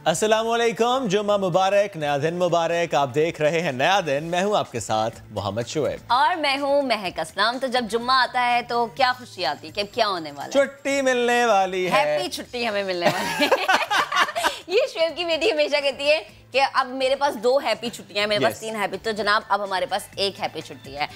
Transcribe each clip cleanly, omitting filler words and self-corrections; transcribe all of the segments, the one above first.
अस्सलामुअलैकुम, जुम्मा मुबारक, नया दिन मुबारक। आप देख रहे हैं नया दिन। मैं हूं आपके साथ मोहम्मद शुएब और मैं हूं महक असलम। तो जब जुम्मा आता है तो क्या खुशी आती है कि क्या होने वाला है? छुट्टी मिलने वाली है। हैप्पी छुट्टी हमें मिलने वाली है। ये शुएब की बेटी हमेशा कहती है कि अब मेरे पास 2 हैप्पी छुट्टियां हैं, मेरे पास 3 हैप्पी। तो जनाब अब हमारे पास 1 हैप्पी छुट्टी है।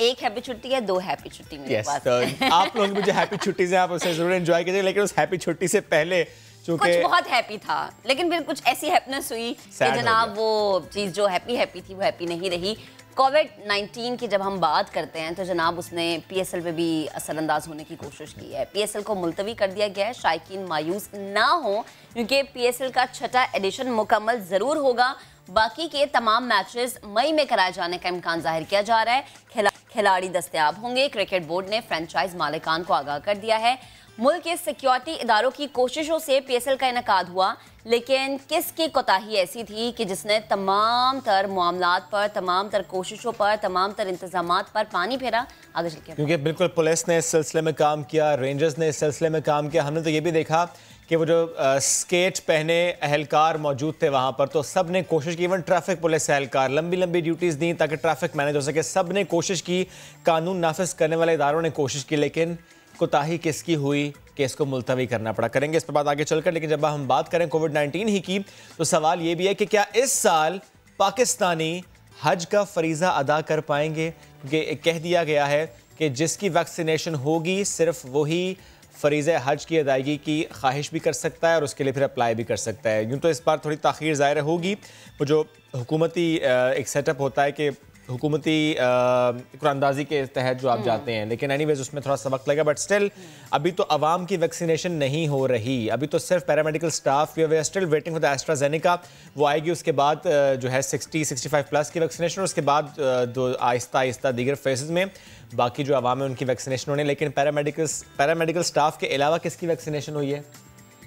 1 हैप्पी छुट्टी है, 2 हैप्पी छुट्टी मेरे पास। तो आप लोग मुझे हैप्पी छुट्टी से आप उसे जरूर एंजॉय कीजिए, लेकिन उस हैप्पी छुट्टी से पहले कुछ बहुत हैप्पी था, लेकिन फिर कुछ ऐसी हैप्पीनेस हुई कि जनाब वो चीज़ जो हैप्पी थी वो हैप्पी नहीं रही। कोविड-19 की जब हम बात करते हैं तो जनाब उसने पीएसएल पे भी असरअंदाज होने की कोशिश की है। पीएसएल को मुलतवी कर दिया गया है। शायकीन मायूस ना हो क्योंकि पीएसएल का 6ठा एडिशन मुकम्मल ज़रूर होगा। बाकी के तमाम मैचेस मई में कराए जाने का इम्कान जाहिर किया जा रहा है। खिलाड़ी दस्तयाब होंगे। क्रिकेट बोर्ड ने फ्रेंचाइज मालिकान को आगाह कर दिया है। मुल्क के सिक्योरिटी इदारों की कोशिशों से पीएसएल का इनेकाद हुआ, लेकिन किसकी कोताही ऐसी थी कि जिसने तमाम तर मामलात पर, तमाम तर कोशिशों पर, तमाम तर इंतजामात पर पानी फेरा? आगे चल के क्योंकि बिल्कुल पुलिस ने इस सिलसिले में काम किया, रेंजर्स ने इस सिलसिले में काम किया। हमने तो ये भी देखा कि वो जो स्केट पहने अहलकार मौजूद थे वहाँ पर, तो सब ने कोशिश की। इवन ट्रैफिक पुलिस अहलकार लंबी लंबी ड्यूटीज़ दी ताकि ट्रैफिक मैनेज हो सके। सब ने कोशिश की, कानून नाफिज करने वाले इदारों ने कोशिश की, लेकिन कोताही किसकी हुई कि इसको मुलतवी करना पड़ा। करेंगे इस पर बात आगे चलकर, लेकिन जब हम बात करें कोविड-19 ही की तो सवाल ये भी है कि क्या इस साल पाकिस्तानी हज का फरीज़ा अदा कर पाएंगे? क्योंकि कह दिया गया है कि जिसकी वैक्सीनेशन होगी सिर्फ वही फरीज़े हज की अदायगी की ख्वाहिश भी कर सकता है और उसके लिए फिर अप्लाई भी कर सकता है। यूँ तो इस बार थोड़ी ताख़ीर ज़ाहिर होगी। वो जो हुकूमती एक सेटअप होता है कि हुकूमती कुरानंदाजी के तहत जो आप जाते हैं, लेकिन एनीवेज उसमें थोड़ा सा वक्त लगेगा। बट स्टिल अभी तो अवाम की वैक्सीनेशन नहीं हो रही। अभी तो सिर्फ paramedical staff, we are still waiting for the AstraZeneca. वो आएगी, उसके बाद जो है 60-65 प्लस की वैक्सीनेशन, उसके बाद आहिस्ता आहिस्ता दीगर फेजेस में बाकी जो अवाम है उनकी वैक्सीनेशन होने। लेकिन पैरामेडिकल स्टाफ के अलावा किसकी वैक्सीनेशन हुई है?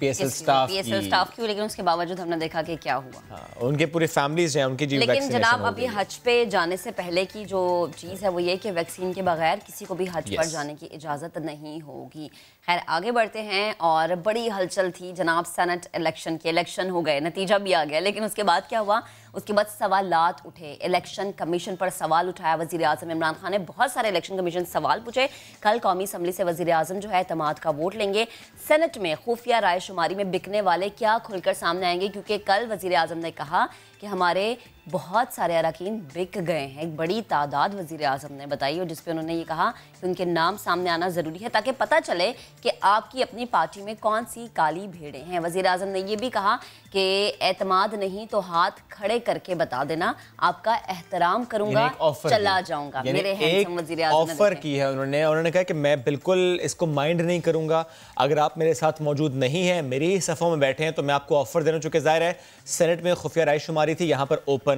पीएसएल स्टाफ की। लेकिन उसके बावजूद हमने देखा कि क्या हुआ। उनके पूरे फैमिलीज हैं उनकी जी। लेकिन जनाब अभी हज पे जाने से पहले की जो चीज़ है वो ये कि वैक्सीन के बगैर किसी को भी हज पर जाने की इजाज़त नहीं होगी। खैर आगे बढ़ते हैं। और बड़ी हलचल थी जनाब सेनेट इलेक्शन की। इलेक्शन हो गए, नतीजा भी आ गया, लेकिन उसके बाद क्या हुआ? उसके बाद सवालात उठे। इलेक्शन कमीशन पर सवाल उठाया वज़ीर आज़म इमरान खान ने। बहुत सारे इलेक्शन कमीशन सवाल पूछे। कल कौमी असम्बली से वज़ीर आज़म जो है एतमाद का वोट लेंगे। सेनेट में खुफिया राय शुमारी में बिकने वाले क्या खुलकर सामने आएंगे, क्योंकि कल वज़ीर आज़म ने कहा कि हमारे बहुत सारे अरकान बिक गए हैं। एक बड़ी तादाद वज़ीर आज़म ने बताई और जिस पे उन्होंने ये कहा कि उनके नाम सामने आना ज़रूरी है ताकि पता चले कि आपकी अपनी पार्टी में कौन सी काली भेड़ें हैं। वज़ीर आज़म ने ये भी कहा कि एतमाद नहीं तो हाथ खड़े करके बता देना, आपका एहतराम करूंगा, चला जाऊंगा। मेरे वज़ीर आज़म ने ऑफर की है उन्होंने कहा कि मैं बिल्कुल इसको माइंड नहीं करूंगा अगर आप मेरे साथ मौजूद नहीं हैं, मेरी ही सफ़ों में बैठे हैं, तो मैं आपको ऑफर देना। चूँकि ज़ाहिर है सेनेट में खुफिया राय शुमारी थी, यहाँ पर ओपन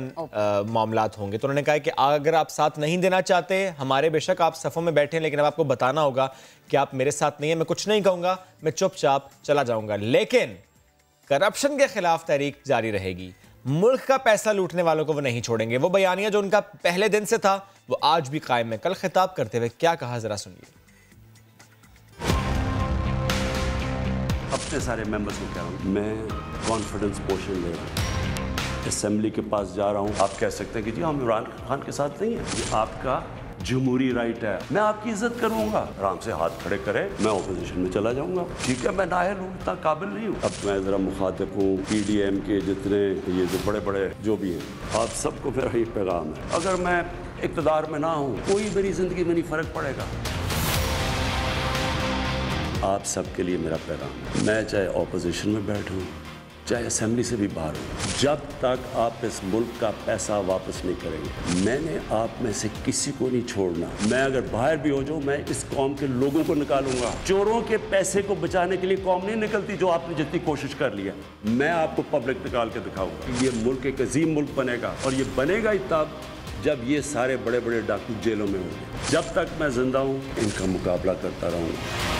मामलात होंगे, तो उन्होंने कहा कि अगर आप साथ नहीं देना चाहते हमारे, बेशक आप सफ़ों में बैठे हैं, लेकिन अब आपको बताना होगा कि आप मेरे साथ नहीं है। मैं कुछ नहीं कहूँगा, मैं चुपचाप चला जाऊँगा, लेकिन करप्शन के खिलाफ तहरीक जारी रहेगी। मुल्क का पैसा लूटने वालों को वो नहीं छोड़ेंगे। वो बयानिया जो उनका पहले दिन से था वो आज भी कायम है। कल खिताब करते हुए क्या कहा, जरा सुनिए। अपने सारे मेंबर्स को कह रहा हूँ, मैं कॉन्फिडेंस पोषण ले रहा हूँ, असेंबली के पास जा रहा हूँ। आप कह सकते हैं कि जी हम इमरान खान के साथ नहीं है, ये आपका जमहूरी राइट है, मैं आपकी इज्जत करूंगा। आराम से हाथ खड़े करें, मैं ऑपोजिशन में चला जाऊंगा। ठीक है, मैं नाहल हूँ, इतना काबिल नहीं हूँ। अब मैं जरा मुखातिब हूँ पीडीएम के जितने ये जो बड़े बड़े जो भी हैं, आप सबको मेरा ये पैगाम है, अगर मैं इक़्तिदार में ना हूँ कोई मेरी जिंदगी में नहीं फर्क पड़ेगा। आप सबके लिए मेरा पैगाम है, मैं चाहे ऑपोजिशन में बैठूँ चाहे असेंबली से भी बाहर हो, जब तक आप इस मुल्क का पैसा वापस नहीं करेंगे, मैंने आप में से किसी को नहीं छोड़ना। मैं अगर बाहर भी हो जाऊं, मैं इस कौम के लोगों को निकालूंगा। चोरों के पैसे को बचाने के लिए कौम नहीं निकलती जो आपने जितनी कोशिश कर लिया। मैं आपको पब्लिक निकाल के दिखाऊंगा। ये मुल्क एक अजीम मुल्क बनेगा, और ये बनेगा ही तब जब ये सारे बड़े बड़े डाकू जेलों में होंगे। जब तक मैं जिंदा हूँ इनका मुकाबला करता रहूँगा।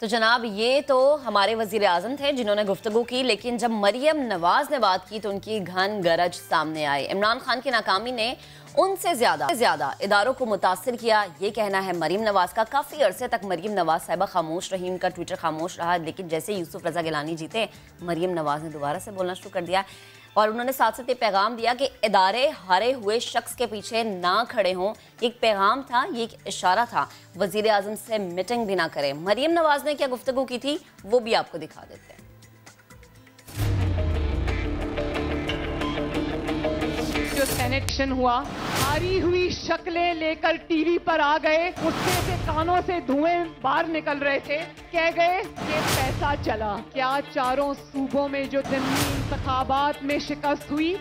तो जनाब ये तो हमारे वजीर आजम थे जिन्होंने गुफ्तगू की, लेकिन जब मरियम नवाज ने बात की तो उनकी घन गरज सामने आई। इमरान खान की नाकामी ने उनसे ज्यादा इदारों को मुतासिर किया, ये कहना है मरियम नवाज का। काफ़ी अरसे तक मरियम नवाज साहिबा खामोश रही, उनका ट्विटर खामोश रहा, लेकिन जैसे यूसुफ रजा गिलानी जीते मरियम नवाज ने दोबारा से बोलना शुरू कर दिया और उन्होंने साथ साथ ये पैगाम दिया कि इदारे हारे हुए शख्स के पीछे ना खड़े हों। एक पैगाम था, ये एक इशारा था, वजीर आजम से मीटिंग भी ना करें। मरियम नवाज ने क्या गुफ्तगू की थी वो भी आपको दिखा देते हैं। जो सेनेक्शन हुआ, हारी हुई शक्लें लेकर टीवी पर आ गए, गुस्से से कानों से धुएं बाहर निकल रहे थे, कह गए कि पैसा चला। क्या चारों सूबों में जो ज़मीनी इंतखाबात में शिकस्त हुई,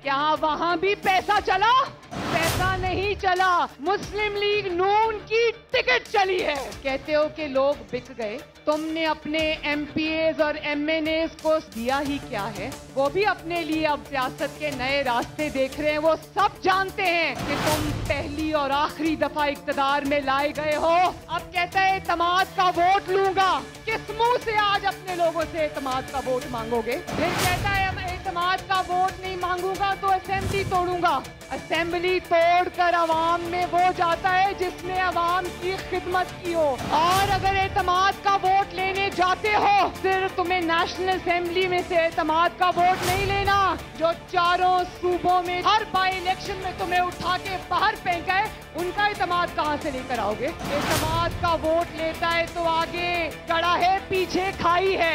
क्या वहां भी पैसा चला? पैसा नहीं चला, मुस्लिम लीग नून की टिकट चली है। कहते हो कि लोग बिक गए, तुमने अपने MPAs और MNAs को दिया ही क्या है? वो भी अपने लिए अब सियासत के नए रास्ते देख रहे हैं। वो सब जानते हैं कि तुम पहली और आखिरी दफा इक्तदार में लाए गए हो। अब कहता है एतमाद का वोट लूंगा। किस मुंह से आज अपने लोगों से एतमाद का वोट मांगोगे? फिर कहता है एतमाद का वोट नहीं मांगूंगा तो असेंबली तोड़ूंगा। असेंबली तोड़कर अवाम में वो जाता है जिसने अवाम की खिदमत की हो। और अगर एतमाद का वोट लेने जाते हो, फिर तुम्हें नेशनल असेंबली में से एतमाद का वोट नहीं लेना। जो चारों सूबों में हर बाई इलेक्शन में तुम्हें उठा के बाहर फेंका है, उनका एतमाद कहाँ से लेकर आओगे? एतमाद का वोट लेता है तो आगे कड़ा है, पीछे खाई है।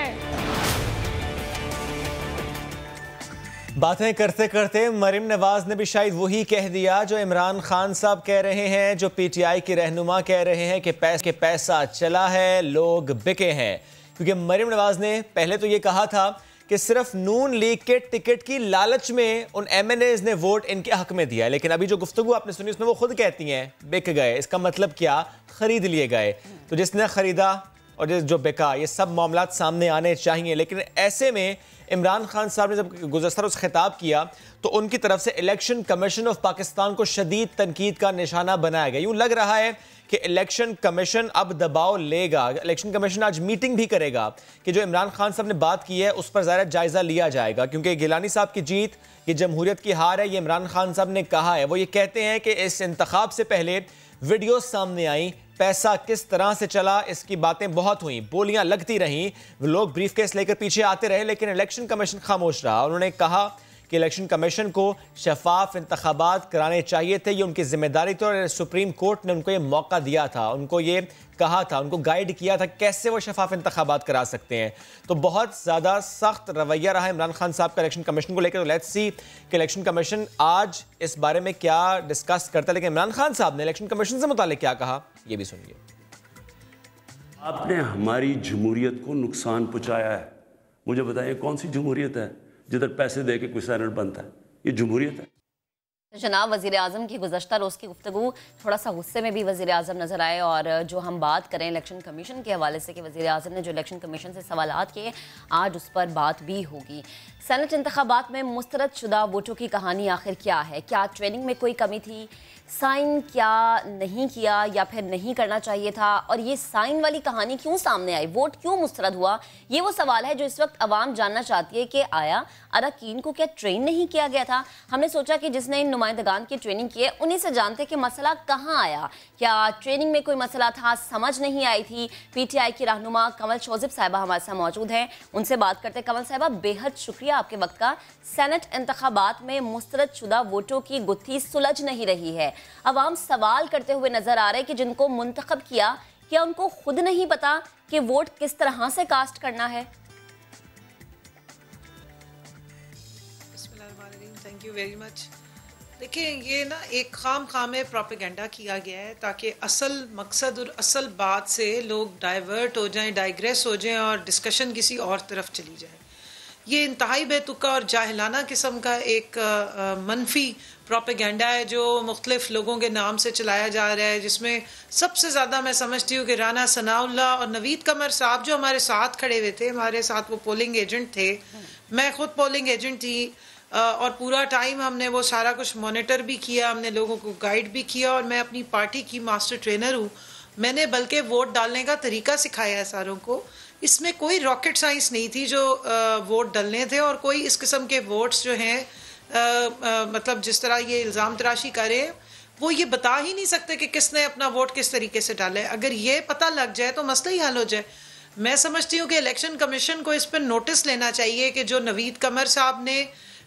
बातें करते करते मरियम नवाज ने भी शायद वही कह दिया जो इमरान खान साहब कह रहे हैं, जो PTI के रहनुमा कह रहे हैं कि पैसा चला है, लोग बिके हैं। क्योंकि मरियम नवाज ने पहले तो ये कहा था कि सिर्फ नून लीग के टिकट की लालच में उन MNAs ने वोट इनके हक में दिया, लेकिन अभी जो गुफ्तगू आपने सुनी उसमें वो खुद कहती हैं बिक गए। इसका मतलब क्या? खरीद लिए गए। तो जिसने खरीदा और जो बिका, ये सब मामलात सामने आने चाहिए। लेकिन ऐसे में इमरान खान साहब ने जब गुज़श्ता रोज़ खिताब किया तो उनकी तरफ से इलेक्शन कमीशन ऑफ पाकिस्तान को शदीद तनकीद का निशाना बनाया गया। यूँ लग रहा है कि इलेक्शन कमीशन अब दबाव लेगा। इलेक्शन कमीशन आज मीटिंग भी करेगा कि जो इमरान खान साहब ने बात की है उस पर ज़रा जायज़ा लिया जाएगा, क्योंकि गिलानी साहब की जीत, ये जमहूरियत की हार है, ये इमरान खान साहब ने कहा है। वो ये कहते हैं कि इस इंतखाब से पहले वीडियो सामने आई, पैसा किस तरह से चला इसकी बातें बहुत हुई, बोलियां लगती रहीं, लोग ब्रीफकेस लेकर पीछे आते रहे, लेकिन इलेक्शन कमीशन खामोश रहा। उन्होंने कहा कि इलेक्शन कमीशन को शफाफ इंतखाबात कराने चाहिए थे, ये उनकी जिम्मेदारी थी और सुप्रीम कोर्ट ने उनको ये मौका दिया था, उनको ये कहा था, उनको गाइड किया था कैसे वो शफाफ इंतखाबात करा सकते हैं। तो बहुत ज़्यादा सख्त रवैया रहा इमरान खान साहब का इलेक्शन कमीशन को लेकर। तो लेट्स सी कि इलेक्शन कमीशन आज इस बारे में क्या डिस्कस करता है। लेकिन इमरान खान साहब ने इलेक्शन कमीशन से मुताल्लिक क्या कहा, ये भी सुनिए। आपने हमारी जमहूरियत को नुकसान पहुंचाया है। मुझे बताइए कौन सी जमहूरियत है जिधर पैसे दे के कोई सेनेट बनता है? ये जमहूरियत है? जनाब वज़ीर आज़म की गुज़श्ता रोज़ की गुफ्तगू थोड़ा सा गुस्से में भी वज़ीर आज़म नज़र आए। और जो हम बात करें इलेक्शन कमीशन के हवाले से कि वज़ीर आज़म ने जो इलेक्शन कमीशन से सवालात किए, आज उस पर बात भी होगी। सेनेट इंतखाबात में मुस्तरद शुदा वोटों की कहानी आखिर क्या है? क्या ट्रेनिंग में कोई कमी थी? साइन क्या नहीं किया या फिर नहीं करना चाहिए था? और ये साइन वाली कहानी क्यों सामने आई? वोट क्यों मुस्तरद हुआ? ये वो सवाल है जो इस वक्त अवाम जानना चाहती है कि आया अरकान को क्या ट्रेन नहीं किया गया था? हमने सोचा कि जिसने इन नुमाइंदगान की ट्रेनिंग की है उन्हीं से जानते कि मसला कहाँ आया। क्या ट्रेनिंग में कोई मसला था, समझ नहीं आई थी? PTI की रहनुमा कमल शोजिब साहिबा हमारे साथ मौजूद हैं, उनसे बात करते हैं। कमल साहिबा, बेहद शुक्रिया आपके वक्त का। सेनेट इंतखाबात में मुस्तरद शुदा वोटों की गुत्थी सुलझ नहीं रही है। अवाम सवाल करते हुए नजर आ रहे कि जिनको मुंतखब किया, क्या उनको खुद नहीं पता कि वोट किस तरह से कास्ट करना है? Thank you very much. देखिए, ये ना एक खाम प्रोपेगेंडा किया गया है ताकि असल मकसद और असल बात से लोग डाइवर्ट हो जाएं, डाइग्रेस हो जाएं और डिस्कशन किसी और तरफ चली जाए। ये इंतहाई बेतुका और जाहिलाना किस्म का एक मनफी प्रोपेगेंडा है जो मुख्तलिफ लोगों के नाम से चलाया जा रहा है, जिसमें सबसे ज़्यादा मैं समझती हूँ कि राना सनाउल्लाह और नवीद कमर साहब जो हमारे साथ खड़े हुए थे, हमारे साथ वो पोलिंग एजेंट थे, मैं खुद पोलिंग एजेंट थी और पूरा टाइम हमने वो सारा कुछ मॉनिटर भी किया, हमने लोगों को गाइड भी किया और मैं अपनी पार्टी की मास्टर ट्रेनर हूँ। मैंने बल्कि वोट डालने का तरीका सिखाया है सारों को। इसमें कोई रॉकेट साइंस नहीं थी जो वोट डालने थे, और कोई इस किस्म के वोट्स जो हैं मतलब जिस तरह ये इल्ज़ाम तराशी करे, वो ये बता ही नहीं सकते कि किसने अपना वोट किस तरीके से डाला है। अगर ये पता लग जाए तो मसला ही हल हो जाए। मैं समझती हूँ कि इलेक्शन कमीशन को इस पर नोटिस लेना चाहिए कि जो नवीद कमर साहब ने,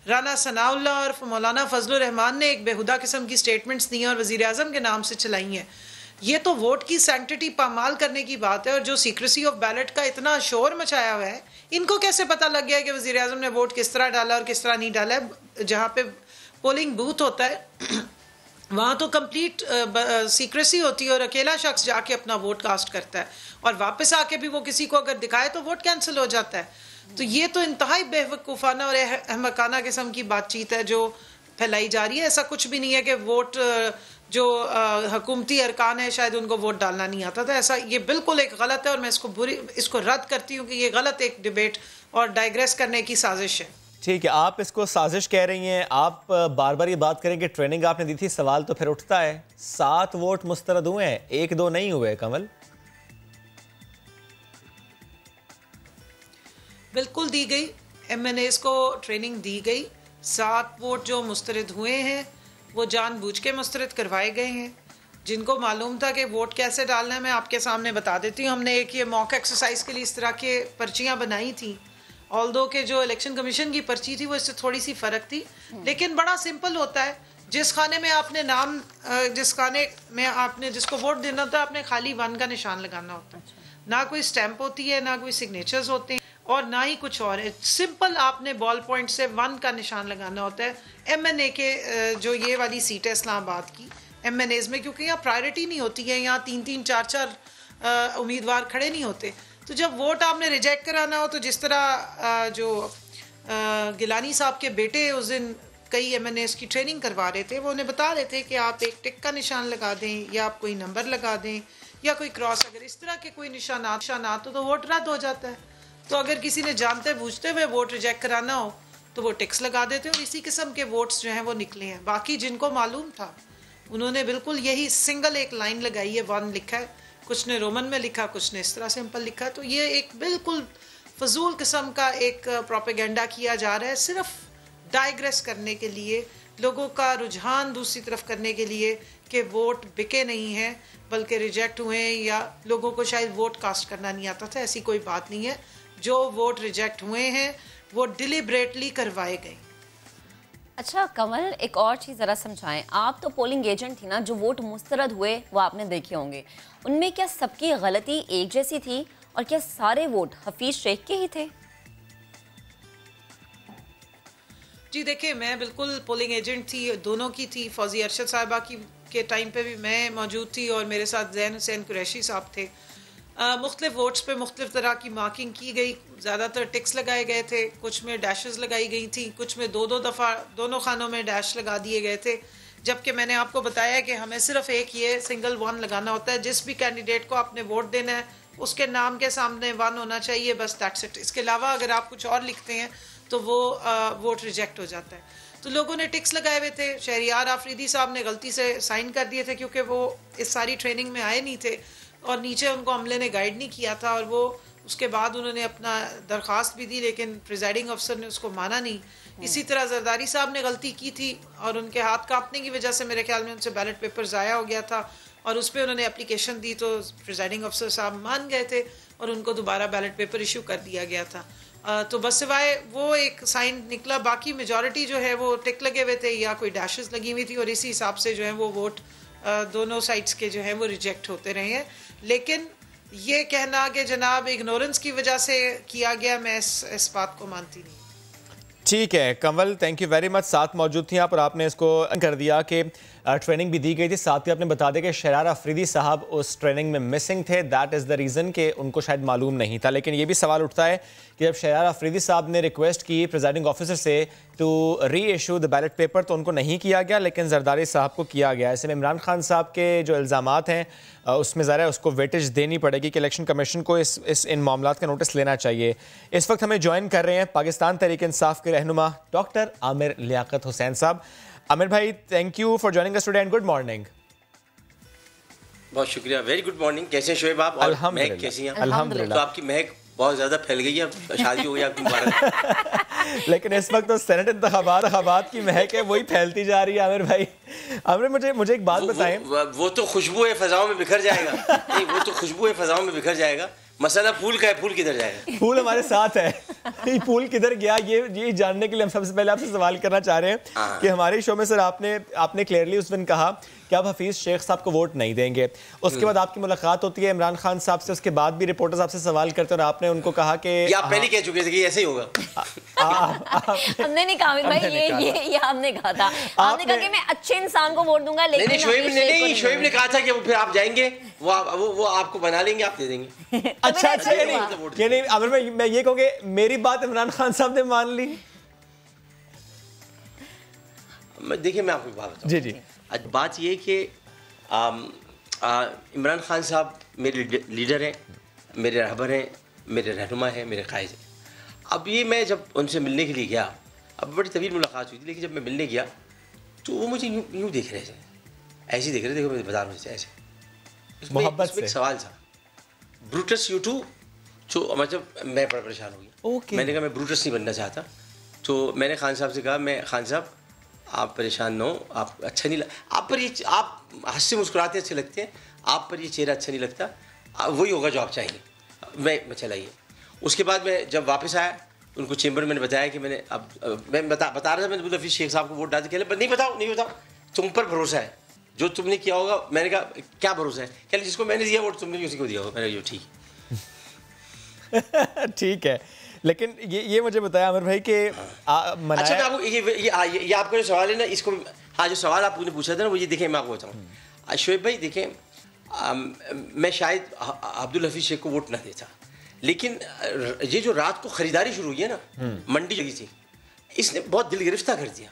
राना सनाउल्लाह और मौलाना फजलुर रहमान ने एक बेहुदा किस्म की स्टेटमेंट्स दी हैं और वज़ीर आज़म के नाम से चलाई हैं, ये तो वोट की सैंक्टिटी पामाल करने की बात है। और जो सीक्रेसी ऑफ बैलेट का इतना शोर मचाया हुआ है, इनको कैसे पता लग गया कि वज़ीर आज़म ने वोट किस तरह डाला और किस तरह नहीं डाला है। जहाँ पे पोलिंग बूथ होता है वहाँ तो कंप्लीट सीक्रेसी होती है और अकेला शख्स जाके अपना वोट कास्ट करता है, और वापस आके भी वो किसी को अगर दिखाए तो वोट कैंसिल हो जाता है। तो ये तो इंतहाई बेवकूफ़ाना और अहमकाना किस्म की बातचीत है जो फैलाई जा रही है। ऐसा कुछ भी नहीं है कि वोट जो हुकूमती अरकान है शायद उनको वोट डालना नहीं आता था। ऐसा ये बिल्कुल एक गलत है, और मैं इसको रद्द करती हूँ कि ये गलत एक डिबेट और डाइग्रेस करने की साजिश है। ठीक है, आप इसको साजिश कह रही हैं। आप बार बार ये बात करें कि ट्रेनिंग आपने दी थी, सवाल तो फिर उठता है 7 वोट मुस्तरद हुए हैं, 1-2 नहीं हुए। कमल, बिल्कुल दी गई, MNAs को ट्रेनिंग दी गई। 7 वोट जो मुस्तरद हुए हैं वो जानबूझ के मुस्तरद करवाए गए हैं। जिनको मालूम था कि वोट कैसे डालना है, मैं आपके सामने बता देती हूँ। हमने एक ये मॉक एक्सरसाइज के लिए इस तरह के पर्चियाँ बनाई थी। ऑल्दो के जो इलेक्शन कमीशन की पर्ची थी वो इससे थोड़ी सी फ़र्क थी, लेकिन बड़ा सिंपल होता है। जिस खाने में आपने नाम, जिस खाने में आपने जिसको वोट देना होता है, आपने खाली 1 का निशान लगाना होता है। ना कोई स्टैंप होती है, ना कोई सिग्नेचर्स होते हैं, और ना ही कुछ और है। सिंपल आपने बॉल पॉइंट से 1 का निशान लगाना होता है। MNA के जो ये वाली सीट है इस्लामाबाद की MNAs में, क्योंकि यहाँ प्रायोरिटी नहीं होती है, यहाँ 3-3, 4-4 उम्मीदवार खड़े नहीं होते। तो जब वोट आपने रिजेक्ट कराना हो, तो जिस तरह जो गिलानी साहब के बेटे उस दिन कई MNAs की ट्रेनिंग करवा रहे थे, वो उन्हें बता रहे थे कि आप एक टिक का निशान लगा दें, या आप कोई नंबर लगा दें, या कोई क्रॉस, अगर इस तरह के कोई निशानात हो तो वोट रद्द हो जाता है। तो अगर किसी ने जानते बूझते हुए वोट रिजेक्ट कराना हो तो वो टिक्स लगा देते हैं, और इसी किस्म के वोट्स जो हैं वो निकले हैं। बाकी जिनको मालूम था उन्होंने बिल्कुल यही सिंगल एक लाइन लगाई है, 1 लिखा है, कुछ ने रोमन में लिखा, कुछ ने इस तरह सिंपल लिखा है। तो ये एक बिल्कुल फजूल किस्म का एक प्रोपेगेंडा किया जा रहा है, सिर्फ डाइग्रेस करने के लिए, लोगों का रुझान दूसरी तरफ करने के लिए कि वोट बिके नहीं हैं बल्कि रिजेक्ट हुए हैं, या लोगों को शायद वोट कास्ट करना नहीं आता था। ऐसी कोई बात नहीं है। जो वोट रिजेक्ट हुए हैं वो डिलिबरेटली करवाए गए। अच्छा कमल, एक और चीज़ ज़रा समझाएं। आप तो पोलिंग एजेंट थी ना, जो वोट मुस्तरद हुए वो आपने देखे होंगे, उनमें क्या सबकी गलती एक जैसी थी, और क्या सारे वोट हफीज शेख के ही थे? जी देखिए, मैं बिल्कुल पोलिंग एजेंट थी, दोनों की थी। फौजी अरशद साहिबा की के टाइम पे भी मैं मौजूद थी, और मेरे साथ जैन हुसैन कुरैशी साहब थे। मुख्तलिफ वोट्स पे मुख्तलिफ तरह की मार्किंग की गई। ज़्यादातर टिक्स लगाए गए थे, कुछ में डैशेस लगाई गई थी, कुछ में 2-2 दफ़ा दोनों खानों में डैश लगा दिए गए थे। जबकि मैंने आपको बताया कि हमें सिर्फ एक ये सिंगल 1 लगाना होता है। जिस भी कैंडिडेट को आपने वोट देना है उसके नाम के सामने 1 होना चाहिए, बस दैट्स इट। इसके अलावा अगर आप कुछ और लिखते हैं तो वो वोट रिजेक्ट हो जाता है। तो लोगों ने टिक्स लगाए हुए थे। शहरियार आफरीदी साहब ने गलती से साइन कर दिए थे क्योंकि वो इस सारी ट्रेनिंग में आए नहीं थे, और नीचे उनको अमले ने गाइड नहीं किया था, और वो उसके बाद उन्होंने अपना दरख्वास्त भी दी, लेकिन प्रिजाइडिंग अफसर ने उसको माना नहीं। इसी तरह जरदारी साहब ने गलती की थी, और उनके हाथ कांपने की वजह से मेरे ख्याल में उनसे बैलेट पेपर ज़ाया हो गया था, और उस पर उन्होंने एप्लीकेशन दी तो प्रिजाइडिंग अफसर साहब मान गए थे, और उनको दोबारा बैलेट पेपर इशू कर दिया गया था। तो बस सिवाय वो एक साइन निकला, बाकी मेजॉरिटी जो है वो टिक लगे हुए थे या कोई डैशेस लगी हुई थी, और इसी हिसाब से जो है वो वोट दोनों साइड्स के जो हैं वो रिजेक्ट होते रहे हैं। लेकिन ये कहना कि जनाब इग्नोरेंस की वजह से किया गया, मैं इस बात को मानती नहीं। ठीक है कमल, थैंक यू वेरी मच। साथ मौजूद थी आप और आपने इसको कर दिया कि ट्रेनिंग भी दी गई थी। साथ ही आपने बता दिया कि शरार अफरीदी साहब उस ट्रेनिंग में मिसिंग थे। दैट इज़ द रीज़न कि उनको शायद मालूम नहीं था। लेकिन ये भी सवाल उठता है कि जब शरार अफरीदी साहब ने रिक्वेस्ट की प्रिजाइडिंग ऑफिसर से to reissue the ballot paper, तो उनको नहीं किया गया, लेकिन जरदारी साहब को किया गया। ऐसे में इमरान खान साहब के जो इल्ज़ामात हैं उसमें ज़रा उसको वेटेज देनी पड़ेगी कि इलेक्शन कमीशन को इन मामलात का नोटिस लेना चाहिए। इस वक्त हमें ज्वाइन कर रहे हैं पाकिस्तान तहरीक इंसाफ के रहनुमा डॉक्टर आमिर लियाकत हुसैन साहब। आमिर भाई, thank you for joining us today and good morning. बहुत शुक्रिया, वेरी गुड मॉर्निंग। कैसे हैं शोएब आप और महक कैसी हैं? अल्हम्दुलिल्लाह। तो आपकी महक बहुत ज़्यादा फैल गई है, शादी हो गई आपकी मुबारक। लेकिन इस वक्त तो सेनेट इंतखाबात की महक है वही फैलती जा रही है। आमिर भाई, आमिर मुझे एक बात बताएं। वो तो खुशबू है फ़ज़ाओं में बिखर जाएगा। नहीं, वो तो खुशबू है फ़ज़ाओं में बिखर जाएगा। मसला फूल का है, फूल किधर जाएगा? फूल हमारे साथ है, ये फूल किधर गया ये जानने के लिए हम सबसे पहले आपसे सवाल करना चाह रहे हैं कि हमारे शो में सर आपने क्लियरली उस दिन कहा कि आप हफीज़ शेख साहब को वोट नहीं देंगे। उसके बाद आपकी मुलाकात होती है इमरान खान साहब से, उसके बाद भी रिपोर्टर्स आपसे सवाल करते हैं और आपने उनको कहा कि आप पहले कह चुके थे कि ऐसे ही होगा। हमने नहीं कहा आमिर भाई, ये हमने कहा था, आपने कहा कि मैं अच्छे इंसान को वोट दूंगा, लेकिन शोएब ने कहा था कि फिर आप जाएंगे, वो आपको बना लेंगे, आप दे देंगे। अच्छा, ये नहीं आमिर भाई, मैं ये कहूँगी मेरी बात इमरान खान साहब ने मान ली। देखिए मैं आपको एक बात बताऊं। जी जी। बात ये कि इमरान खान साहब मेरे लीडर हैं, मेरे रहबर हैं, मेरे रहनुमा हैं, मेरे कायद हैं। अब ये मैं जब उनसे मिलने के लिए गया, अब बड़ी तवील मुलाकात हुई थी, लेकिन जब मैं मिलने गया तो वो मुझे यूँ देख रहे थे, ऐसे ही देख रहे थे, मुझे बता रहे थे ऐसे। मोहब्बत से एक सवाल था, ब्रूटस यू टू, जो मतलब मैं बड़ा परेशान हो गया। मैंने कहा मैं ब्रूटस नहीं बनना चाहता। तो मैंने खान साहब से कहा, मैं खान साहब आप परेशान न हो, आप अच्छा नहीं आप पर ये, आप हंसते मुस्कुराते अच्छे लगते हैं, आप पर ये चेहरा अच्छा नहीं लगता, वही होगा जो आप चाहेंगे, मैं चलाइए। उसके बाद मैं जब वापस आया उनको चेंबर में मैंने बताया कि मैंने अब मैं बता रहा था, मैंने हफीज़ शेख साहब को वोट डाल दिया। नहीं बताओ, तुम पर भरोसा है, जो तुमने किया होगा। मैंने कहा क्या भरोसा है? कह जिसको मैंने दिया वोट तुमने भी उसी को दिया होगा। मैंने कहा ठीक ठीक है, लेकिन ये मुझे बताया आमिर भाई कि अच्छा, मैं आपको ये आपका जो सवाल है ना, इसको हाँ, जो सवाल आपने पूछा था ना, वो ये देखें, मैं आपको बताऊँ शोएब भाई, देखें मैं शायद अब्दुल हफीज़ शेख को वोट ना देता, लेकिन ये जो रात को ख़रीदारी शुरू हुई है ना, मंडी लगी थी, इसने बहुत दिल गिरफ्तार कर दिया।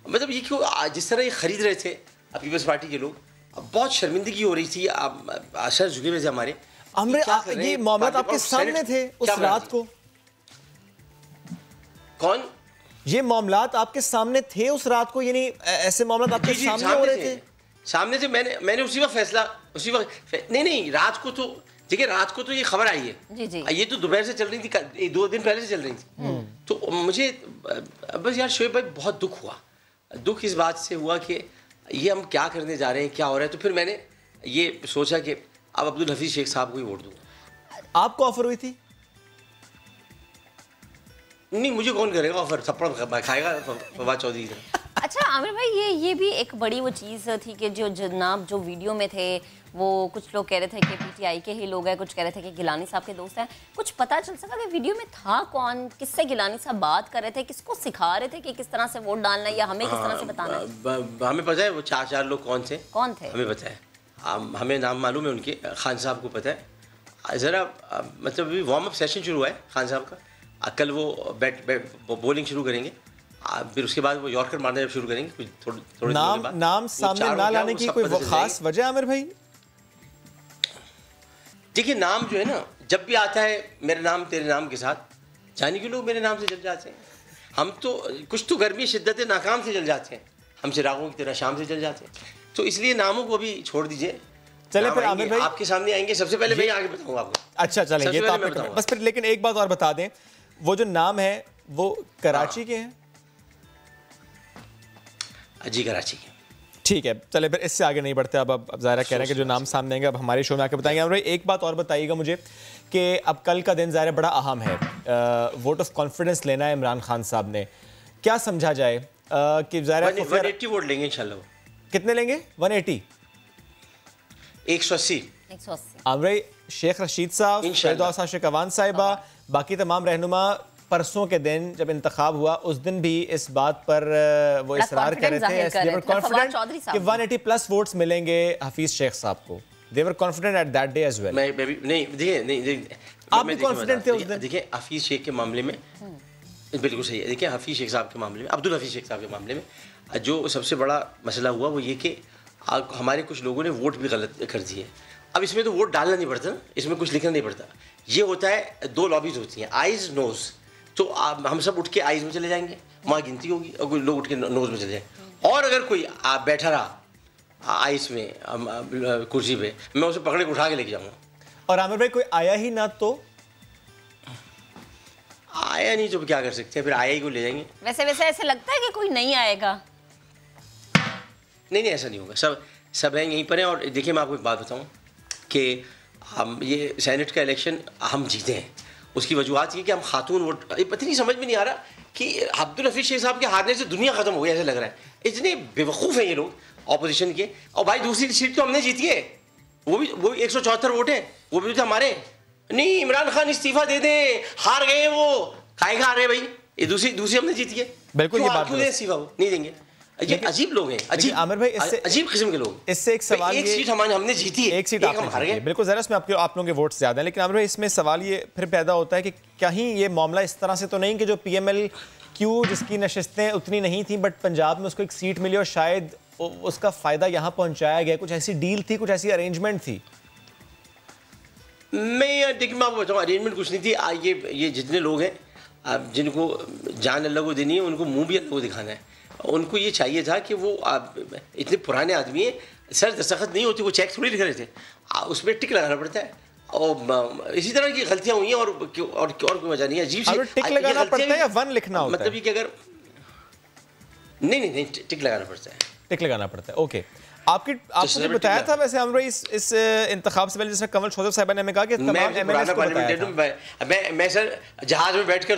मतलब ये क्यों, जिस तरह ये ख़रीद रहे थे पीपल्स पार्टी के लोग, बहुत शर्मिंदगी हो रही थी, सर झुके हुए थे हमारे। ये मामला आपके सामने थे उस रात को? कौन? ये मामलात आपके सामने थे उस रात को, यानी ऐसे मामलात आपके सामने हो रहे थे? सामने थे। मैंने उसी वक्त फैसला, उसी वक्त नहीं, रात को तो देखिए, रात को तो ये खबर आई है जी जी। ये तो दोपहर से चल रही थी, 2 दिन पहले से चल रही थी। तो मुझे बस यार शोएब भाई बहुत दुख हुआ। दुख इस बात से हुआ कि ये हम क्या करने जा रहे हैं, क्या हो रहा है। तो फिर मैंने ये सोचा कि अब अब्दुल हफीज़ शेख साहब को ही वोट दूंगा। आपको ऑफर हुई थी? नहीं, मुझे कौन करेगा ऑफर, थप्पड़ खाएगा फवाद चौधरी का। अच्छा आमिर भाई, ये भी एक बड़ी वो चीज़ थी कि जो जनाब जो वीडियो में थे, वो कुछ लोग कह रहे थे कि पीटीआई के ही लोग हैं, कुछ कह रहे थे कि गिलानी साहब के दोस्त हैं। कुछ पता चल सका कि वीडियो में था कौन, किससे गिलानी साहब बात कर रहे थे, किसको सिखा रहे थे कि किस तरह से वोट डालना है, या हमें किस तरह से बताना है? हमें पता है वो 4 लोग कौन थे, हमें पता है, हमें नाम मालूम है उनके। खान साहब को पता है। ज़रा मतलब अभी वार्म अप सेशन शुरू हुआ है खान साहब का, कल वो बॉलिंग शुरू करेंगे, फिर उसके बाद वो यॉर्कर मारना जब शुरू करेंगे, कुछ थोड़े नाम सामने ना लाने की कोई खास वजह आमिर भाई? देखिए, नाम जो है ना, जब भी आता है मेरे नाम तेरे नाम के साथ, जाने के लोग मेरे नाम से जल जाते हैं। हम तो कुछ तो गर्मी शिद्दत नाकाम से जल जाते हैं, हम चिरागों की तरह शाम से जल जाते हैं। तो इसलिए नामों को भी छोड़ दीजिए। चले फिर आमिर भाई आपके सामने आएंगे, सबसे पहले मैं आगे बताऊंगा आपको। अच्छा चले, ये तो आपने बस फिर, लेकिन एक बात और बता दें, वो जो नाम है वो कराची के हैं? जी कराची के। ठीक है, चले फिर इससे आगे नहीं बढ़ते। अब ज़ाहिर कह रहे हैं कि जो नाम सामने आएंगे अब हमारे शो में आके बताएंगे। और एक बात और बताइएगा मुझे कि अब कल का दिन ज़ाहिर बड़ा अहम है, वोट ऑफ कॉन्फिडेंस लेना है इमरान खान साहब ने। क्या समझा जाए कि ज़ाहिर 180 वोट लेंगे इंशाल्लाह। कितने लेंगे? 180? 180। आमरे शेख रशीद साहब, शहीद शेखवान साहिबा, बाकी तमाम रहनुमा परसों के दिन जब इंतखाब हुआ उस दिन भी इस बात पर वो इसरार कर रहे थे कॉन्फिडेंट कि 180 प्लस वोट्स मिलेंगे हफीज शेख साहब को। They were confident at that day as well. नहीं देखिए, आप भी कॉन्फिडेंट थे उस दिन? देखिए, हफीज शेख के मामले में बिल्कुल सही है। देखिए, हफीज शेख साहब के मामले में, अब्दुल हफीज शेख साहब के मामले में जो सबसे बड़ा मसला हुआ वो ये कि हमारे कुछ लोगों ने वोट भी गलत कर दिए। अब इसमें तो वोट डालना नहीं पड़ता, इसमें कुछ लिखना नहीं पड़ता। ये होता है, 2 लॉबीज होती हैं, आइज नोज। तो हम सब उठ के आइज में चले जाएंगे, वहाँ गिनती होगी, और कोई लोग उठ के नोज में चले जाएंगे। और अगर कोई बैठा रहा आइस में कुर्सी पे, मैं उसे पकड़ के उठा के लेके जाऊँगा। और आमिर भाई कोई आया ही ना तो? आया नहीं तो क्या कर सकते हैं, फिर आया ही को ले जाएंगे। वैसे ऐसे लगता है कि कोई नहीं आएगा? नहीं ऐसा नहीं होगा, सब हैं यहीं पर हैं। और देखिए मैं आपको एक बात बताऊँ कि हम ये सेनेट का इलेक्शन हम जीते हैं, उसकी वजूहत ये कि हम खातून वोट, पता नहीं समझ में नहीं आ रहा कि अब्दुल हफीज़ शेख साहब के हारने से दुनिया ख़त्म हो गई ऐसे लग रहा है। इतने बेवकूफ़ हैं ये लोग ऑपोजिशन के। और भाई दूसरी सीट तो हमने जीती है, वो भी 174 वोट हैं, वो भी तो हमारे। नहीं, इमरान खान इस्तीफा दे दें, हार गए वो, काहे का हार रहे भाई, ये दूसरी हमने जीती है। बिल्कुल ये बात क्यों दें इस्तीफा, वो नहीं देंगे। ये अजीब लोग हैं, अजीब आमिर भाई, इससे अजीब किस्म के लोग। इससे एक सवाल, एक सीट हमने जीती है, एक सीट आपने हार गए, बिल्कुल ज़रा इसमें आप लोगों के वोट ज़्यादा हैं। लेकिन आमिर भाई इसमें सवाल ये फिर पैदा होता है कि कहीं ये मामला इस तरह से तो नहीं कि जो PML क्यों जिसकी नशिस्तें उतनी नहीं थी बट पंजाब में उसको एक सीट मिली और शायद उसका फ़ायदा यहाँ पहुँचाया गया, कुछ ऐसी डील थी, कुछ ऐसी अरेंजमेंट थी? देखिए मैं आपको बताऊँ, अरेंजमेंट कुछ नहीं थी। ये जितने लोग हैं, अब जिनको जान अल्लाह को देनी है, उनको मुंह भी अल्लाह को दिखाना है। उनको ये चाहिए था कि वो इतने पुराने आदमी हैं, सर दस्तखत नहीं होती, वो चेक थोड़ी लिख रहे थे, उसमें टिक लगाना पड़ता है। और इसी तरह की गलतियां हुई हैं और कोई वजह नहीं है। अजीब सी टिक लगाना पड़ता है या 1 लिखना होता है? मतलब ये कि अगर नहीं टिक लगाना पड़ता है, टिक लगाना पड़ता है। ओके, आपने बताया था वैसे आमिर भाई इस इंतखाब से पहले, जिसने कंवल शोजब साहिबा ने कहा कि मैं सर जहाज में बैठकर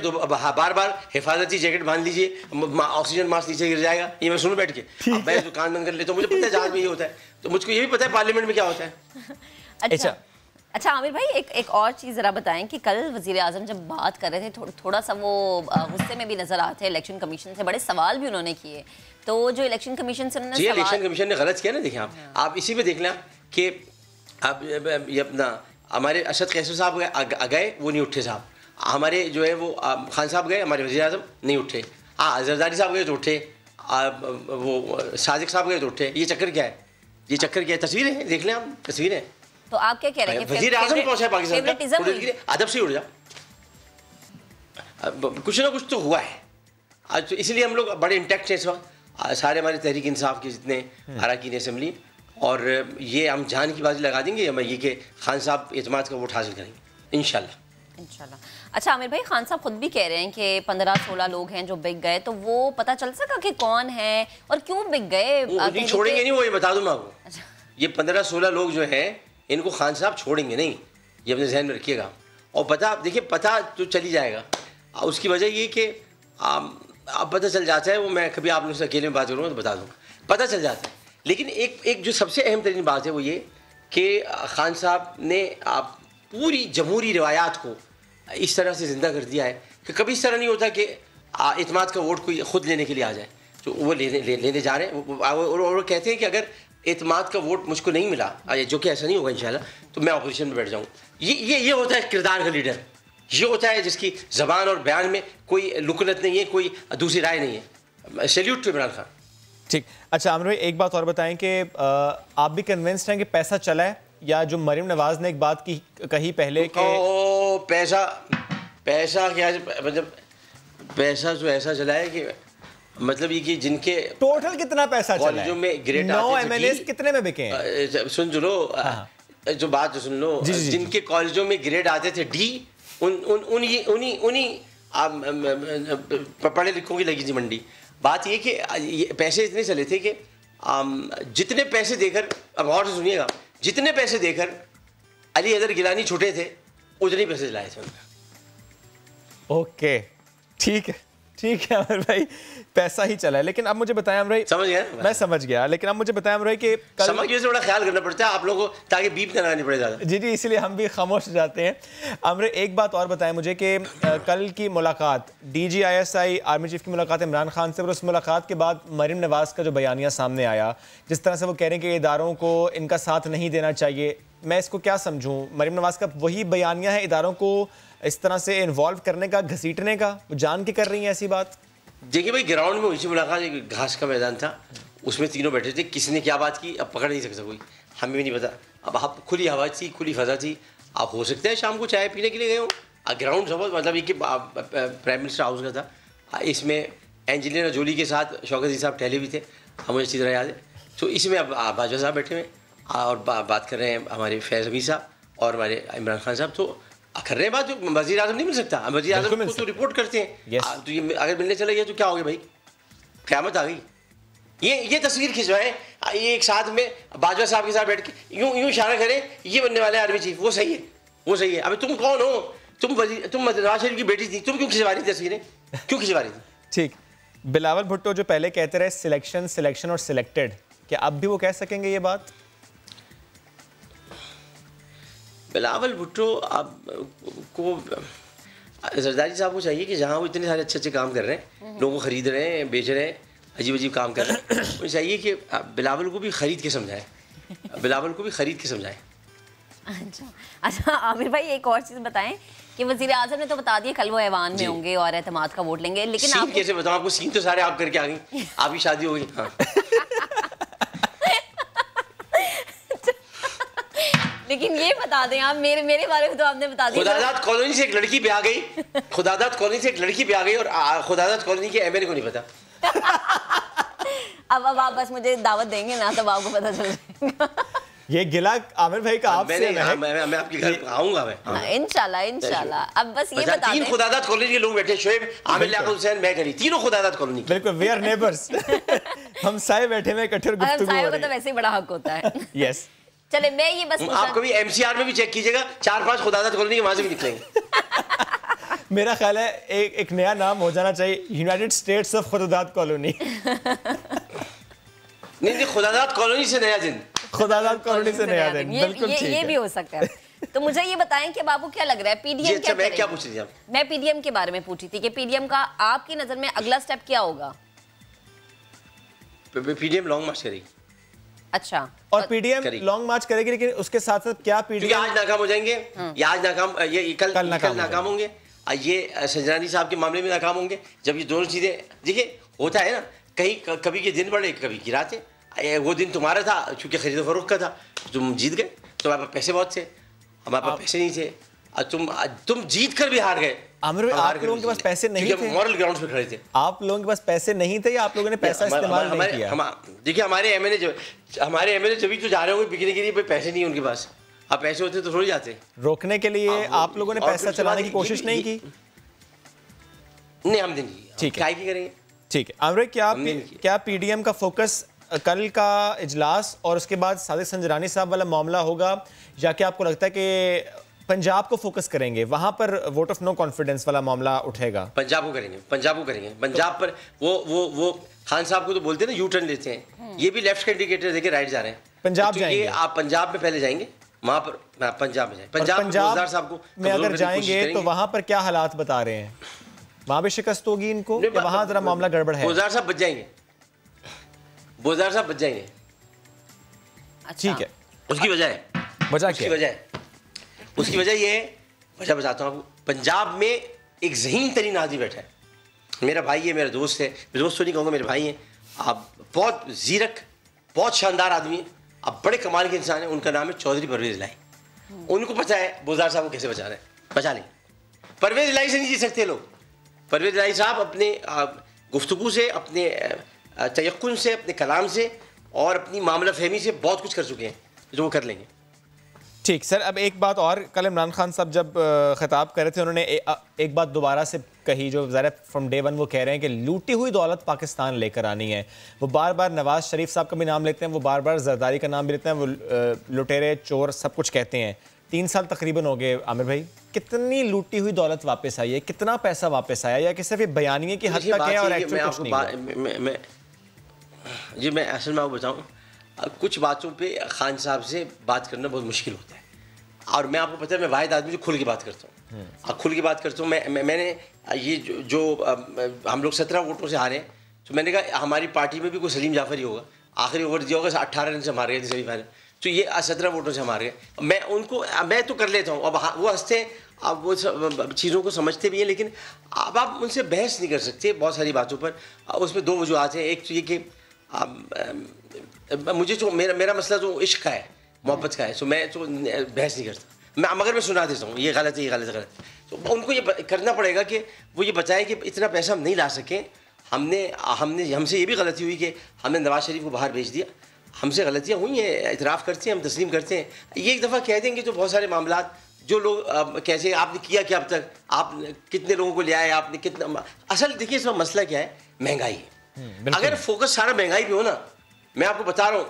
बार हिफाजती जैकेट बांध लीजिए, ऑक्सीजन मास्क नीचे गिर जाएगा, ये मैं सुनूं बैठ के। मैं तो कान बंद कर लेता हूँ, मुझे पता है जहाज में ये होता है, तो मुझको ये भी पता है पार्लियामेंट में क्या होता है। अच्छा आमिर भाई, एक और चीज़ ज़रा बताएं कि कल वज़ीर आज़म जब बात कर रहे थे थोड़ा सा वो गुस्से में भी नज़र आते हैं इलेक्शन कमीशन से, बड़े सवाल भी उन्होंने किए। तो जो इलेक्शन कमीशन से उन्होंने इलेक्शन कमीशन ने गलत किया ना। देखिए आप इसी पे देख लें कि अब ये अपना हमारे अरशद कैसर साहब गए, वो नहीं उठे साहब। हमारे जो है वो खान साहब गए, हमारे वज़ीर आज़म नहीं उठे। जरदारी साहब गए तो उठे, वो सादिक साहब गए तो उठे। ये चक्कर क्या है, ये चक्कर क्या है? तस्वीरें हैं, देख लें आप तस्वीरें। तो आप क्या कह रहे हैं? वज़ीर आज़म पहुंचा है पाकिस्तान का, अदब से उड़ जा, कुछ ना कुछ तो हुआ है आज। तो इसलिए हम लोग बड़े इंटैक्ट हैं इस वक्त, सारे हमारे तहरीक इंसाफ के जितने अरकान असेंबली, और ये हम जान की बाजी लगा देंगे हम ये कि खान साहब एतमाद का वोट हासिल करेंगे इंशाल्लाह। अच्छा आमिर भाई, खान साहब खुद भी कह रहे हैं कि 15-16 लोग हैं जो बिक गए, तो वो पता चल सका कि कौन है और क्यों बिक गए? छोड़ेंगे नहीं वो, ये बता दूं मैं आपको। ये 15-16 लोग जो हैं इनको खान साहब छोड़ेंगे नहीं, ये अपने जहन में रखिएगा। और पता तो चली जाएगा। उसकी वजह ये कि अब पता चल जाता है, वो मैं कभी आप लोगों से अकेले में बात करूँगा तो बता दूँगा, पता चल जाता है। लेकिन एक जो सबसे अहम तरीन बात है वो ये कि खान साहब ने पूरी जमहूरी रवायात को इस तरह से ज़िंदा कर दिया है कि कभी इस तरह नहीं होता कि इत्मीनान का वोट कोई ख़ुद लेने के लिए आ जाए। तो वो लेने जा रहे हैं और कहते हैं कि अगर इत्मीनान का वोट मुझको नहीं मिला, जो कि ऐसा नहीं होगा इंशाल्लाह, तो मैं अपोजिशन में बैठ जाऊँ। ये होता है किरदार का लीडर, ये होता है जिसकी ज़बान और बयान में कोई लुकनत नहीं है, कोई दूसरी राय नहीं है। Salute to Imran Khan. ठीक। अच्छा आमिर भाई, एक बात और बताएं कि आप भी कन्विंस्ड हैं कि पैसा चला है, या जो मरीम नवाज ने एक बात कही पहले कि पैसा क्या, मतलब पैसा जो ऐसा चला है कि मतलब ये कि जिनके टोटल कितना पैसा चला है, में ग्रेड 9 MLAs कितने में बिके हैं? सुन लो, जो बात तो सुन लो, जिनके कॉलेजों में ग्रेड आते थे D, उन्हीं पढ़े लिखों की लगी थी मंडी। बात ये कि पैसे इतने चले थे कि जितने पैसे देकर, अब गौर से सुनिएगा, जितने पैसे देकर अली हैदर गिलानी छूटे थे उतने पैसे लाए थे उन्होंने। ओके, ठीक है अमर भाई, पैसा ही चला है। लेकिन अब मुझे बताएं अमर भाई, समझ गया? मैं समझ गया, लेकिन अब मुझे बताएं अमर भाई कि समझिए से बड़ा ख्याल करना पड़ता है आप लोगों को, ताकि बीप ना लगानी पड़े ज़्यादा। जी, इसलिए हम भी खामोश जाते हैं। अमर एक बात और बताएं मुझे कि कल की मुलाकात DG ISI आर्मी चीफ की मुलाकात इमरान खान से, और उस मुलाकात के बाद मरीम नवाज का जो बयानिया सामने आया, जिस तरह से वो कह रहे हैं कि इदारों को इनका साथ नहीं देना चाहिए, मैं इसको क्या समझूं? मरीम नवाज का वही बयानिया है इदारों को इस तरह से इन्वॉल्व करने का, घसीटने का? वो जान के कर रही हैं ऐसी बात? देखिए भाई, ग्राउंड में हुई मुलाकात, एक घास का मैदान था, उसमें तीनों बैठे थे, किसने क्या बात की अब पकड़ नहीं सकता कोई, हमें भी नहीं पता। अब आप खुली हवा थी, खुली फजा थी, आप हो सकते हैं शाम को चाय पीने के लिए गए हो। ग्राउंड सपोज मतलब ये कि प्राइम मिनिस्टर हाउस का था, इसमें एंजेलिना जोली के साथ शौकत जी साहब टहले भी थे, हमें अच्छी तरह याद है। तो इसमें अब बाजवा साहब बैठे हुए और बात कर रहे हैं हमारे फैज़ हमीद साहब और हमारे इमरान खान साहब, तो कर रहे हैं बात, जो वज़ीर आज़म नहीं मिल सकता, वज़ीर आज़म को तो रिपोर्ट करते हैं। तो ये अगर मिलने चला गया तो क्या हो गया भाई, क़यामत आ गई। ये तस्वीर खिंचवाएं, ये एक साथ में बाजवा साहब के साथ बैठ के यूं इशारा करें, ये बनने वाले आर्मी चीफ, वो सही है, वो सही है। अबे तुम कौन हो, तुम नवाज शरीफ की बेटी थी, तुम क्यों खिंचवा रही थी तस्वीरें, क्यों खिंचवा रही थी? ठीक, बिलावल भुट्टो जो पहले कहते रहे सिलेक्शन और सिलेक्टेड, क्या अब भी वो कह सकेंगे ये बात? बिलावल भुट्टो को जरदारी साहब को चाहिए कि जहाँ वो इतने सारे अच्छे काम कर रहे हैं, लोगों को खरीद रहे हैं, बेच रहे हैं, अजीब काम कर रहे हैं, उन्हें चाहिए कि बिलावल को भी खरीद के समझाएं, बिलावल को भी खरीद के समझाएं। अच्छा आमिर भाई, एक और चीज़ बताएं कि वज़ीर आज़म ने तो बता दिया कल वो ऐवान में होंगे और एतमाद का वोट लेंगे, लेकिन आप कैसे बताऊं आपको, सीन तो सारे आप करके आ गई, आपकी शादी हो गई। हाँ। लेकिन ये बता दें आप, मेरे बारे में तो आपने बता दिया। खुदादात कॉलोनी से एक लड़की पे आ गई, खुदादात कॉलोनी से एक लड़की पे आ गई और खुदादात कॉलोनी के एमएलए को नहीं पता। अब आप बस मुझे दावत देंगे ना, तब आपको पता चल जाएगा। ये गिला आमिर भाई का आपसे है। मैं आपके घर आऊंगा मैं। इंशाल्लाह। अब बस ये बता दें, 3 खुदादात कॉलोनी के लोग बैठे, शोएब, आमिर, लियाकत हुसैन, मैं करी, तीनों खुदादात कॉलोनी। बिल्कुल, वी आर नेबर्स। हम साए बैठे में इकट्ठे गुफ्तगू हो रही है। तो वैसे ही बड़ा हक होता है। यस, चले मैं ये बस आप कभी एमसीआर में भी चेक कीजिएगा, 4-5 खुदादात कॉलोनी के वहां से भी निकलेंगे। मेरा ख्याल है एक नया नाम हो जाना चाहिए, यूनाइटेड स्टेट्स ऑफ खुदादात कॉलोनी। नहीं, खुदादात कॉलोनी से नया दिन, खुदादात कॉलोनी से नया दिन, बिल्कुल ठीक है। ये भी हो सकता है। तो मुझे ये बताएं कि बाबू क्या लग रहा है, पीडीएम क्या मैं क्या पूछ रही थी आप? मैं पीडीएम के बारे में पूछी थी कि पीडीएम का आपकी नजर में अगला स्टेप क्या होगा? पीडीएम लॉन्ग मार्च करेगी। अच्छा, और पीडीएम लॉन्ग मार्च करेगी, लेकिन उसके साथ साथ क्या पीडीएम आज नाकाम हो जाएंगे, या आज नाकाम, ये कल नाकाम होंगे, ये संजनानी साहब के मामले में नाकाम होंगे। जब ये दोनों चीजें, देखिए होता है ना, कहीं कभी के दिन बढ़े, कभी की रातें। वो दिन तुम्हारा था क्योंकि खरीद फरोख्त का था, तुम जीत गए, तुम्हारे पास पैसे बहुत थे, हमारे पास पैसे नहीं थे, तुम जीत कर भी हार गए। आमिर भाई, आप लोगों के पास पैसे नहीं थे, मॉरल ग्राउंड पे खड़े थे। आप लोगों के पास पैसे नहीं थे या आप लोगों ने पैसा इस्तेमाल नहीं किया? देखिए हमारे एमएलए जब भी तो जा रहे होंगे बिकने के लिए, पैसे नहीं है उनके पास। अब पैसे होते तो थोड़ी जाते। रोकने के लिए आप लोगों ने पैसा चलाने की कोशिश नहीं की? नहीं, हम नहीं। ठीक है, क्या करेंगे? ठीक है आमिर, क्या पीडीएम का फोकस कल का इजलास और उसके बाद सादिक संजरानी साहब वाला मामला होगा, या क्या आपको लगता है कि पंजाब को फोकस करेंगे, वहां पर वोट ऑफ नो कॉन्फिडेंस वाला मामला उठेगा? पंजाब को करेंगे। पंजाब पर वो खान साहब को तो बोलते हैं ना, यू टर्न लेते हैं, ये भी लेफ्ट का इंडिकेटर देके राइट जा रहे हैं। पंजाब तो जाएंगे, आप पंजाब में पहले जाएंगे, वहां पर पंजाब में जाएंगे। पंजाब साहब को में अगर जाएंगे तो वहां पर क्या हालात बता रहे हैं? वहां भी शिकस्त होगी इनको, वहां जरा मामला गड़बड़ है? बोजार साहब बच जाएंगे, बोजार साहब बच जाएंगे। ठीक है, उसकी वजह है, उसकी वजह ये है, वजह बताता हूँ आपको। पंजाब में एक ज़हीन तरीन आदमी बैठा है, मेरा भाई है, मेरा दोस्त है, मैं दोस्त तो नहीं कहूँगा, मेरे भाई हैं। आप बहुत ज़ीरक, बहुत शानदार आदमी है, आप बड़े कमाल के इंसान हैं। उनका नाम है चौधरी परवेज़ लाई। उनको पता है बोजार साहब को कैसे बचा रहे हैं, बचा लें। परवेज़ लाई से नहीं जी सकते लोग। परवेज़ लाई साहब अपने गुफ्तगू से, अपने तयक्कुन से, अपने कलाम से और अपनी मामला फहमी से बहुत कुछ कर चुके हैं जो वो कर लेंगे। ठीक सर, अब एक बात और, कल इमरान खान साहब जब खिताब कर रहे थे, उन्होंने एक बात दोबारा से कही जो ज़रा फ्रॉम डे वन वो कह रहे हैं कि लूटी हुई दौलत पाकिस्तान लेकर आनी है। वो बार बार नवाज शरीफ साहब का भी नाम लेते हैं, वो बार बार जरदारी का नाम भी लेते हैं, वो लुटेरे चोर सब कुछ कहते हैं। 3 साल तकरीबन हो गए आमिर भाई, कितनी लूटी हुई दौलत वापस आई है, कितना पैसा वापस आया, या कि सिर्फ ये बयानिए की हद तक है और एक्चुअल कुछ नहीं? जी मैं असल में आपको बताऊँ, कुछ बातों पे खान साहब से बात करना बहुत मुश्किल होता है, और मैं आपको पता है मैं वाहिद आदमी जो खुल के बात करता हूँ, खुल के बात करता हूँ। मैंने ये जो हम लोग 17 वोटों से हारे, तो मैंने कहा हमारी पार्टी में भी कोई सलीम जाफर ही होगा, आखिरी ओवर दिया होगा, 18 रन से मार गए थे सेमीफाइनल, तो ये 17 वोटों से मार गए। मैं तो कर लेता हूँ, अब वो हंसते हैं, अब वो चीज़ों को समझते भी हैं, लेकिन अब आप उनसे बहस नहीं कर सकते बहुत सारी बातों पर। उसमें 2 वजूहत हैं। एक तो ये कि मुझे जो मेरा मसला जो इश्क का है, मोहब्बत का है, सो मैं तो बहस नहीं करता, मगर मैं सुना देता हूँ ये गलत है, ये गलत है, गलत है। तो उनको ये करना पड़ेगा कि वो ये बताएं कि इतना पैसा हम नहीं ला सकें, हमसे ये भी गलती हुई कि हमने नवाज शरीफ को बाहर भेज दिया, हमसे गलतियाँ हुई हैं, इतराफ़ करते हैं, हम तस्लीम करते हैं। ये एक दफ़ा कह देंगे तो बहुत सारे मामला जो लोग कैसे आपने किया क्या अब तक, आप कितने लोगों को ले आए, आपने कितना, असल देखिए इसमें मसला क्या है, महंगाई है। अगर फोकस सारा महंगाई पे हो ना, मैं आपको बता रहा हूँ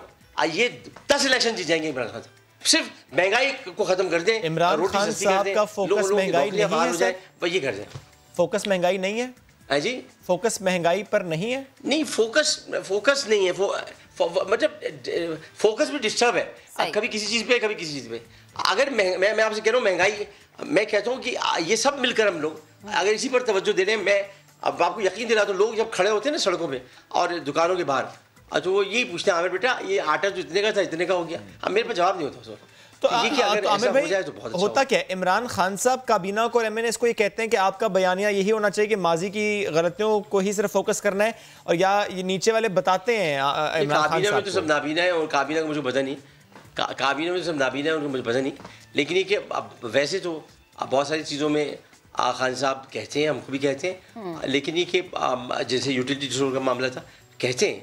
ये 10 इलेक्शन जीत जाएंगे इमरान खान। सिर्फ महंगाई को खत्म कर दें, इमरान खान साहब का फोकस महंगाई नहीं है सर? ये कर दें। फोकस महंगाई नहीं है जी, फोकस महंगाई पर नहीं है। नहीं, फोकस नहीं है, मतलब फोकस भी डिस्टर्ब है, कभी किसी चीज़ पे, कभी किसी चीज़ पे। अगर मैं आपसे कह रहा हूँ महंगाई, मैं कहता हूँ कि ये सब मिलकर हम लोग अगर इसी पर तवज्जो दे रहे हैं, मैं अब आपको यकीन दिलाता हूँ, लोग जब खड़े होते हैं ना सड़कों पे और दुकानों के बाहर, तो वो यही पूछते हैं, आमिर बेटा ये आटा जो इतने का था इतने का हो गया। अब मेरे पास जवाब नहीं होता। तो आमिर भाई तो बहुत अच्छा होता क्या है? इमरान खान साहब काबीना को और एमएनएस को ये कहते हैं कि आपका बयानिया यही होना चाहिए कि माजी की गलतियों को ही सिर्फ फोकस करना है, और या ये नीचे वाले बताते हैं इमरान खान साहब तो सब नाबीना है, और काबीना का मुझे पता नहीं, काबीना में तो सब नाबीना है, उनको मुझे पता नहीं। लेकिन ये कि अब वैसे तो बहुत सारी चीज़ों में खान साहब कहते हैं, हमको भी कहते हैं, लेकिन ये कि जैसे यूटिलिटी स्टोर का मामला था, कहते हैं,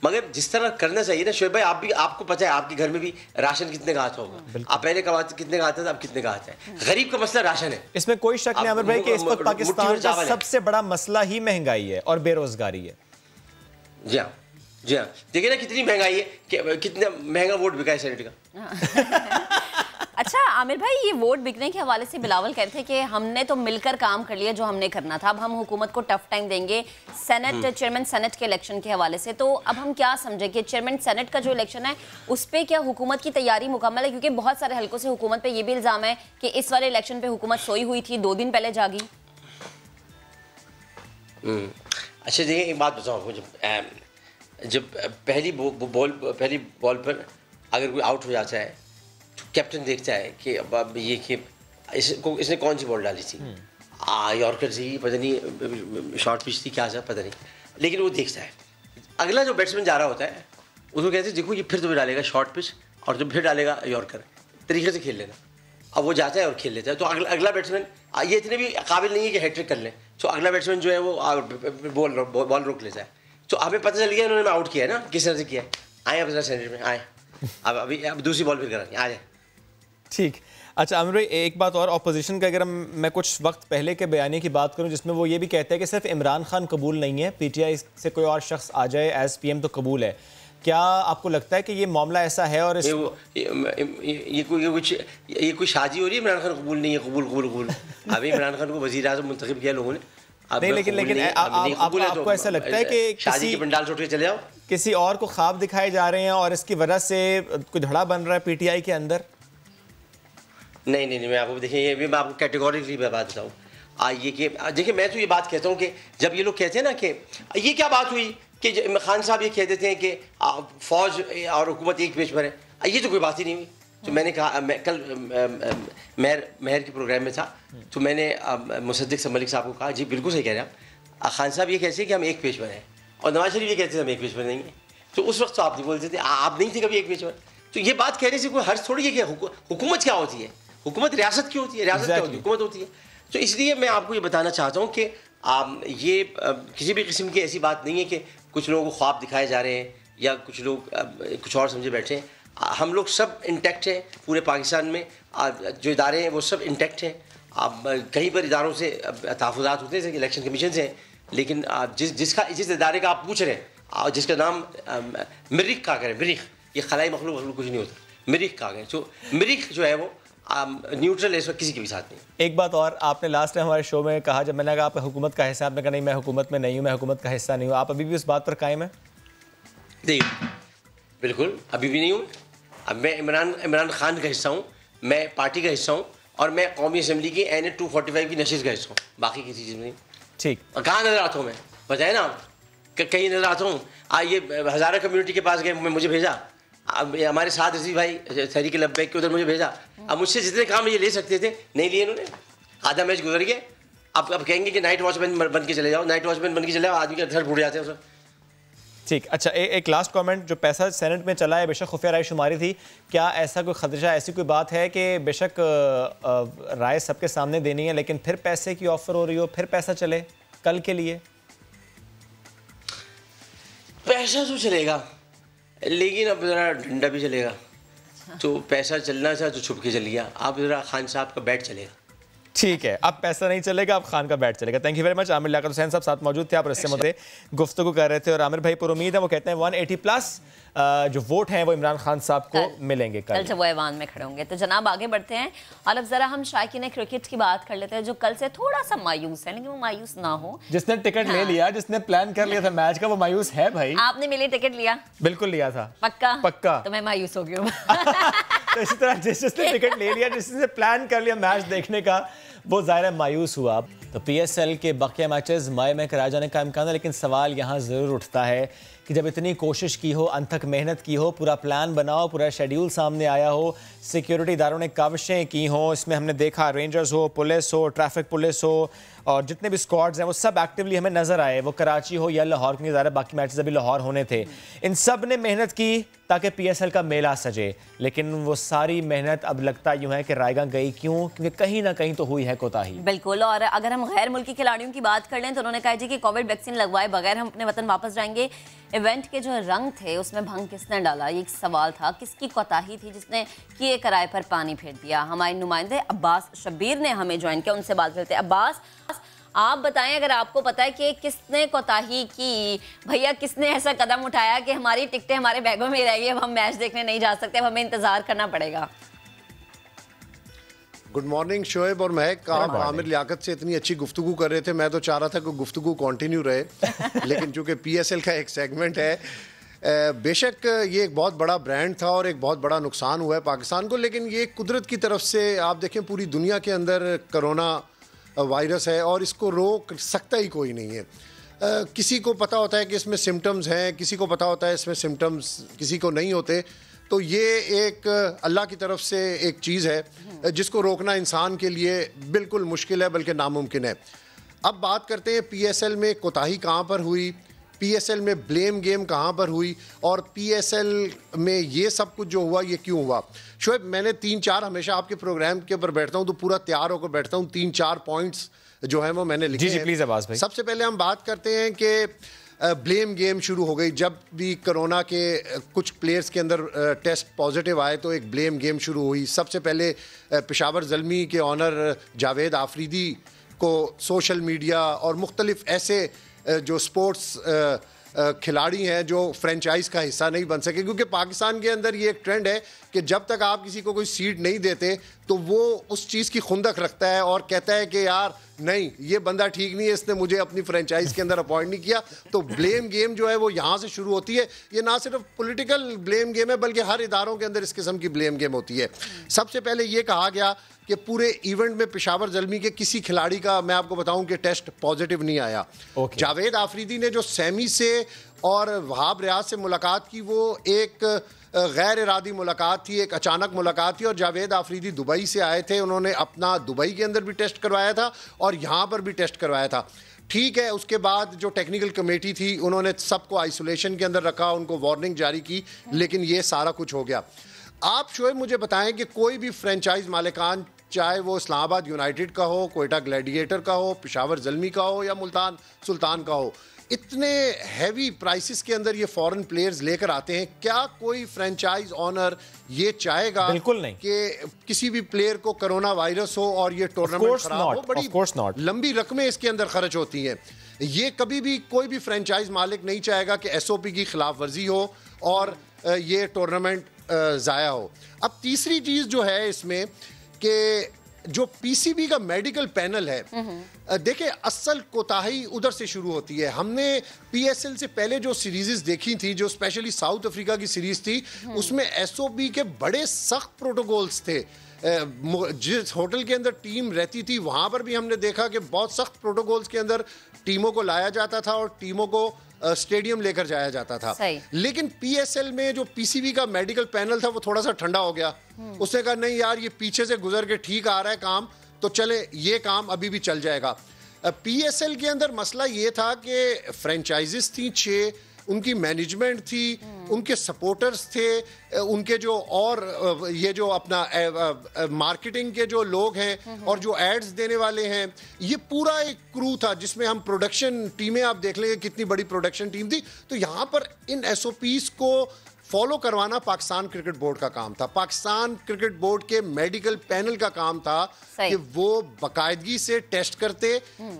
मगर जिस तरह करना चाहिए ना शोएब भाई, आप भी, आपको पता है आपके घर में भी राशन कितने का आता होगा, आप पहले कमाते कितने का आता था, अब कितने का आता है। गरीब का मसला राशन है, इसमें कोई शक नहीं आमिर भाई कि इस वक्त पाकिस्तान का सबसे बड़ा मसला ही महंगाई है और बेरोजगारी है। जी हाँ, जी हाँ, देखिए ना कितनी महंगाई है, कितना महंगा वोट बिका है सेनेट का। अच्छा आमिर भाई, ये वोट बिकने के हवाले से बिलावल कहते थे कि हमने तो मिलकर काम कर लिया जो हमने करना था, अब हम हुकूमत को टफ टाइम देंगे सेनेट चेयरमैन सेनेट के इलेक्शन के हवाले से। तो अब हम क्या समझे कि चेयरमैन सेनेट का जो इलेक्शन है उस पर क्या हुकूमत की तैयारी मुकम्मल है? क्योंकि बहुत सारे हल्कों से हुकूमत पे ये भी इल्जाम है कि इस वाले इलेक्शन पे हुकूमत सोई हुई थी, 2 दिन पहले जागी। अच्छा देखिए, एक बात बताऊँ आपको, जब पहली बॉल पर अगर कोई आउट हो जाता है, कैप्टन देखता है कि अब ये कि इसने कौन सी बॉल डाली थी, यॉर्कर थी, पता नहीं शॉर्ट पिच थी, क्या था पता नहीं, लेकिन वो देखता है। अगला जो बैट्समैन जा रहा होता है उसको कहते हैं देखो ये फिर तुम्हें डालेगा शॉर्ट पिच और जब फिर डालेगा यॉर्कर, तरीके से खेल लेना। अब वो जाता है और खेल लेता है, तो अगला बैट्समैन ये इतने भी काबिल नहीं है कि हैट्रिक कर लें, तो अगला बैट्समैन जो है वो बॉल रोक लेता है। तो हमें पता चल गया इन्होंने आउट किया है ना, किस तरह से किया है। आए अब सेंटर में आए, अब दूसरी बॉल फिर कराएंगे, आ जाए। ठीक। अच्छा आमिर भाई, एक बात और, ऑपोजिशन का अगर मैं कुछ वक्त पहले के बयानी की बात करूं जिसमें वो ये भी कहते हैं कि सिर्फ इमरान खान कबूल नहीं है, पीटीआई से कोई और शख्स आ जाए एज पीएम तो कबूल है। क्या आपको लगता है कि ये मामला ऐसा है? और ये कोई शादी हो रही है, इमरान खान कबूल नहीं है, कबूल अभी इमरान खान को वज़ीर आज़म मुंतखब किया लोगों ने। नहीं, लेकिन आपको ऐसा लगता है कि शादी के पंडाल छोड़ के चले जाओ, किसी और को ख्वाब दिखाए जा रहे हैं और इसकी वजह से कोई धड़ा बन रहा है पीटीआई के अंदर? नहीं, मैं आपको देखिए, ये भी मैं आपको कैटेगोरिकली बात बताऊँ। ये कि देखिए, मैं तो ये बात कहता हूँ कि जब ये लोग कहते हैं ना कि ये क्या बात हुई कि खान साहब ये कह देते हैं कि फ़ौज और हुकूमत एक पेज पर है, ये तो कोई बात ही नहीं हुई। तो मैंने कहा, मैं कल मेहर के प्रोग्राम में था, तो मैंने मुसद्दिक मलिक साहब को कहा जी बिल्कुल सही कह रहे हैं आप, खान साहब ये कहते हैं कि हम एक पेज पर हैं, और नवाज शरीफ ये कहते थे हम एक पेज पर नहीं हैं। तो उस वक्त तो आप नहीं बोलते थे, आप नहीं थे कभी एक पेज पर। तो ये बात कहने से कोई हर्ज थोड़ी है कि हुकूमत क्या होती है, हुकूमत रियासत की होती है, रियासत क्या होती है, हुकूमत होती है। तो इसलिए मैं आपको ये बताना चाहता हूँ कि ये किसी भी किस्म की ऐसी बात नहीं है कि कुछ लोगों को ख्वाब दिखाए जा रहे हैं या कुछ लोग कुछ और समझे बैठे हैं। हम लोग सब इंटैक्ट हैं, पूरे पाकिस्तान में जो इदारे हैं वो सब इंटैक्ट हैं। कहीं पर इदारों से तहफ़्फ़ुज़ात होते हैं जैसे इलेक्शन कमीशन से, लेकिन जिस इदारे का आप पूछ रहे हैं, जिसका नाम मरीख का करें, मरीख, ये खलाई मखलूक कुछ नहीं होता, मरीख का करें। तो मरीख जो है वो न्यूट्रल है, इस वक्त किसी के भी साथ नहीं। एक बात और, आपने लास्ट टाइम हमारे शो में कहा, जब मैंने कहा आप हुकूमत का हिस्सा, आपने कहा नहीं मैं हुकूमत में नहीं हूँ, मैं हुकूमत का हिस्सा नहीं हूँ। आप अभी भी उस बात पर कायम हैं? देखिए बिल्कुल अभी भी नहीं हूँ। अब मैं इमरान खान का हिस्सा हूँ, मैं पार्टी का हिस्सा हूँ, और मैं कौमी असम्बली की NA 245 की नशिश का हिस्सा हूँ, बाकी किसी चीज़ में नहीं। ठीक। कहाँ नजर आता हूँ मैं, बताए ना, कहीं नजर आता हूँ। ये हज़ारा कम्युनिटी के पास गए, मुझे भेजा, अब हमारे साथ रजी भाई तहरीक लब्बैक के उधर मुझे भेजा। अब मुझसे जितने काम ये ले सकते थे नहीं लिए इन्होंने, आधा मैच गुजर गया। अब कहेंगे कि नाइट वॉचमैन बन के चले जाओ, नाइट वॉचमैन बन के चले जाओ, आदमी के घर फूट जाते हैं सब। ठीक। अच्छा एक लास्ट कमेंट, जो पैसा सेनेट में चला है, बेशक खुफिया राय शुमारी थी, क्या ऐसा कोई खदशा, ऐसी कोई बात है कि बेशक राय सबके सामने देनी है लेकिन फिर पैसे की ऑफर हो रही हो, फिर पैसा चले कल के लिए? पैसा तो चलेगा, लेकिन अब ज़रा डंडा भी चलेगा। तो पैसा चलना था तो छुप के चल गया, अब ज़रा खान साहब का बैट चलेगा। ठीक है, अब पैसा नहीं चलेगा, अब खान का बैट चलेगा। Thank you very much. Aamir Liaquat Hussain साहब साथ मौजूद थे, आप इससे मुझे गुफ्तगू कर रहे थे। और आमिर भाई पर उम्मीद है, वो कहते हैं 180 प्लस जो वोट हैं वो इमरान खान साहब को मिलेंगे कल जब वो ऐवान में खड़े होंगे। तो जनाब आगे बढ़ते हैं और अब जरा हम शायकीन क्रिकेट की बात कर लेते हैं, जो कल से थोड़ा सा मायूस है, लेकिन वो मायूस ना हो। जिसने टिकट ले लिया, जिसने प्लान कर लिया था मैच का, वो मायूस है भाई। आपने मेरे टिकट लिया? बिल्कुल लिया था। पक्का? पक्का। तो मैं मायूस हो गई हूँ। तो इसी तरह जिसने टिकट ले लिया, जिसने प्लान कर लिया मैच देखने का, वो ज़ाहिर है मायूस हुआ। तो PSL के बाकी मैचेस मई में कराए जाने का इम्कान है, लेकिन सवाल यहाँ ज़रूर उठता है कि जब इतनी कोशिश की हो, अनथक मेहनत की हो, पूरा प्लान बनाओ, पूरा शेड्यूल सामने आया हो, सिक्योरिटी इदारों ने काविशें की हों, इसमें हमने देखा रेंजर्स हो, पुलिस हो, ट्रैफिक पुलिस हो, और जितने भी स्क्वाड्स हैं वो सब एक्टिवली हमें नज़र आए, वो कराची हो या लाहौर, क्योंकि ज़्यादा बाकी मैचेस अभी लाहौर होने थे। इन सब ने मेहनत की ताकि PSL का मेला सजे, लेकिन वो सारी मेहनत अब लगता यूँ है कि रायगा गई। क्यों? क्योंकि कहीं ना कहीं तो हुई है कोताही। बिल्कुल। और अगर हम गैर मुल्की खिलाड़ियों की बात कर लें तो उन्होंने कहा जी कि कोविड वैक्सीन लगवाए बगैर हम अपने वतन वापस जाएंगे। इवेंट के जो रंग थे उसमें भंग किसने डाला, ये एक सवाल था। किसकी कोताही थी जिसने किए कराए पर पानी फेर दिया? हमारे नुमाइंदे अब्बास शब्बीर ने हमें ज्वाइन किया, उनसे बात करते हैं। अब्बास, आप बताएं अगर आपको पता है कि किसने कोताही की, भैया किसने ऐसा कदम उठाया कि हमारी टिकटें हमारे बैगों में रह गई, अब हम मैच देखने नहीं जा सकते, अब हमें इंतजार करना पड़ेगा। गुड मॉर्निंग शोएब और महक। आप आमिर लियाकत से इतनी अच्छी गुफ्तगू कर रहे थे, मैं तो चाह रहा था कि गुफ्तगू कंटिन्यू रहे, लेकिन चूंकि PSL का एक सेगमेंट है, बेशक ये एक बहुत बड़ा ब्रांड था और एक बहुत बड़ा नुकसान हुआ है पाकिस्तान को, लेकिन ये कुदरत की तरफ से आप देखें पूरी दुनिया के अंदर कोरोना वायरस है और इसको रोक सकता ही कोई नहीं है। किसी को पता होता है कि इसमें सिम्टम्स हैं, किसी को पता होता है इसमें सिम्टम्स किसी को नहीं होते। तो ये एक अल्लाह की तरफ से एक चीज़ है जिसको रोकना इंसान के लिए बिल्कुल मुश्किल है, बल्कि नामुमकिन है। अब बात करते हैं PSL में कोताही कहाँ पर हुई, PSL में ब्लेम गेम कहाँ पर हुई, और PSL में ये सब कुछ जो हुआ ये क्यों हुआ। शोएब, मैंने 3-4 हमेशा आपके प्रोग्राम के ऊपर बैठता हूँ तो पूरा तैयार होकर बैठता हूँ, 3-4 पॉइंट्स जो है वो मैंने लिखे हैं। प्लीज अब्बास भाई। सबसे पहले हम बात करते हैं कि ब्लेम गेम शुरू हो गई। जब भी कोरोना के कुछ प्लेयर्स के अंदर टेस्ट पॉजिटिव आए तो एक ब्लेम गेम शुरू हुई। सबसे पहले पेशावर ज़ल्मी के ऑनर जावेद आफरीदी को सोशल मीडिया और मुख्तलिफ ऐसे जो स्पोर्ट्स खिलाड़ी हैं जो फ्रेंचाइज का हिस्सा नहीं बन सके, क्योंकि पाकिस्तान के अंदर ये एक ट्रेंड है कि जब तक आप किसी को कोई सीट नहीं देते तो वो उस चीज़ की खुंदक रखता है और कहता है कि यार नहीं, ये बंदा ठीक नहीं है, इसने मुझे अपनी फ्रेंचाइज के अंदर अपॉइंट नहीं किया। तो ब्लेम गेम जो है वो यहाँ से शुरू होती है। ये ना सिर्फ पॉलिटिकल ब्लेम गेम है बल्कि हर इदारों के अंदर इस किस्म की ब्लेम गेम होती है। सबसे पहले ये कहा गया कि पूरे इवेंट में पेशावर ज़ल्मी के किसी खिलाड़ी का मैं आपको बताऊं कि टेस्ट पॉजिटिव नहीं आया। जावेद आफरीदी ने जो सैमी से और वहाब रियाज से मुलाकात की वो एक गैर इरादी मुलाकात थी, एक अचानक मुलाकात थी। और जावेद आफरीदी दुबई से आए थे, उन्होंने अपना दुबई के अंदर भी टेस्ट करवाया था और यहाँ पर भी टेस्ट करवाया था। ठीक है, उसके बाद जो टेक्निकल कमेटी थी उन्होंने सबको आइसोलेशन के अंदर रखा, उनको वार्निंग जारी की, लेकिन ये सारा कुछ हो गया। आप शोएब मुझे बताएं कि कोई भी फ्रेंचाइज मालिकान, चाहे वो इस्लामाबाद यूनाइटेड का हो, कोयटा ग्लैडिएटर का हो, पेशावर ज़ल्मी का हो या मुल्तान सुल्तान का हो, इतने हैवी प्राइसेस के अंदर ये फॉरेन प्लेयर्स लेकर आते हैं। क्या कोई फ्रेंचाइज ऑनर ये चाहेगा कि किसी भी प्लेयर को कोरोना वायरस हो और ये टूर्नामेंट खराब हो? बड़ी लंबी रकमें इसके अंदर खर्च होती हैं। ये कभी भी कोई भी फ्रेंचाइज मालिक नहीं चाहेगा कि SOP की खिलाफ वर्जी हो और ये टूर्नामेंट ज़ाया हो। अब तीसरी चीज़ जो है इसमें कि जो PCB का मेडिकल पैनल है, देखिए असल कोताही उधर से शुरू होती है। हमने PSL से पहले जो सीरीज़ देखी थी, जो स्पेशली साउथ अफ्रीका की सीरीज़ थी, उसमें SOP के बड़े सख्त प्रोटोकॉल्स थे। जिस होटल के अंदर टीम रहती थी वहाँ पर भी हमने देखा कि बहुत सख्त प्रोटोकॉल्स के अंदर टीमों को लाया जाता था और टीमों को स्टेडियम लेकर जाया जाता था। लेकिन PSL में जो PCB का मेडिकल पैनल था वो थोड़ा सा ठंडा हो गया। उसने कहा नहीं यार, ये पीछे से गुजर के ठीक आ रहा है काम, तो चले ये काम अभी भी चल जाएगा। PSL के अंदर मसला ये था कि फ्रेंचाइजेस थी 6, उनकी मैनेजमेंट थी, उनके सपोर्टर्स थे, उनके जो और ये जो अपना मार्केटिंग के जो लोग हैं और जो एड्स देने वाले हैं, ये पूरा एक क्रू था जिसमें हम प्रोडक्शन टीमें, आप देख लेंगे कितनी बड़ी प्रोडक्शन टीम थी। तो यहाँ पर इन SOPs को फॉलो करवाना पाकिस्तान क्रिकेट बोर्ड का काम था। पाकिस्तान क्रिकेट बोर्ड के मेडिकल पैनल का काम था कि वो बाकायदगी से टेस्ट करते,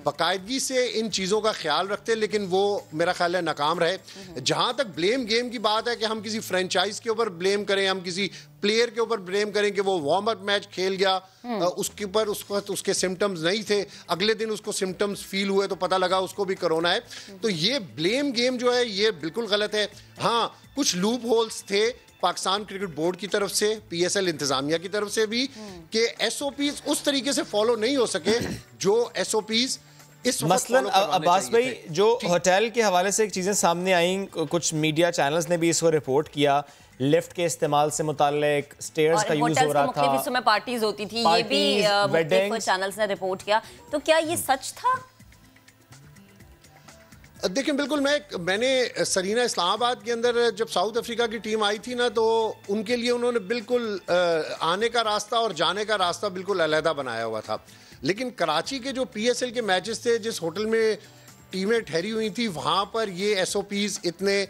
बाकायदगी से इन चीज़ों का ख्याल रखते, लेकिन वो मेरा ख्याल है नाकाम रहे। जहां तक ब्लेम गेम की बात है कि हम किसी फ्रेंचाइज के ऊपर ब्लेम करें, हम किसी प्लेयर के ऊपर ब्लेम करें कि वो वार्म अप मैच खेल गया, उसके ऊपर उस वक्त उसके सिम्टम्स नहीं थे, अगले दिन उसको सिम्टम्स फील हुए तो पता लगा उसको भी कोरोना है। तो ये ब्लेम गेम जो है ये बिल्कुल गलत है। हाँ, कुछ लूप होल्स थे पाकिस्तान क्रिकेट बोर्ड की तरफ से, पीएसएल इंतजामिया की तरफ से भी, कि एसओपीज उस तरीके से फॉलो नहीं हो सके जो एसओपीज इस मसलन अब्बास भाई, जो होटल के हवाले से एक चीज़ें सामने आई, कुछ मीडिया चैनल्स ने भी इसको रिपोर्ट किया, लिफ्ट के इस्तेमाल से मुताल्लिक, स्टेयर्स का यूज हो रहा था, मुख्तलिफ हिस्सों में पार्टीज होती थी, ये भी मुख्तलिफ चैनल्स ने रिपोर्ट किया। तो क्या ये सच था? देखिए, बिल्कुल मैंने सरीना इस्लामाबाद के अंदर जब साउथ अफ्रीका की टीम आई थी ना, तो उनके लिए उन्होंने बिल्कुल आने का रास्ता और जाने का रास्ता बिल्कुल अलहदा बनाया हुआ था। लेकिन कराची के जो पीएसएल के मैचेस थे, जिस होटल में टीमें ठहरी हुई थी, वहाँ पर ये एसओपीज इतने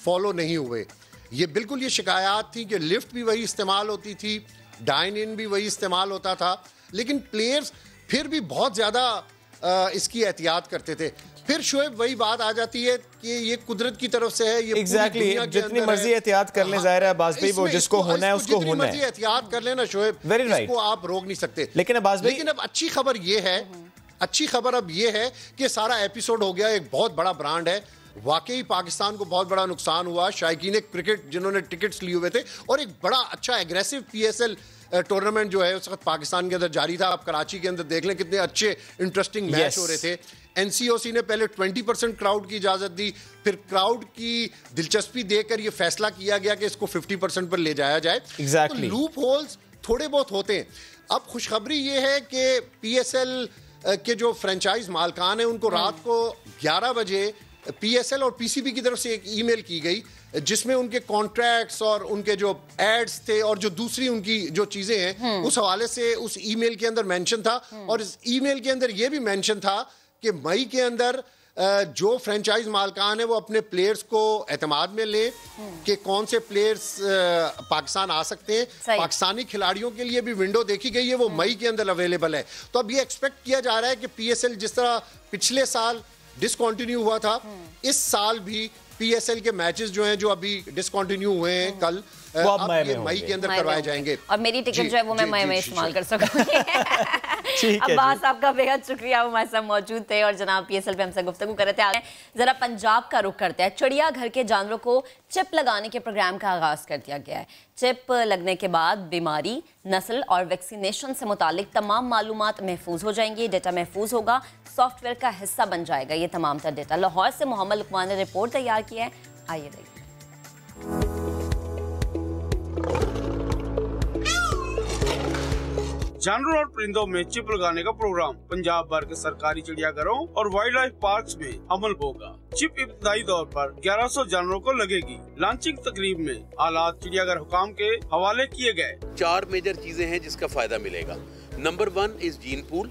फॉलो नहीं हुए। ये बिल्कुल ये शिकायत थी कि लिफ्ट भी वही इस्तेमाल होती थी, डाइन इन भी वही इस्तेमाल होता था, लेकिन प्लेयर्स फिर भी बहुत ज़्यादा इसकी एहतियात करते थे। फिर शोएब वही बात आ जाती है कि ये कुदरत की तरफ से है, ये एग्जैक्टली जितनी मर्जी एहतियात कर ले, जाहिर है अब्बास भाई, वो जिसको होना है उसको होना है, एहतियात कर लेना शोएब, वेरी राइट, इसको आप रोक नहीं सकते। लेकिन अब्बास भाई, लेकिन अब अच्छी खबर ये है, अच्छी खबर अब ये है कि सारा एपिसोड हो गया, एक बहुत बड़ा ब्रांड है, वाकई पाकिस्तान को बहुत बड़ा नुकसान हुआ, शायकीन क्रिकेट जिन्होंने टिकट्स लिए हुए थे, और एक बड़ा अच्छा एग्रेसिव पीएसएल टूर्नामेंट जो है उस वक्त पाकिस्तान के अंदर जारी था। आप कराची के अंदर देख लें कितने अच्छे इंटरेस्टिंग मैच हो रहे थे। एनसीओसी ने पहले 20% क्राउड की इजाजत दी, फिर क्राउड की दिलचस्पी देकर यह फैसला किया गया कि इसको 50% पर ले जाया जाए। exactly. तो लूप होल्स थोड़े बहुत होते हैं। अब खुशखबरी ये है कि पीएसएल के जो फ्रेंचाइज मालकान है उनको रात को 11 बजे पीएसएल और पीसीबी की तरफ से एक ईमेल की गई, जिसमें उनके कॉन्ट्रैक्ट्स और उनके जो एड्स थे और जो दूसरी उनकी जो चीजें हैं उस हवाले से उस ईमेल के अंदर मेंशन था। और इस ईमेल के अंदर यह भी मेंशन था कि मई के अंदर जो फ्रेंचाइज मालकान है वो अपने प्लेयर्स को एतमाद में ले कि कौन से प्लेयर्स पाकिस्तान आ सकते हैं। पाकिस्तानी खिलाड़ियों के लिए भी विंडो देखी गई है, वो मई के अंदर अवेलेबल है। तो अब ये एक्सपेक्ट किया जा रहा है कि पीएसएल जिस तरह पिछले साल डिसकंटिन्यू हुआ था, इस साल भी पीएसएल के मैचेस जो हैं जो अभी डिसकंटिन्यू हुए हैं कल, वो अब मई के अंदर करवाए जाएंगे। और मेरी टिकट जो है वो मैं मई में इस्तेमाल कर सकूंगी। अब्बास आपका बेहद शुक्रिया, वो हमारे साथ मौजूद थे और जनाब पीएसएल पे हमसे गुफ्तगू कर रहे थे। जरा पंजाब का रुख करते हैं। चिड़ियाघर के जानवरों को चिप लगाने के प्रोग्राम का आगाज कर दिया गया है। चिप लगने के बाद बीमारी, नस्ल और वैक्सीनेशन से मुतालिक तमाम मालूमात महफूज हो जाएंगी, डेटा महफूज होगा, सॉफ्टवेयर का हिस्सा बन जाएगा ये तमाम तर डेटा। लाहौर से मोहम्मद लुकमान ने रिपोर्ट तैयार की है, आइए देखिए। जानवरों और परिंदों में चिप लगाने का प्रोग्राम पंजाब भर के सरकारी चिड़ियाघरों और वाइल्ड लाइफ पार्क्स में अमल होगा। चिप इब्तदाई तौर पर 1100 जानवरों को लगेगी। लॉन्चिंग तकरीब में हालात चिड़ियाघर हुकाम के हवाले किए गए। 4 मेजर चीजें हैं जिसका फायदा मिलेगा। Number 1 is gene pool.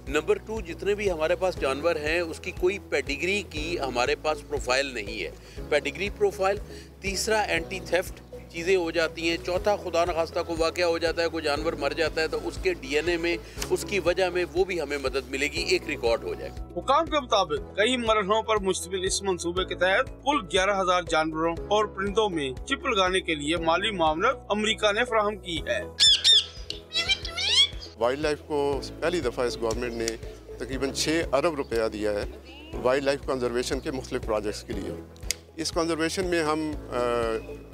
Number 2, जितने भी हमारे पास जानवर हैं उसकी कोई पेडिग्री की हमारे पास प्रोफाइल नहीं है, पेडिग्री प्रोफाइल। तीसरा, एंटी थेफ्ट चीज़ें हो जाती हैं। चौथा, खुदा न खास्ता को वाक़या हो जाता है, कोई जानवर मर जाता है तो उसके डीएनए में, उसकी वजह में वो भी हमें मदद मिलेगी, एक रिकॉर्ड हो जाएगा। हुकाम के मुताबिक कई मरहलों पर मुश्तमिल इस मंसूबे के तहत कुल 11,000 जानवरों और परिंदों में चिप लगाने के लिए माली मामलत अमेरिका ने फराहम की है। वाइल्ड लाइफ को पहली दफ़ा इस गवर्नमेंट ने तकरीबन 6 अरब रुपया दिया है वाइल्ड लाइफ कंजर्वेशन के मुख्तलिफ प्रोजेक्ट्स के लिए। इस कंजर्वेशन में हम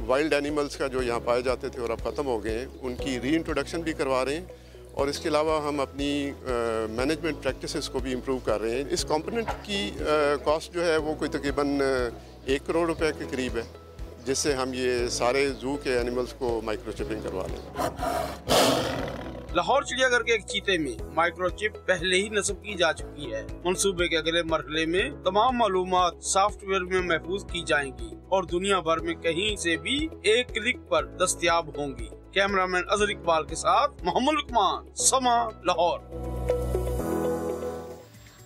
वाइल्ड एनिमल्स का जो यहाँ पाए जाते थे और अब ख़त्म हो गए हैं, उनकी री इंट्रोडक्शन भी करवा रहे हैं और इसके अलावा हम अपनी मैनेजमेंट प्रैक्टिसेस को भी इम्प्रूव कर रहे हैं। इस कंपोनेंट की कॉस्ट जो है वो कोई तकरीबन 1 करोड़ रुपए के करीब है, जिससे हम ये सारे जू के एनिमल्स को माइक्रोचिपिंग करवा लें। लाहौर चिड़ियाघर के एक चीते में माइक्रोचिप पहले ही नस्ब की जा चुकी है। मंसूबे के अगले मरहले में तमाम मालूमात सॉफ्टवेयर में महफूज की जाएंगी और दुनिया भर में कहीं से भी एक क्लिक पर दस्तयाब होंगी। कैमरामैन अजहर इकबाल के साथ मोहम्मद लुकमान, समा, लाहौर।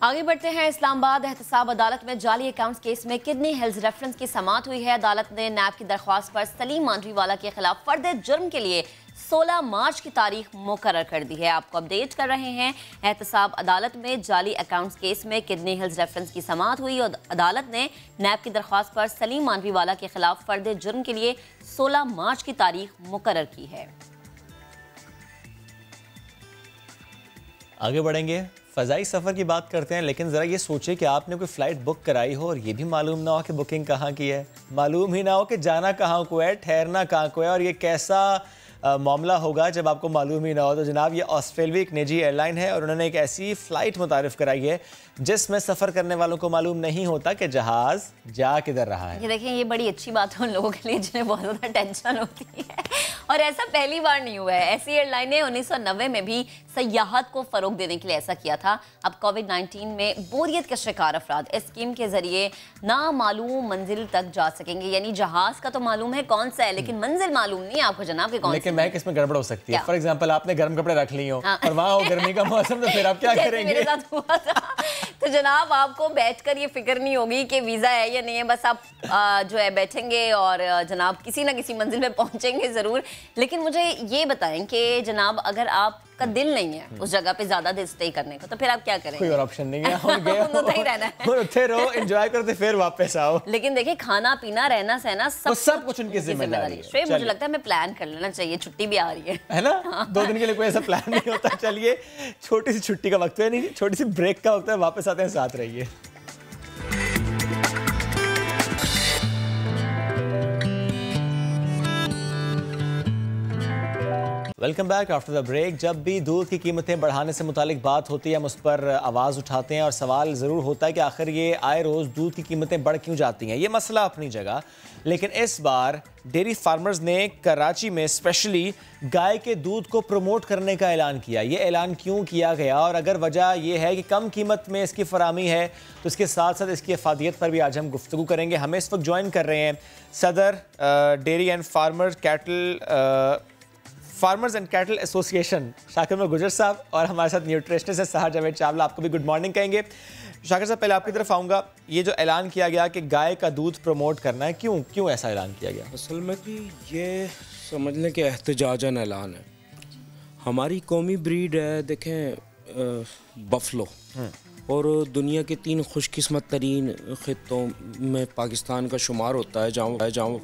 आगे बढ़ते हैं। इस्लामाबाद एहतसाब अदालत में जाली अकाउंट्स केस में किडनी हेल्थ रेफरेंस की समाअत हुई है। अदालत ने नैब की दरख्वास्त पर सलीम मांडवीवाला के खिलाफ फर्द जुर्म के लिए 16 मार्च की तारीख मुकर्रर कर दी है। आपको अपडेट कर रहे हैं। एहतसाब अदालत में जाली अकाउंट्स केस में किडनी हेल्थ रेफरेंस की समाअत हुई और अदालत ने नैब की दरख्वास्त पर सलीम मांडवीवाला के खिलाफ फर्द जुर्म के लिए 16 मार्च की तारीख मुकर्रर की है। आगे बढ़ेंगे, फ़ज़ाई सफ़र की बात करते हैं, लेकिन ज़रा ये सोचिए कि आपने कोई फ़्लाइट बुक कराई हो और ये भी मालूम ना हो कि बुकिंग कहाँ की है, मालूम ही ना हो कि जाना कहाँ को है, ठहरना कहाँ को है, और ये कैसा मामला होगा जब आपको मालूम ही ना हो। तो जनाब ये ऑस्ट्रेलिया एक निजी एयरलाइन है और उन्होंने एक ऐसी फ़्लाइट मुतारिफ़ कराई है जिसमें सफ़र करने वालों को मालूम नहीं होता कि जहाज़ जा किधर रहा है। ये देखिए, ये बड़ी अच्छी बात है उन लोगों के लिए जिन्हें बहुत ज़्यादा टेंशन होती है, और ऐसा पहली बार नहीं हुआ है। ऐसी एयरलाइनें 1990 में भी सयाहत को फ़रोग देने के लिए ऐसा किया था। अब कोविड-19 में बोरियत के शिकार अफराद इस स्कीम के ज़रिए नामालूम मंजिल तक जा सकेंगे। यानी जहाज़ का तो मालूम है कौन सा है, लेकिन मंजिल मालूम नहीं है आपको जनाब के कौन सा। लेकिन मैं किसमें गड़बड़ हो सकती है? फॉर एग्जाम्पल आपने गर्म कपड़े रख लिए हो और वहाँ हो गर्मी का मौसम, तो फिर आप क्या करेंगे? मेरे साथ हुआ था। तो जनाब आपको बैठकर ये फिक्र नहीं होगी कि वीज़ा है या नहीं है, बस आप जो है बैठेंगे और जनाब किसी ना किसी मंजिल में पहुंचेंगे ज़रूर। लेकिन मुझे ये बताएं कि जनाब अगर आपका दिल नहीं है उस जगह पे ज़्यादा देर स्टे करने को, तो फिर आप क्या करेंगे? कोई और ऑप्शन नहीं है, हम गए ही रहना है, उठे रहो, एंजॉय करते फिर वापस आओ। लेकिन देखिए, खाना पीना रहना सहना सब कुछ उनकी जिम्मेदारी है। मुझे लगता है हमें प्लान कर लेना चाहिए, छुट्टी भी आ रही है ना? 2 दिन के लिए कोई ऐसा प्लान नहीं होता। चलिए, छोटी सी छुट्टी का वक्त है, नहीं छोटी सी ब्रेक का वक्त है, वापस आते हैं, साथ रहिए। Welcome back after the break. जब भी दूध की कीमतें बढ़ाने से मुतालिक बात होती है, हम उस पर आवाज़ उठाते हैं और सवाल ज़रूर होता है कि आखिर ये आए रोज़ दूध की कीमतें बढ़ क्यों जाती हैं। ये मसला अपनी जगह, लेकिन इस बार डेयरी फार्मर्स ने कराची में स्पेशली गाय के दूध को प्रमोट करने का ऐलान किया। ये ऐलान क्यों किया गया, और अगर वजह यह है कि कम कीमत में इसकी फरामी है, तो इसके साथ साथ इसकी अफादियत पर भी आज हम गुफ्तगू करेंगे। हमें इस वक्त ज्वाइन कर रहे हैं सदर dairy and farmers and cattle association Shakir गुजर साहब, और हमारे साथ न्यूट्रिशनिस्ट है सहार जावेद चावला। आपको भी गुड मॉर्निंग कहेंगे। शाकिर साहब, पहले आपकी तरफ आऊँगा। ये जो ऐलान किया गया कि गाय का दूध प्रमोट करना है, क्यों ऐसा ऐलान किया गया? असल में कि ये समझ लें कि एहतजाजन ऐलान है। हमारी कौमी ब्रीड है, देखें, बफलो, और दुनिया के 3 खुशकिस्मत तरीन खित्तों में पाकिस्तान का शुमार होता है जहाँ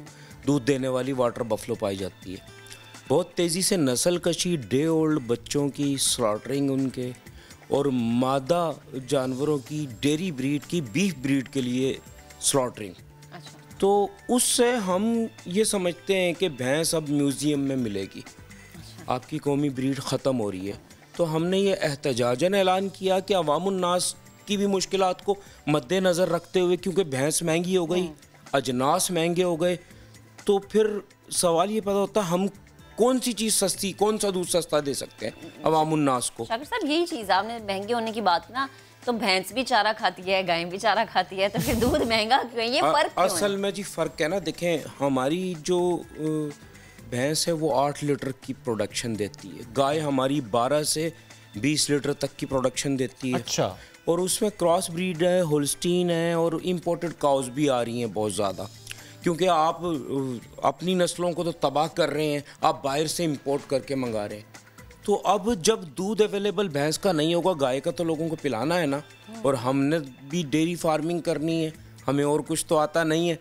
दूध देने वाली वाटर बफलो पाई जाती है। बहुत तेज़ी से नस्ल कशी, डे ओल्ड बच्चों की स्लॉटरिंग उनके, और मादा जानवरों की डेयरी ब्रीड की बीफ ब्रीड के लिए स्लॉटरिंग। अच्छा। तो उससे हम ये समझते हैं कि भैंस अब म्यूज़ियम में मिलेगी। अच्छा। आपकी कौमी ब्रीड ख़त्म हो रही है। तो हमने ये एहतजाजन ऐलान किया कि अवामुन्नास की भी मुश्किलात को मद्देनज़र रखते हुए, क्योंकि भैंस महंगी हो गई, अजनास महंगे हो गए, तो फिर सवाल ये पैदा होता है हम कौन सी चीज़ सस्ती, कौन सा दूध सस्ता दे सकते हैं अवामुन्नास को। शाकिर साहब, यही चीज़ आपने महंगे होने की बात ना, तो भैंस भी चारा खाती है, गाय भी चारा खाती है, तो फिर दूध महंगा क्यों है? ये फ़र्क क्यों है? असल में जी फ़र्क है ना, देखें, हमारी जो भैंस है वो 8 लीटर की प्रोडक्शन देती है, गाय हमारी 12 से 20 लीटर तक की प्रोडक्शन देती है। अच्छा। और उसमें क्रॉस ब्रीड है, होल्स्टीन है, और इम्पोर्टेड काउज भी आ रही हैं बहुत ज़्यादा, क्योंकि आप अपनी नस्लों को तो तबाह कर रहे हैं, आप बाहर से इंपोर्ट करके मंगा रहे हैं। तो अब जब दूध अवेलेबल भैंस का नहीं होगा, गाय का तो लोगों को पिलाना है ना, और हमने भी डेयरी फार्मिंग करनी है, हमें और कुछ तो आता नहीं है।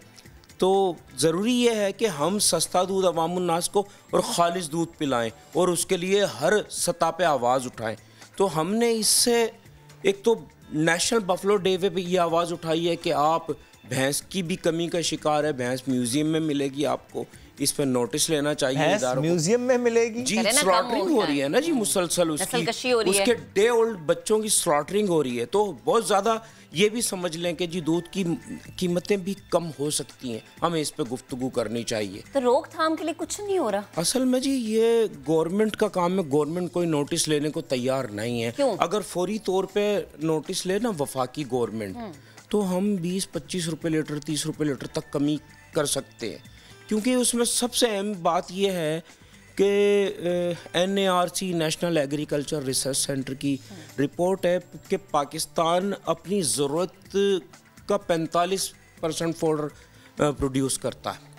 तो ज़रूरी ये है कि हम सस्ता दूध अवामुन्नास को और खालिस दूध पिलाएं, और उसके लिए हर सतह पे आवाज़ उठाएं। तो हमने इससे एक तो नेशनल बफलो डे पे भी ये आवाज़ उठाई है कि आप भैंस की भी कमी का शिकार है, भैंस म्यूजियम में मिलेगी, आपको इस पर नोटिस लेना चाहिए। म्यूजियम में मिलेगी जी, स्लॉटरिंग हो रही है ना जी, मुसलसल उसके डे ओल्ड बच्चों की स्लॉटरिंग हो रही है। तो बहुत ज़्यादा ये भी समझ लें कि जी दूध की कीमतें भी कम हो सकती हैं, हमें इस पे गुफ्तगू करनी चाहिए। तो रोकथाम के लिए कुछ नहीं हो रहा? असल में जी ये गवर्नमेंट का काम है, गवर्नमेंट कोई नोटिस लेने को तैयार नहीं है। क्यों? अगर फौरी तौर पे नोटिस ले ना वफाकी गवर्नमेंट, तो हम 20-25 रुपये लीटर, 30 रुपये लीटर तक कमी कर सकते हैं, क्योंकि उसमें सबसे अहम बात यह है कि NARC national agriculture research centre की रिपोर्ट है कि पाकिस्तान अपनी ज़रूरत का 45% फॉडर प्रोड्यूस करता है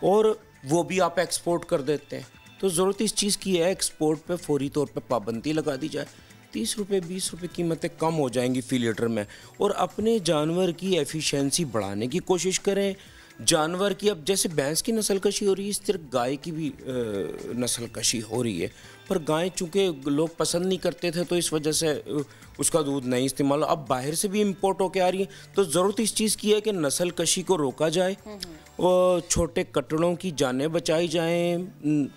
और वो भी आप एक्सपोर्ट कर देते हैं। तो ज़रूरत इस चीज़ की है एक्सपोर्ट पे फौरी तौर पे पाबंदी लगा दी जाए। 30 रुपये 20 रुपये कीमतें कम हो जाएंगी फ़ी लीटर में, और अपने जानवर की एफिशिएंसी बढ़ाने की कोशिश करें। जानवर की, अब जैसे भैंस की नस्ल कशी हो रही है, इस तरह गाय की भी नस्ल कशी हो रही है, पर गाय चूँकि लोग पसंद नहीं करते थे तो इस वजह से उसका दूध नहीं इस्तेमाल, अब बाहर से भी इम्पोर्ट होके आ रही है। तो ज़रूरत इस चीज़ की है कि नस्ल कशी को रोका जाए और छोटे कटड़ों की जानें बचाई जाएँ,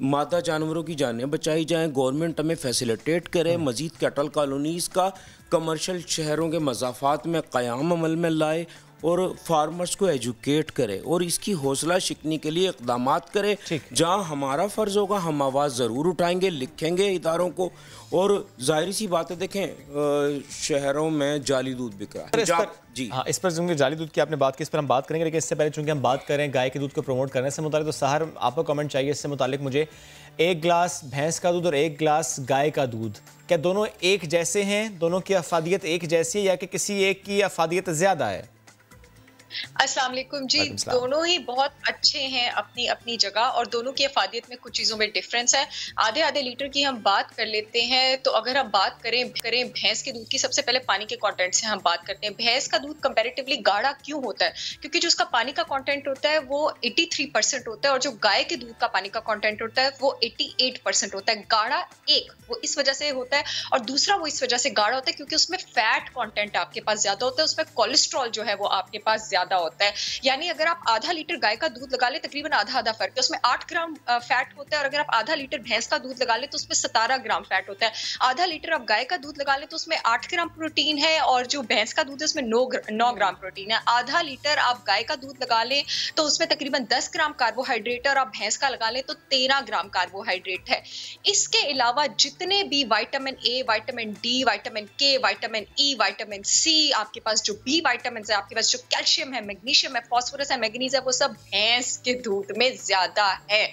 मादा जानवरों की जानें बचाई जाएं। गवर्नमेंट हमें फैसिलिटेट करे, मज़ीद कैटल कॉलोनीज़ का कमर्शियल शहरों के मज़ाफ़ात में क़याम अमल में लाए और फार्मर्स को एजुकेट करे और इसकी हौसला शिकनी के लिए इक़दामात करे। जहाँ हमारा फ़र्ज़ होगा हम आवाज़ ज़रूर उठाएंगे, लिखेंगे इदारों को। और जाहिर सी बात है, देखें शहरों में जाली दूध बिक रहा है जी। हाँ, इस पर चूँकि जाली दूध की आपने बात की, इस पर हम बात करेंगे, लेकिन इससे पहले चूँकि हम बात करें गाय के दूध को प्रमोट करने से मुतालिक, तो सहर आपका कमेंट चाहिए इससे मुतालिक मुझे। 1 गिलास भैंस का दूध और 1 गिलास गाय का दूध, क्या दोनों एक जैसे हैं? दोनों की अफादियत एक जैसी है या कि किसी एक की अफादियत ज़्यादा है? अस्सलाम वालेकुम जी। दोनों ही बहुत अच्छे हैं अपनी अपनी जगह, और दोनों की अफादियत में कुछ चीज़ों में डिफरेंस है। आधे आधे लीटर की हम बात कर लेते हैं। तो अगर हम बात करें भैंस के दूध की, सबसे पहले पानी के कंटेंट से हम बात करते हैं। भैंस का दूध कंपैरेटिवली गाढ़ा क्यों होता है? क्योंकि जो उसका पानी का कंटेंट होता है वो 83% होता है, और जो गाय के दूध का पानी का कंटेंट होता है वो 88% होता है। गाढ़ा एक वो इस वजह से होता है, और दूसरा वो इस वजह से गाढ़ा होता है क्योंकि उसमें फैट कंटेंट आपके पास ज्यादा होता है, उसमें कोलेस्ट्रॉल जो है वो आपके पास ज्यादा होता है। यानी अगर आप आधा लीटर गाय का दूध लगा ले, तकरीबन आधा आधा फर्क है, उसमें 8 ग्राम फैट होता है, और अगर आप आधा लीटर भैंस का दूध लगा ले तो उसमें 17 ग्राम फैट होता है। आधा लीटर आप गाय का दूध लगा ले तो उसमें 8 ग्राम प्रोटीन है, और जो भैंस का दूध है उसमें 9 ग्राम प्रोटीन है। आधा लीटर आप गाय का दूध लगा ले तो उसमें तकरीबन 10 ग्राम कार्बोहाइड्रेट है, और आप भैंस का लगा ले तो 13 ग्राम कार्बोहाइड्रेट है। इसके अलावा जितने भी vitamin A, vitamin D, vitamin के, विटामिन ई, विटामिन सी, आपके पास जो बी विटामिन है, आपके पास जो कैल्शियम है, मैग्नीशियम है, फास्फोरस है, मैंगनीज है, वो सब भैंस के दूध में ज्यादा है।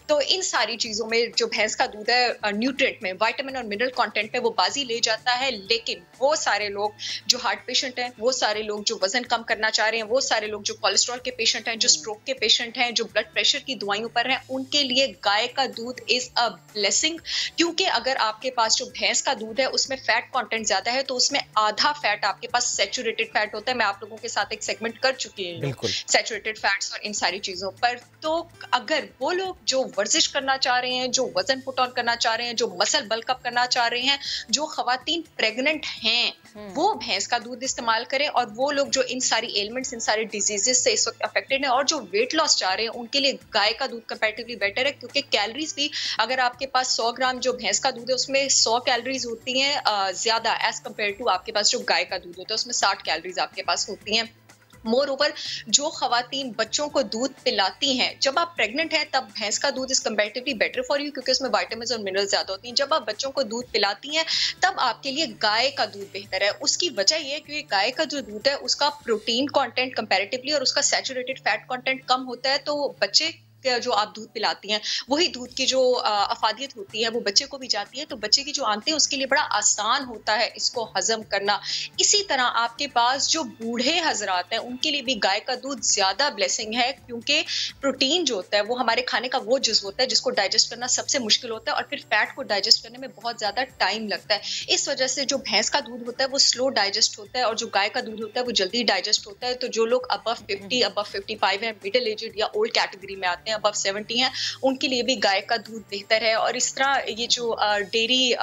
तो इन सारी चीजों में जो भैंस का दूध है न्यूट्रिएंट में, विटामिन और मिनरल कंटेंट में वो बाजी ले जाता है। लेकिन वो सारे लोग जो हार्ट पेशेंट हैं, वो सारे लोग जो वजन कम करना चाह रहे हैं, वो सारे लोग जो कोलेस्ट्रॉल के पेशेंट हैं, जो स्ट्रोक के पेशेंट हैं, जो ब्लड प्रेशर की दवाइयों पर हैं, उनके लिए गाय का दूध इज अ ब्लेसिंग। क्योंकि अगर आपके पास जो भैंस का दूध है उसमें फैट कंटेंट ज्यादा है, तो उसमें आधा फैट आपके पास सैचुरेटेड फैट होता है। मैं आप लोगों के साथ एक सेगमेंट कर चुकी हूँ सैचुरेटेड फैट्स और इन सारी चीजों पर। तो अगर वो लोग जो वर्जिश करना चाह रहे हैं, जो वजन पुट ऑन करना चाह रहे हैं, जो मसल बल्कअप करना चाह रहे हैं, जो खवातीन प्रेग्नेंट हैं, वो भैंस का दूध इस्तेमाल करें। और वो लोग जो इन सारी एलिमेंट्स, इन सारे डिजीजेस से इस वक्त अफेक्टेड हैं, और जो वेट लॉस चाह रहे हैं, उनके लिए गाय का दूध कंपैरेटिवली बेटर है। क्योंकि कैलोरीज भी, अगर आपके पास 100 ग्राम जो भैंस का दूध है उसमें 100 कैलोरीज होती हैं ज्यादा एज कम्पेयर टू आपके पास जो गाय का दूध होता है उसमें 60 कैलोरीज आपके पास होती हैं। मोर ओवर जो खवातीन बच्चों को दूध पिलाती हैं, जब आप प्रेग्नेंट हैं तब भैंस का दूध is comparatively better for you, क्योंकि उसमें विटामिन्स और मिनरल्स ज्यादा होती हैं। जब आप बच्चों को दूध पिलाती हैं तब आपके लिए गाय का दूध बेहतर है। उसकी वजह यह है कि गाय का जो दूध है उसका प्रोटीन कंटेंट कंपैरेटिवली और उसका सैचुरेटेड फैट कंटेंट कम होता है। तो बच्चे जो आप दूध पिलाती हैं, वही दूध की जो अफादियत होती है वो बच्चे को भी जाती है, तो बच्चे की जो आंतें उसके लिए बड़ा आसान होता है इसको हजम करना। इसी तरह आपके पास जो बूढ़े हजरात हैं उनके लिए भी गाय का दूध ज्यादा ब्लेसिंग है, क्योंकि प्रोटीन जो होता है वो हमारे खाने का वो जुज़ होता है जिसको डाइजेस्ट करना सबसे मुश्किल होता है, और फिर फैट को डाइजेस्ट करने में बहुत ज्यादा टाइम लगता है। इस वजह से जो भैंस का दूध होता है वो स्लो डाइजेस्ट होता है, और जो गाय का दूध होता है वो जल्दी डाइजेस्ट होता है। तो जो लोग अबव 50, अबव 55 है, मिडिल एजेड या ओल्ड कैटेगरी में आते हैं, अबव 70 हैं, उनके लिए भी गाय का दूध बेहतर है। और इस तरह ये जो डेयरी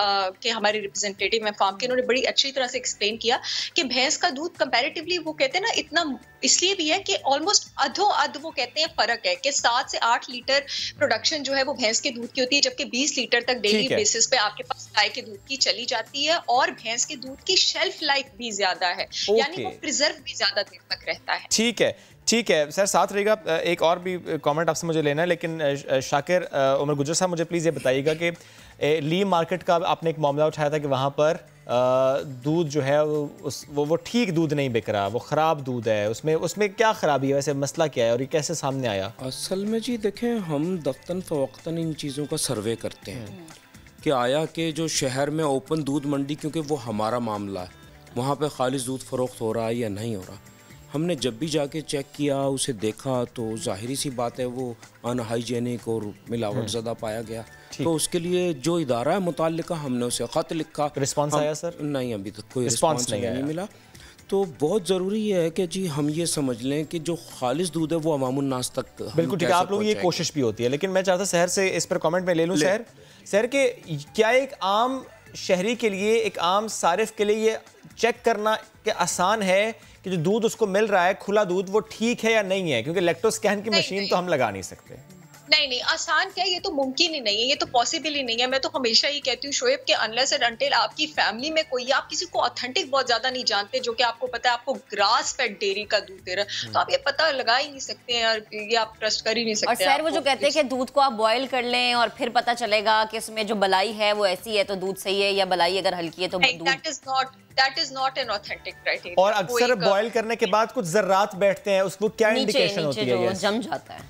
के हमारे रिप्रेजेंटेटिव हैं फार्म के, उन्होंने बड़ी अच्छी तरह से एक्सप्लेन किया कि भैंस का दूध कंपैरेटिवली वो कहते हैं ना, इतना इसलिए भी है कि ऑलमोस्ट अधो-अध वो कहते हैं फर्क है कि 7 से 8 लीटर प्रोडक्शन जो है वो भैंस के दूध की होती है, जबकि 20 लीटर तक डेली बेसिस पे आपके पास गाय के दूध की चली जाती है। और भैंस के दूध की शेल्फ लाइफ भी ज्यादा है, यानी वो प्रिजर्व भी ज्यादा देर तक रहता है। ठीक है, ठीक है सर, साथ रहेगा। एक और भी कमेंट आपसे मुझे लेना है, लेकिन शाकिर उमर गुजर साहब मुझे प्लीज़ ये बताइएगा कि ली मार्केट का आपने एक मामला उठाया था कि वहाँ पर दूध जो है वो ठीक दूध नहीं बिक रहा, वो ख़राब दूध है। उसमें क्या ख़राबी है, वैसे मसला क्या है और ये कैसे सामने आया? असल में जी देखें, हम दफ्तन फ़वक्तन इन चीज़ों का सर्वे करते हैं कि आया कि जो शहर में ओपन दूध मंडी, क्योंकि वो हमारा मामला है, वहाँ पे खालिस दूध फ़रोख्त हो रहा है या नहीं हो रहा। हमने जब भी जाके चेक किया, उसे देखा, तो ज़ाहिरी सी बात है वो अनहाइजेनिक और मिलावट ज़्यादा पाया गया। तो उसके लिए जो इदारा है मुताल्लिका, हमने उसे ख़त लिखा। रिस्पांस आया सर? नहीं, अभी तक कोई रिस्पांस नहीं मिला। तो बहुत ज़रूरी है कि जी हम ये समझ लें कि जो खालिस दूध है वो अवामुन्नास तक बिल्कुल ठीक है। आप लोग ये कोशिश भी होती है, लेकिन मैं चाहता शहर से इस पर कमेंट में ले लूँ। शहर के क्या एक आम शहरी के लिए, एक आम सारिफ के लिए ये चेक करना कि आसान है कि जो दूध उसको मिल रहा है खुला दूध वो ठीक है या नहीं है? क्योंकि लैक्टोस्कैन की मशीन तो हम लगा नहीं सकते। नहीं, आसान क्या, ये तो मुमकिन ही नहीं है, ये तो पॉसिबल ही नहीं है। मैं तो हमेशा ही कहती हूँ शोएब के अनलेस एंड अनटिल आपकी फैमिली में कोई, आप किसी को ऑथेंटिक बहुत ज्यादा नहीं जानते, जो कि आपको पता है आपको ग्रास फेड डेयरी का दूध दे रहा है, तो आप ये पता लगा ही नहीं सकते हैं यार, ये आप ट्रस्ट कर ही नहीं सकते। और सर वो जो कहते हैं कि दूध को आप बॉयल कर लें और फिर पता चलेगा कि उसमें जो बलाई है वो ऐसी है तो दूध सही है, या बलाई अगर हल्की है तो That is not an authentic criteria। और अक्सर बॉयल करने के बाद कुछ जर्रात बैठते हैं, उसको क्या इंडिकेशन होती है? नीचे जो जम जाता है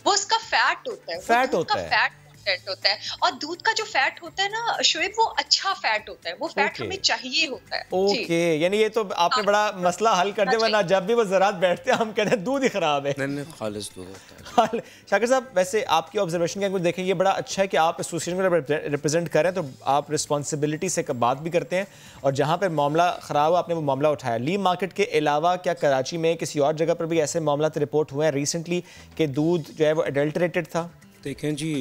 वो उसका फैट होता है। फैट होता है, फैट होता है। और दूध का जो फैट होता है ना शोएब, वो अच्छा फैट होता है, वो फैट हमें चाहिए होता है। ओके, यानी ये तो आपने बड़ा मसला हल कर दिया, वरना जब भी वो ज़रात बैठते हैं हम कहते हैं दूध ही खराब है। नहीं, खालिस दूध होता है। शाकिर साहब, वैसे आपकी ऑब्जर्वेशन क्या कुछ देखें, ये बड़ा अच्छा है कि आप एसोसिएशन को रिप्रेजेंट करें, तो आप रिस्पॉन्सिबिलिटी से बात भी करते हैं, और जहाँ पर मामला ख़राब हुआ आपने वो मामला उठाया। ली मार्केट के अलावा क्या कराची में किसी और जगह पर भी ऐसे मामला रिपोर्ट हुए हैं रिसेंटली कि दूध जो है वो एडल्टरेटेड था? देखें जी,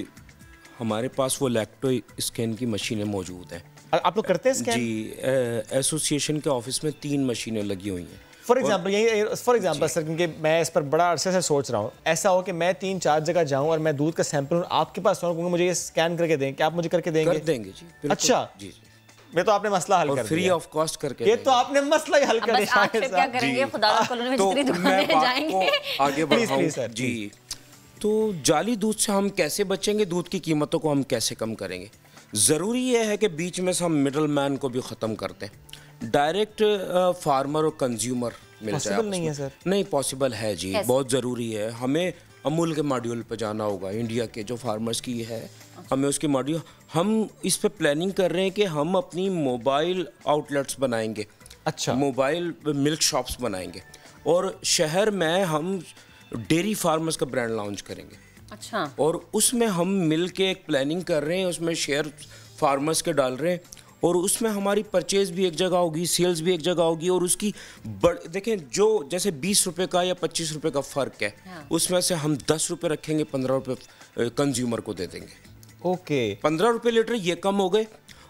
हमारे पास वो लैक्टो स्कैन की मशीनें मौजूद हैं। आप लोग करते हैं स्कैन? जी, एसोसिएशन के ऑफिस में 3 मशीनें लगी हुई हैं। फॉर एग्जांपल सर, क्योंकि मैं इस पर बड़ा अरसे से सोच रहा हूँ, ऐसा हो कि मैं 3-4 जगह जाऊँ और मैं दूध का सैंपल आपके पास कहूँगा मुझे ये स्कैन करके दें, क्या आप मुझे करके देंगे? कर देंगे जी। अच्छा जी, मैं तो आपने मसला हल कर दिया, फ्री ऑफ कॉस्ट करके। ये तो आपने मसला ही हल कर दिया। क्या करेंगे, खुदा में जितनी दुकानें जाएंगे। आगे बढ़ाऊं जी, तो जाली दूध से हम कैसे बचेंगे, दूध की कीमतों को हम कैसे कम करेंगे? ज़रूरी यह है कि बीच में से हम मिडल मैन को भी ख़त्म कर दें, डायरेक्ट फार्मर और कंज्यूमर मिल जाए। पॉसिबल नहीं है सर? नहीं, पॉसिबल है जी, बहुत ज़रूरी है। हमें अमूल के मॉड्यूल पर जाना होगा, इंडिया के जो फार्मर्स की है, हमें उसके मॉड्यूल, हम इस पे प्लानिंग कर रहे हैं कि हम अपनी मोबाइल आउटलेट्स बनाएंगे। अच्छा, मोबाइल मिल्क शॉप्स बनाएंगे, और शहर में हम डेयरी फार्मर्स का ब्रांड लॉन्च करेंगे। अच्छा, और उसमें हम मिल के एक प्लानिंग कर रहे हैं, उसमें शेयर फार्मर्स के डाल रहे हैं, और उसमें हमारी परचेज भी एक जगह होगी, सेल्स भी एक जगह होगी, और उसकी देखें, जो जैसे 20 रुपये का या 25 रुपये का फ़र्क है, उसमें से हम 10 रुपये रखेंगे, 15 रुपये कंज्यूमर को दे देंगे। ओके, 15 रुपये लीटर ये कम हो गए।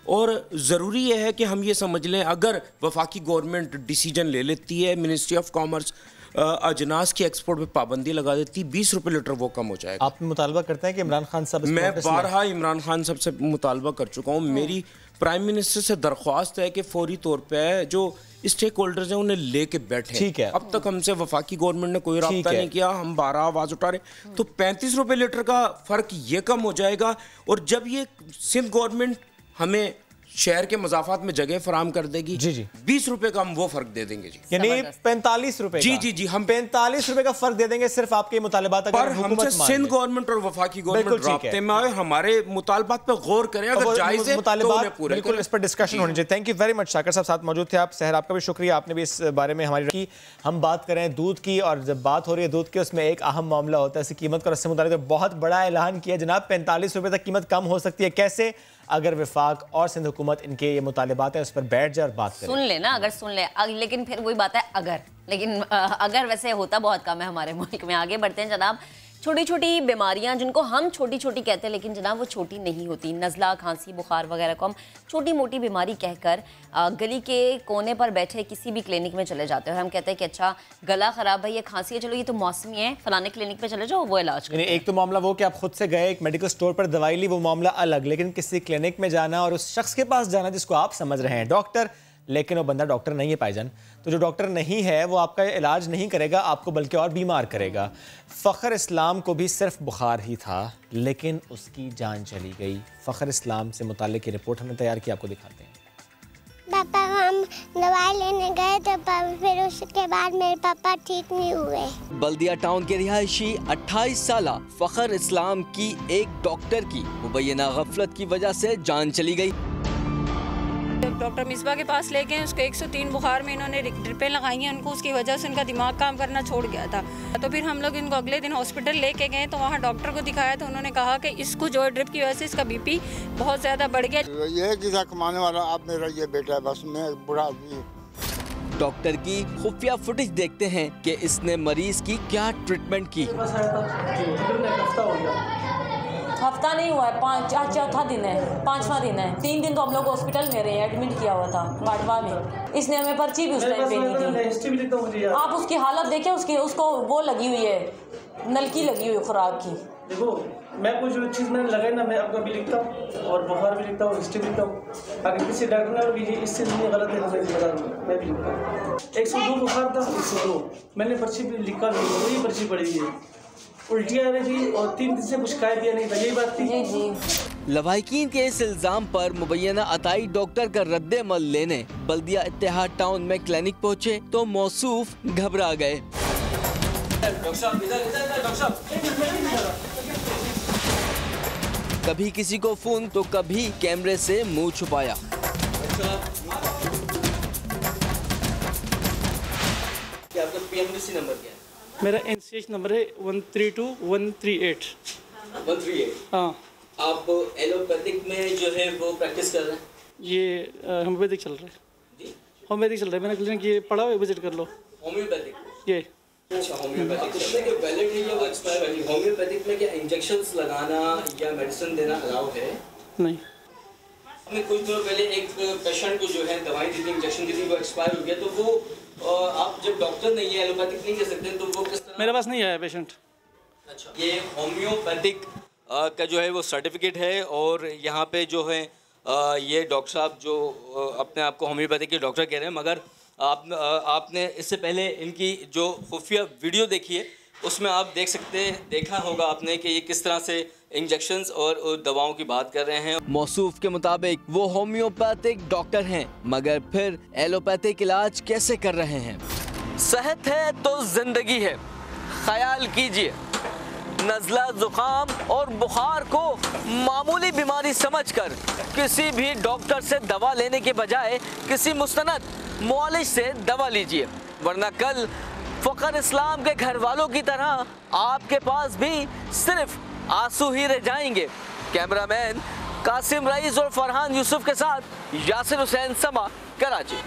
और ज़रूरी यह है कि हम ये समझ लें, अगर वफाकी गवर्नमेंट डिसीजन ले लेती है, मिनिस्ट्री ऑफ कॉमर्स अजनास की एक्सपोर्ट पे पाबंदी लगा देती, 20 रुपये लीटर वो कम हो जाएगा। आप मुतालबा करते हैं कि इमरान खान साहब? मैं बारहा इमरान खान साहब से मुतालबा कर चुका हूँ। मेरी प्राइम मिनिस्टर से दरख्वास्त है कि फौरी तौर पे जो स्टेक होल्डर्स हैं उन्हें लेके बैठे। ठीक है, अब तक हमसे वफाकी गवर्नमेंट ने कोई रब्ता नहीं किया, हम 12 आवाज़ उठा रहे, तो 35 रुपये लीटर का फ़र्क ये कम हो जाएगा। और जब ये सिंध गवर्नमेंट हमें शहर के मजाफात में जगह फराम कर देगी, जी जी, 20 रुपए का हम वो फर्क दे देंगे जी, यानी 45 रुपए। जी जी जी, हम 45 रुपए का फर्क दे देंगे सिर्फ आपके मुतालबात पर हमसे सिंध गवर्नमेंट और वफाकी गवर्नमेंट राब्ते में आए, हमारे मुतालबात पे गौर करें, अगर जायज है तो उन्हें पूरे बिल्कुल इस पर डिस्कशन होनी चाहिए। Thank you very much. Shakir साहब साथ मौजूद थे आप। सहर, आपका भी शुक्रिया, आपने भी इस बारे में हमारी रखी। हम बात करें दूध की, और जब बात हो रही है दूध की, उसमें एक अहम मामला होता है इसकी कीमत का। उससे मुतालिक बहुत बड़ा ऐलान किया जनाब, 45 रुपए तक कीमत कम हो सकती है। कैसे? अगर विफाक और सिंध हुकूमत इनके ये मुतालिबात हैं उस पर बैठ जाए और बात करें। सुन ले ना, अगर सुन ले, लेकिन फिर वही बात है अगर, लेकिन अगर वैसे होता बहुत कम है हमारे मुल्क में। आगे बढ़ते हैं जनाब। छोटी छोटी बीमारियां जिनको हम छोटी छोटी कहते हैं, लेकिन जनाब वो छोटी नहीं होती। नज़ला, खांसी, बुखार वगैरह को हम छोटी मोटी बीमारी कहकर गली के कोने पर बैठे किसी भी क्लिनिक में चले जाते हैं, और हम कहते हैं कि अच्छा गला ख़राब है, ये खांसी है, चलो ये तो मौसमी है, फलाने क्लिनिक में चले जाओ, वो इलाज करें। एक तो मामला वो कि आप खुद से गए एक मेडिकल स्टोर पर दवाई ली, वो मामला अलग, लेकिन किसी क्लिनिक में जाना और उस शख्स के पास जाना जिसको आप समझ रहे हैं डॉक्टर, लेकिन वो बंदा डॉक्टर नहीं है भाईजान। तो जो डॉक्टर नहीं है वो आपका इलाज नहीं करेगा, आपको बल्कि और बीमार करेगा। फ़खर इस्लाम को भी सिर्फ बुखार ही था, लेकिन उसकी जान चली गई। फ़खर इस्लाम से मुताल्लिक़ की रिपोर्ट हमने तैयार की, आपको दिखाते हैं। पापा हम दवाई लेने गए थे, फिर उसके बाद मेरे पापा ठीक नहीं हुए। बल्दिया टाउन के रिहायशी 28 साला फ़खर इस्लाम की एक डॉक्टर की मुबैना गफलत की वजह से जान चली गई। डॉक्टर मिसबा के पास ले गए, उसको 103 बुखार में इन्होंने ड्रिपें लगाई हैं उनको, उसकी वजह से उनका दिमाग काम करना छोड़ गया था। तो फिर हम लोग इनको अगले दिन हॉस्पिटल लेके गए, तो वहाँ डॉक्टर को दिखाया तो उन्होंने कहा कि इसको जो ड्रिप की वजह से इसका बीपी बहुत ज़्यादा बढ़ गया। ये है कि कमाने वाला आप मेरा ये बेटा है, बस मैं बुरा आदमी। डॉक्टर की खुफिया फुटेज देखते हैं कि इसने मरीज की क्या ट्रीटमेंट की। हफ्ता नहीं हुआ है, चौथा दिन है, 5वां दिन है। 3 दिन तो हम लोग हॉस्पिटल में रहे, एडमिट किया हुआ था बाटवा में। इसने हमें पर्ची भी उस टाइम पे नहीं थी। आप उसकी हालत देखें, उसको वो लगी हुई है, नलकी लगी हुई है खुराक की। देखो मैं कोई जो चीज़ मैंने लगाई ना, मैं आपका भी लिखता हूँ और बुखार भी लिखता हूँ, हिस्ट्री भी लिखता हूँ। अगर किसी डॉक्टर ने ये इससे नहीं गलत है, मैं भी लिखता हूँ। 102 बुखार था, 102 मैंने पर्ची भी लिखा नहीं, वही पर्ची पड़ी है। उल्टियाँ आ रही थी और 3 दिन से कुछ खाया पिया नहीं था, यही बात थी। लवाहिकीन के इस इल्जाम पर मुबैना अताई डॉक्टर का रद्द-ए-अमल लेने बल्दिया इत्तेहाद टाउन में क्लिनिक पहुँचे तो मौसूफ घबरा गए। कभी किसी को फोन तो कभी कैमरे से मुंह छुपाया। क्या आपका पीएमडीसी नंबर क्या है? मेरा NCH नंबर है 132138। 138। हाँ। आप एलोपैथिक में जो है वो प्रैक्टिस कर रहे हैं? ये होम्योपैथिक चल रहा है। होम्योपैथिक चल रहा है, मैंने क्लिनिक ये पढ़ा हुआ, विजिट कर लो। होम्योपैथिक? ये अच्छा, होम्योपैथिक। उसमें क्या वैलिड है या वो एक्सपायर है? होम्योपैथिक में क्या इंजेक्शंस लगाना या मेडिसिन देना अलाउ है? नहीं। हमने कुछ दिनों पहले एक पेशेंट को जो है दवाई दी थी, इंजेक्शन दी थी, वो एक्सपायर हो गया, तो वो आप जब डॉक्टर नहीं है, एलोपैथिक नहीं कह सकते, तो वो किस तरह? मेरे पास नहीं आया पेशेंट। अच्छा, ये होम्योपैथिक का जो है वो सर्टिफिकेट है और यहाँ पे जो है ये डॉक्टर साहब जो अपने आप को होम्योपैथिक के डॉक्टर कह रहे हैं, मगर आपने इससे पहले इनकी जो खुफिया वीडियो देखी है उसमें आप देखा होगा आपने कि ये किस तरह से इंजेक्शंस और दवाओं की बात कर रहे हैं। मौसूफ के मुताबिक वो होम्योपैथिक डॉक्टर हैं, मगर फिर एलोपैथिक इलाज कैसे कर रहे हैं? सेहत है तो जिंदगी है। ख्याल कीजिए, नज़ला जुकाम और बुखार को मामूली बीमारी समझकर किसी भी डॉक्टर से दवा लेने के बजाय किसी मुस्तनद मुआलिज से दवा लीजिए, वरना कल फ़खर इस्लाम के घर वालों की तरह आपके पास भी सिर्फ आंसू ही रह जाएंगे। कैमरामैन कासिम रईस और फरहान यूसुफ के साथ यासिर हुसैन, समा, कराची।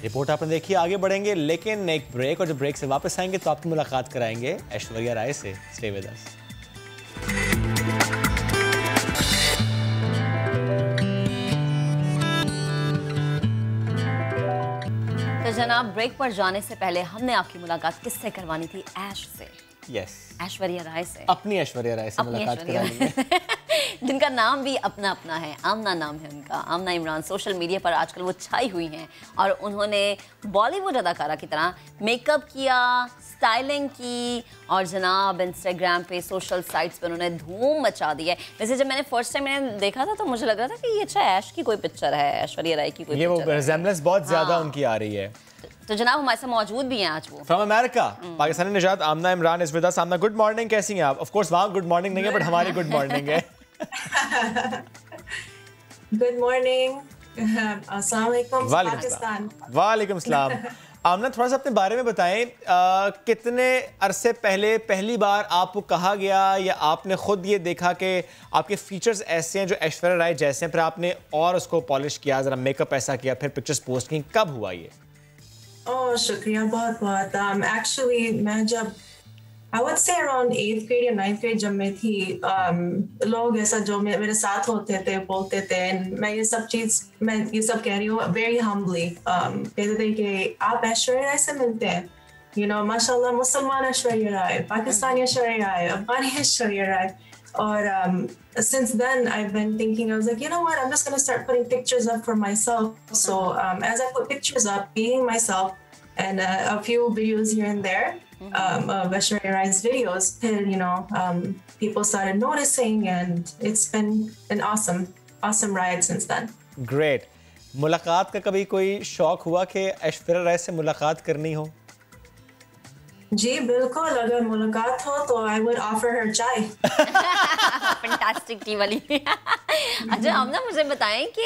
रिपोर्ट आपने देखी, आगे बढ़ेंगे लेकिन एक ब्रेक, और जब ब्रेक से वापस आएंगे तो आपकी मुलाकात कराएंगे ऐश्वर्या राय से। Stay with us. तो जनाब, ब्रेक पर जाने से पहले हमने आपकी मुलाकात किससे करवानी थी? ऐश से। यस, ऐश्वर्या राय से। अपनी ऐश्वर्या राय से मुलाकात कराएंगे, जिनका नाम भी अपना अपना है। आमना नाम है उनका, आमना इमरान। सोशल मीडिया पर आजकल वो छाई हुई हैं और उन्होंने बॉलीवुड अदाकारा की तरह मेकअप किया, स्टाइलिंग की और जनाब इंस्टाग्राम पे, सोशल साइट्स पे उन्होंने धूम मचा दी है। वैसे जब मैंने फर्स्ट टाइम मैंने देखा था तो मुझे लग रहा था कि ये अच्छा ऐश की कोई पिक्चर है, ऐश्वर्या राय की कोई ये पिक्चर वो रिजेम्बलेंस बहुत ज्यादा उनकी आ रही है। तो जनाब हमारे साथ मौजूद भी हैं आज वो फ्रॉम अमेरिका, पाकिस्तानी निजात Amna Imran is with us. Amna, good morning, कैसी हैं आप? ऑफ कोर्स वहाँ गुड मॉर्निंग नहीं है, बट हमारी गुड मॉर्निंग है। गुड मॉर्निंग, अस्सलाम वालेकुम पाकिस्तान। वालेकुम सलाम। आमना, थोड़ा सा अपने बारे में बताएं, कितने अरसे पहले पहली बार आपको कहा गया या आपने खुद ये देखा कि आपके फीचर्स ऐसे हैं जो ऐश्वर्या राय जैसे हैं, फिर आपने और उसको पॉलिश किया, ज़रा मेकअप ऐसा किया, फिर पिक्चर्स पोस्ट की, कब हुआ ये? ओह शुक्रिया, बहुत बहुत। एक्चुअली मैं जब I would say around 8th grade या 9th grade जब मैं थी, लोग ऐसा जो मेरे साथ होते थे बोलते थे, मैं ये सब कह रही हूँ very humbly, कहते थे कि आप ऐश्वर्या राय से मिलते हैं, you know, माशाल्लाह मुसलमान ऐश्वर्या राय, पाकिस्तानी ऐश्वर्या राय, अफगानी Aishwarya Rai. Or since then, I've been thinking, I was like, you know what, I'm just going to start putting pictures up for myself. So as I put pictures up, being myself, and a few videos here and there of Aishwarya Rai's videos, till, you know, people started noticing, and it's been an awesome ride since then. Great. मुलाकात का कभी कोई शौक हुआ कि ऐश्वर्या राय से मुलाकात करनी हो? जी बिल्कुल, अगर मुलाकात हो तो I would offer her चाय। फैंटास्टिक टी वाली। अच्छा आमना, मुझे बताएं कि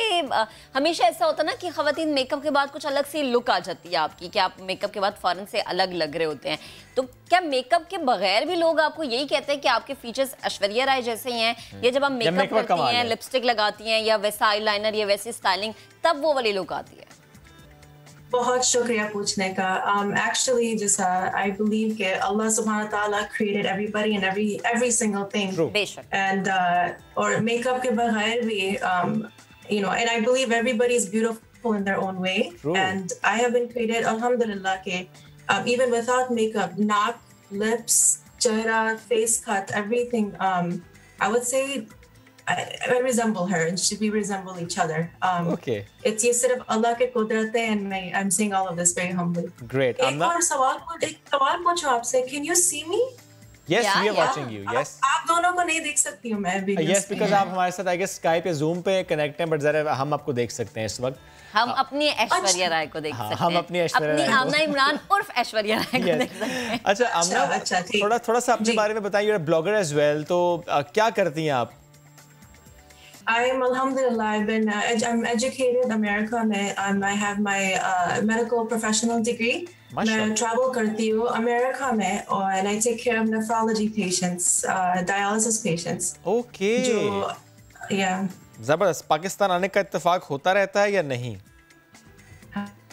हमेशा ऐसा होता ना कि ख़वातीन मेकअप के बाद कुछ अलग सी लुक आ जाती है आपकी, कि आप मेकअप के बाद फ़ौरन से अलग लग रहे होते हैं, तो क्या मेकअप के बगैर भी लोग आपको यही कहते हैं कि आपके फीचर्स ऐश्वर्या राय जैसे ही हैं, या जब आप मेकअप करती हैं, लिपस्टिक लगाती हैं, या वैसा आईलाइनर या वैसी स्टाइलिंग, तब वो वाली लुक आती है? बहुत शुक्रिया पूछने का। Actually, just I believe that Allah Subhanahu wa Taala created everybody and every single thing. बेशक। And or makeup के बगैर भी, you know, and I believe everybody is beautiful in their own way. True. And I have been created, alhamdulillah, के even without makeup, naak, lips, chehra, face cut, everything. I would say I resemble her, and we resemble each other. Okay. It's ये सिर्फ अल्लाह के कुदरत है, and I'm saying all of this very humbly. Great. एक और सवाल पूछूं आपसे, can you see me? Yes, we are watching you. Yes. आप दोनों को नहीं देख सकती हूँ मैं अभी। Yes, because आप हमारे साथ I guess Skype या Zoom पे कनेक्ट हैं, but जरा हम आपको देख सकते हैं इस वक्त। हम अपनी ऐश्वर्या राय को देख सकते हैं। हम अपनी ऐश्वर्या राय, अपनी आमना इमरान उर्फ ऐश्वर्या राय को देख सकते हैं। अच्छा आमना, थोड़ा सा अपने बारे में बताइए। You're a blogger as well, तो क्या करती हैं आप? I'm alhamdulillah, I'm educated America में, I have my medical professional degree. मैं travel करती हूँ अमेरिका में, और and I take care of nephrology patients, dialysis patients. Okay. जो yeah. जबरदस्त। पाकिस्तान आने का इत्तेफाक होता रहता है या नहीं?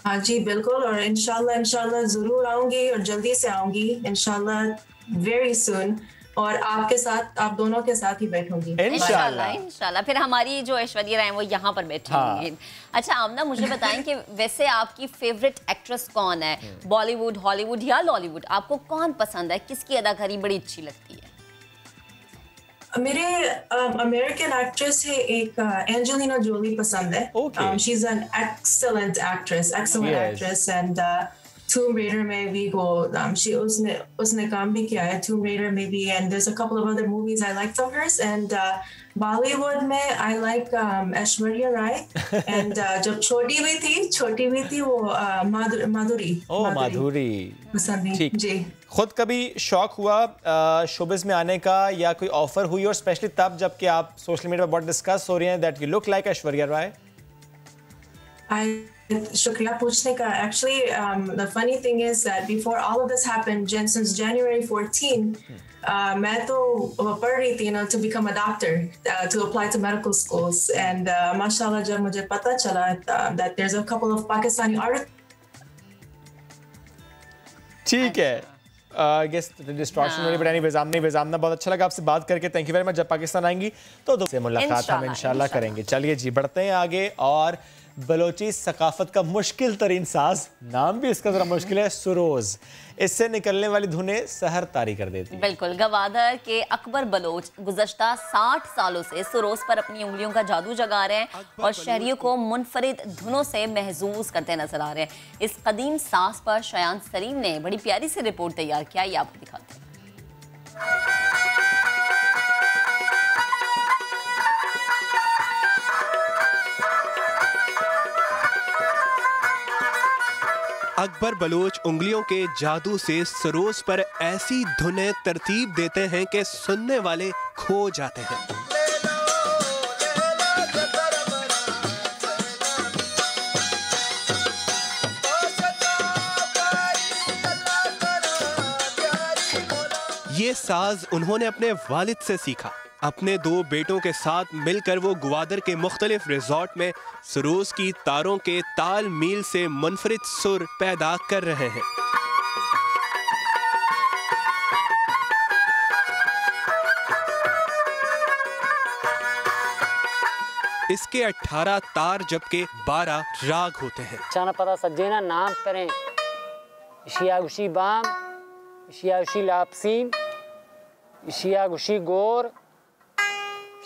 हाँ जी बिल्कुल, और इंशाल्लाह जरूर आऊंगी, और जल्दी से आऊंगी इंशाल्लाह, very soon। और आपके साथ, आप दोनों के साथ ही बैठूंगी इंशाल्लाह। फिर हमारी जो ऐश्वर्या राय वो यहाँ पर बैठी होंगी। अच्छा आमना, मुझे बताएं कि वैसे आपकी फेवरेट एक्ट्रेस कौन है? बॉलीवुड, हॉलीवुड या लॉलीवुड? आपको कौन पसंद है? किसकी अदाकारी बड़ी अच्छी लगती है? मेरे अमेरिकन एक्ट्रेस है एक, एंजेलिना जोली पसंद है। She is an excellent actress, and Tomb Raider में भी वो उसने काम भी किया है, Tomb Raider में भी, and there's a couple of other movies I liked of hers, and Bollywood में I like Aishwarya Rai, and जब छोटी भी थी वो माधुरी पसंद थी जी। खुद कभी शौक हुआ शोबिस में आने का, या कोई ऑफर हुई, और स्पेशली तब जब कि आप सोशल मीडिया पर बहुत डिस्कस हो रही हैं that you look like Aishwarya Rai? शुक्रिया पूछने का। Actually, the funny thing is that before all of this happened, since January 14, मैं तो पढ़ रही थी, to become a doctor, to apply to medical schools, and mashallah जब मुझे पता चला that there's a couple of Pakistani artists। ठीक है, I guess distortion हो रही, but anyways, आमना बहुत अच्छा लगा आपसे बात करके। Thank you very much. जब पाकिस्तान आएंगी तो से मुलाकात हम इंशाल्लाह करेंगे। चलिए जी, बढ़ते हैं आगे। और बलोची सकाफत का मुश्किल तरीन साज, नाम भी इसका जरा मुश्किल है, सुरोज, इससे निकलने वाली धुनें सहर तारी कर देती। बिल्कुल। गवादर के अकबर बलोच गुज़श्ता 60 सालों से सुरोज पर अपनी उंगलियों का जादू जगा रहे हैं और शहरियों को मुनफरिद धुनों से महजूज करते नजर आ रहे हैं। इस कदीम साज पर शयान सलीम ने बड़ी प्यारी सी रिपोर्ट तैयार किया, ये आपको दिखाते हैं। अकबर बलोच उंगलियों के जादू से सरोज पर ऐसी धुनें तरतीब देते हैं कि सुनने वाले खो जाते हैं। ये साज उन्होंने अपने वालिद से सीखा। अपने 2 बेटों के साथ मिलकर वो ग्वादर के मुख्तलिफ रिजॉर्ट में सरोज की तारों के ताल मील से मुनफरिद सुर पैदा कर रहे हैं। इसके 18 तार जबकि 12 राग होते हैं। चाना पता सज्जेना नाम करें, इशिया गुशी बाम, इशिया गुशी लापसीम, इशिया गुशी गोर,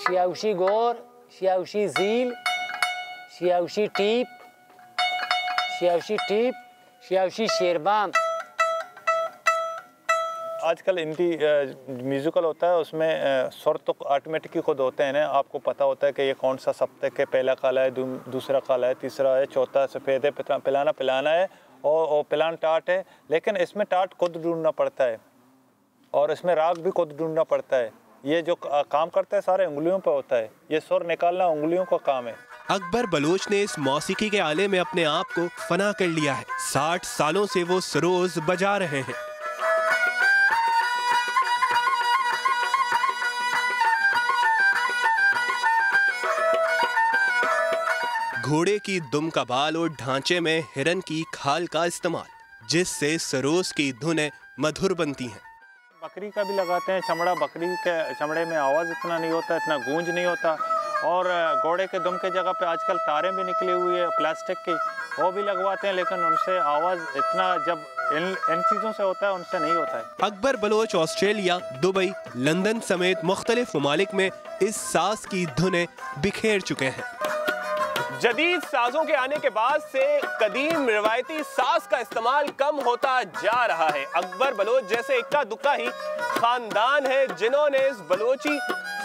Shiaushi Gor, Shiaushi Zil, Shiaushi Teep, Shiaushi Sherbam। आजकल इनकी म्यूज़िकल होता है, उसमें सुर तो ऑटोमेटिक ही खुद होते हैं ना। आपको पता होता है कि ये कौन सा सप्तक है, पहला काला है, दूसरा काला है, तीसरा है, चौथा सफ़ेद है, पिलाना है और पिलान टाट है। लेकिन इसमें टाट खुद ढूंढना पड़ता है और इसमें राग भी खुद ढूंढना पड़ता है। ये जो काम करता है सारे उंगलियों पर होता है, ये सुर निकालना उंगलियों का काम है। अकबर बलोच ने इस मौसीकी के आले में अपने आप को फना कर लिया है। 60 सालों से वो सरोज बजा रहे हैं। घोड़े की दुम का बाल और ढांचे में हिरन की खाल का इस्तेमाल, जिससे सरोज की धुनें मधुर बनती हैं। बकरी का भी लगाते हैं चमड़ा, बकरी के चमड़े में आवाज़ इतना नहीं होता, इतना गूंज नहीं होता। और घोड़े के दुम के जगह पे आजकल तारें भी निकली हुई है प्लास्टिक की, वो भी लगवाते हैं, लेकिन उनसे आवाज़ इतना जब इन चीज़ों से होता है उनसे नहीं होता है। Akbar Baloch Australia, Dubai, London समेत मुख्तलिफ ममालिक में इस साज की धुनें बिखेर चुके हैं। जदीद साजों के आने के बाद से कदीम रिवायती साज का इस्तेमाल कम होता जा रहा है। अकबर बलोच जैसे इक्का दुक्का ही खानदान है जिन्होंने इस बलोची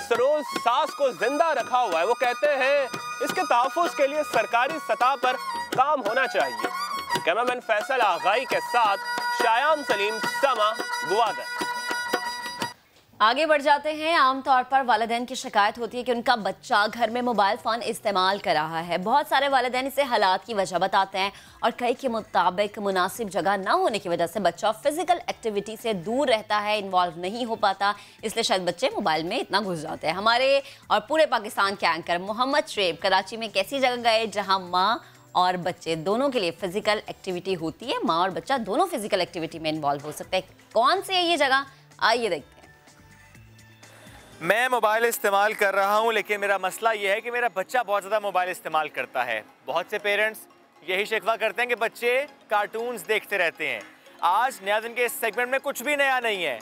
सरोज साज को जिंदा रखा हुआ है। वो कहते हैं इसके तहफ़्फ़ुज़ के लिए सरकारी सतह पर काम होना चाहिए। कैमरामैन फैसल आगाई के साथ शायाम सलीम, समा, ग्वादर। आगे बढ़ जाते हैं। आमतौर पर वालिदैन की शिकायत होती है कि उनका बच्चा घर में मोबाइल फ़ोन इस्तेमाल कर रहा है। बहुत सारे वालिदैन इसे हालात की वजह बताते हैं और कई के मुताबिक मुनासिब जगह ना होने की वजह से बच्चा फिजिकल एक्टिविटी से दूर रहता है, इन्वॉल्व नहीं हो पाता, इसलिए शायद बच्चे मोबाइल में इतना घुस जाते हैं। हमारे और पूरे पाकिस्तान के एंकर मोहम्मद शुएब कराची में कैसी जगह गए जहाँ माँ और बच्चे दोनों के लिए फिजिकल एक्टिविटी होती है, माँ और बच्चा दोनों फिजिकल एक्टिविटी में इन्वॉल्व हो सकते हैं। कौन सी है ये जगह, आइए देखते हैं। मैं मोबाइल इस्तेमाल कर रहा हूं, लेकिन मेरा मसला ये है कि मेरा बच्चा बहुत ज़्यादा मोबाइल इस्तेमाल करता है। बहुत से पेरेंट्स यही शिकवा करते हैं कि बच्चे कार्टून्स देखते रहते हैं। आज नया दिन के इस सेगमेंट में कुछ भी नया नहीं है,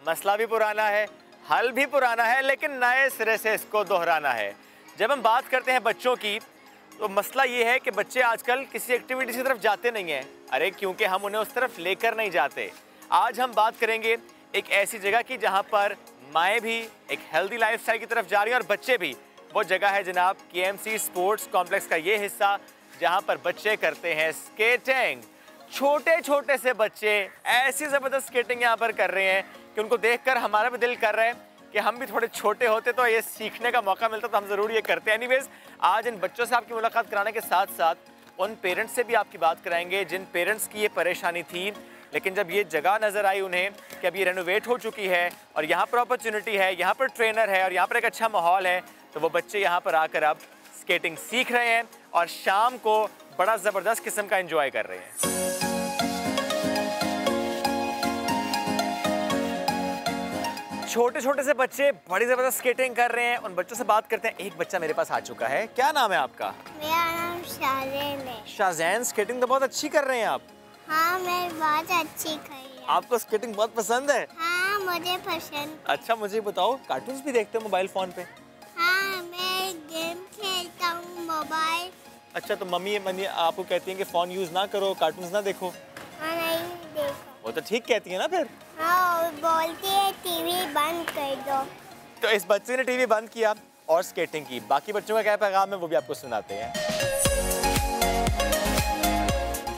मसला भी पुराना है, हल भी पुराना है, लेकिन नए सिरे से इसको दोहराना है। जब हम बात करते हैं बच्चों की, तो मसला ये है कि बच्चे आजकल किसी एक्टिविटी की तरफ जाते नहीं हैं। अरे क्योंकि हम उन्हें उस तरफ लेकर नहीं जाते। आज हम बात करेंगे एक ऐसी जगह की जहाँ पर माएँ भी एक हेल्दी लाइफस्टाइल की तरफ जा रही हैं और बच्चे भी। वो जगह है जनाब KMC स्पोर्ट्स कॉम्प्लेक्स का ये हिस्सा, जहाँ पर बच्चे करते हैं स्केटिंग। छोटे छोटे से बच्चे ऐसी ज़बरदस्त स्केटिंग यहाँ पर कर रहे हैं कि उनको देखकर हमारा भी दिल कर रहा है कि हम भी थोड़े छोटे होते तो ये सीखने का मौका मिलता तो हम ज़रूर ये करते हैं। एनीवेज़, आज इन बच्चों से आपकी मुलाकात कराने के साथ साथ उन पेरेंट्स से भी आपकी बात कराएंगे जिन पेरेंट्स की ये परेशानी थी, लेकिन जब ये जगह नज़र आई उन्हें कि अब ये रेनोवेट हो चुकी है और यहाँ पर अपॉर्चुनिटी है, यहाँ पर ट्रेनर है और यहाँ पर एक अच्छा माहौल है, तो वो बच्चे यहाँ पर आकर अब स्केटिंग सीख रहे हैं और शाम को बड़ा ज़बरदस्त किस्म का एंजॉय कर रहे हैं। छोटे छोटे से बच्चे बड़ी ज़बरदस्त स्केटिंग कर रहे हैं। उन बच्चों से बात करते हैं। एक बच्चा मेरे पास आ चुका है। क्या नाम है आपका? मेरा नाम शाज़ैन है। शाज़ैन, स्केटिंग तो बहुत अच्छी कर रहे हैं आप। हाँ, मैं बहुत अच्छी कर रही हूँ। आपको स्केटिंग बहुत पसंद है? हाँ, मुझे पसंद। अच्छा, मुझे बताओ, कार्टून्स भी देखते हो मोबाइल फ़ोन पे? हाँ, मैं गेम खेलता हूँ मोबाइल। अच्छा, तो मम्मी आपको कहती हैं कि फ़ोन यूज़ ना करो, कार्टून्स ना देखो? हाँ, नहीं देखो। वो तो ठीक कहती है ना फिर? हाँ, बोलती है टीवी बंद कर दो। तो इस बच्चे ने टीवी बंद किया और स्केटिंग की। बाकी बच्चों का क्या पैगाम है वो भी आपको सुनाते हैं।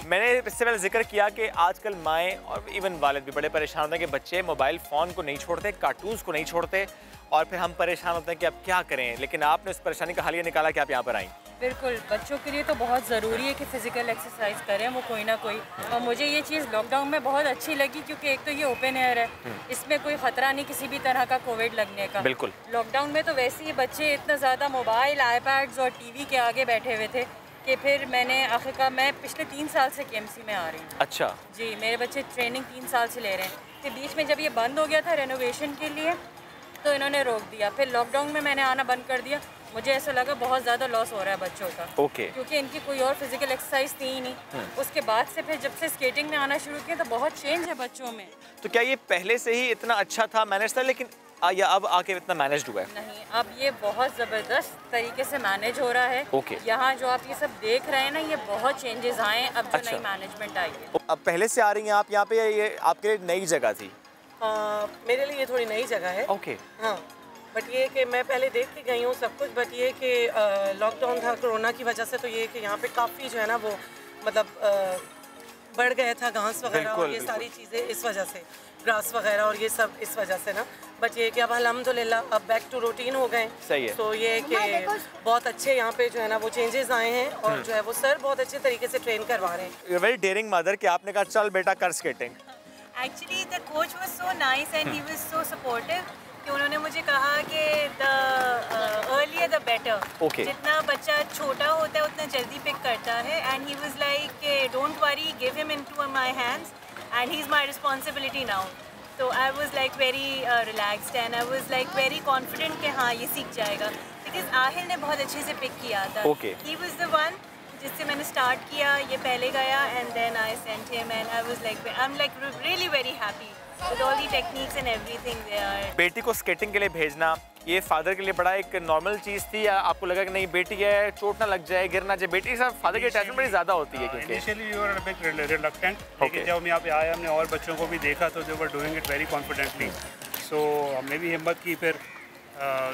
मैंने इससे पहले जिक्र किया कि आजकल माएँ और इवन वालिद भी बड़े परेशान होते हैं कि बच्चे मोबाइल फ़ोन को नहीं छोड़ते, कार्टून्स को नहीं छोड़ते, और फिर हम परेशान होते हैं कि अब क्या करें। लेकिन आपने उस परेशानी का हल ये निकाला कि आप यहाँ पर आईं। बिल्कुल, बच्चों के लिए तो बहुत ज़रूरी है कि फ़िज़िकल एक्सरसाइज करें वो कोई ना कोई। और मुझे ये चीज़ लॉकडाउन में बहुत अच्छी लगी क्योंकि एक तो ये ओपन एयर है, इसमें कोई ख़तरा नहीं किसी भी तरह का कोविड लगने का। बिल्कुल। लॉकडाउन में तो वैसे ही बच्चे इतना ज़्यादा मोबाइल, आईपैड्स और टीवी के आगे बैठे हुए थे कि फिर मैंने आखिरकार, मैं पिछले 3 साल से KMC में आ रही हूँ। अच्छा जी, मेरे बच्चे ट्रेनिंग 3 साल से ले रहे हैं। फिर बीच में जब ये बंद हो गया था रेनोवेशन के लिए तो इन्होंने रोक दिया। फिर लॉकडाउन में मैंने आना बंद कर दिया। मुझे ऐसा लगा बहुत ज़्यादा लॉस हो रहा है बच्चों का। क्योंकि इनकी कोई और फिजिकल एक्सरसाइज थी ही नहीं। उसके बाद से फिर जब से स्केटिंग में आना शुरू किया तो बहुत चेंज है बच्चों में। तो क्या ये पहले से ही इतना अच्छा था, मैनेज था, लेकिन या अब आके इतना मैनेज हुआ है? नहीं, अब ये बहुत ज़बरदस्त तरीके से मैनेज हो रहा है। ओके। यहाँ जो आप ये सब देख रहे हैं ना, ये बहुत चेंजेस आए हैं अब जो अच्छा। नई मैनेजमेंट आई है। अब पहले से आ रही हैं आप यहाँ पे, ये आपके लिए नई जगह थी? मेरे लिए ये थोड़ी नई जगह है। ओके। हाँ, बट ये कि मैं पहले देख के गई हूँ सब कुछ, बट ये कि लॉकडाउन था कोरोना की वजह से, तो ये कि यहाँ पे काफ़ी जो है ना वो मतलब बढ़ गया था घास वगैरह और ये सारी चीज़ें इस वजह से, ग्रास वगैरह और ये सब इस वजह से ना। बट ये कि अब अल्हम्दुलिल्लाह अब बैक टू रूटीन हो गए। सही है। तो ये कि बहुत अच्छे यहाँ पे जो है ना वो चेंजेस आए हैं और जो है वो सर बहुत अच्छे तरीके से ट्रेन करवा रहे हैं। You are very daring mother कि आपने कहा चल बेटा कर skating. Actually the coach was so nice and he was so supportive कि उन्होंने मुझे कहा कि the earlier the better. Okay. जितना बच्चा छोटा होता है उतना जल्दी पिक करता है and he was like don't worry, give him into my hands and he is my responsibility now. तो I was like very relaxed and I was like very confident कि हाँ ये सीख जाएगा, बिकॉज आहिल ने बहुत अच्छे से पिक किया था। Okay. He was the one जिससे मैंने स्टार्ट किया, ये पहले गया and then I sent him and I was like I am like really very happy with all the techniques and everything there. बेटी को स्केटिंग के लिए भेजना ये फादर के लिए बड़ा एक नॉर्मल चीज़ थी, या आपको लगा कि नहीं बेटी है चोट ना लग जाए, गिर ना जाए? बेटी के साथ फादर की अटैचमेंट बड़ी ज़्यादा होती है क्योंकि initially we were a bit reluctant, लेकिन जब हम यहाँ पे आए हमने और बच्चों को भी देखा तो they were doing it very confidently, so हमने भी हिम्मत की फिर,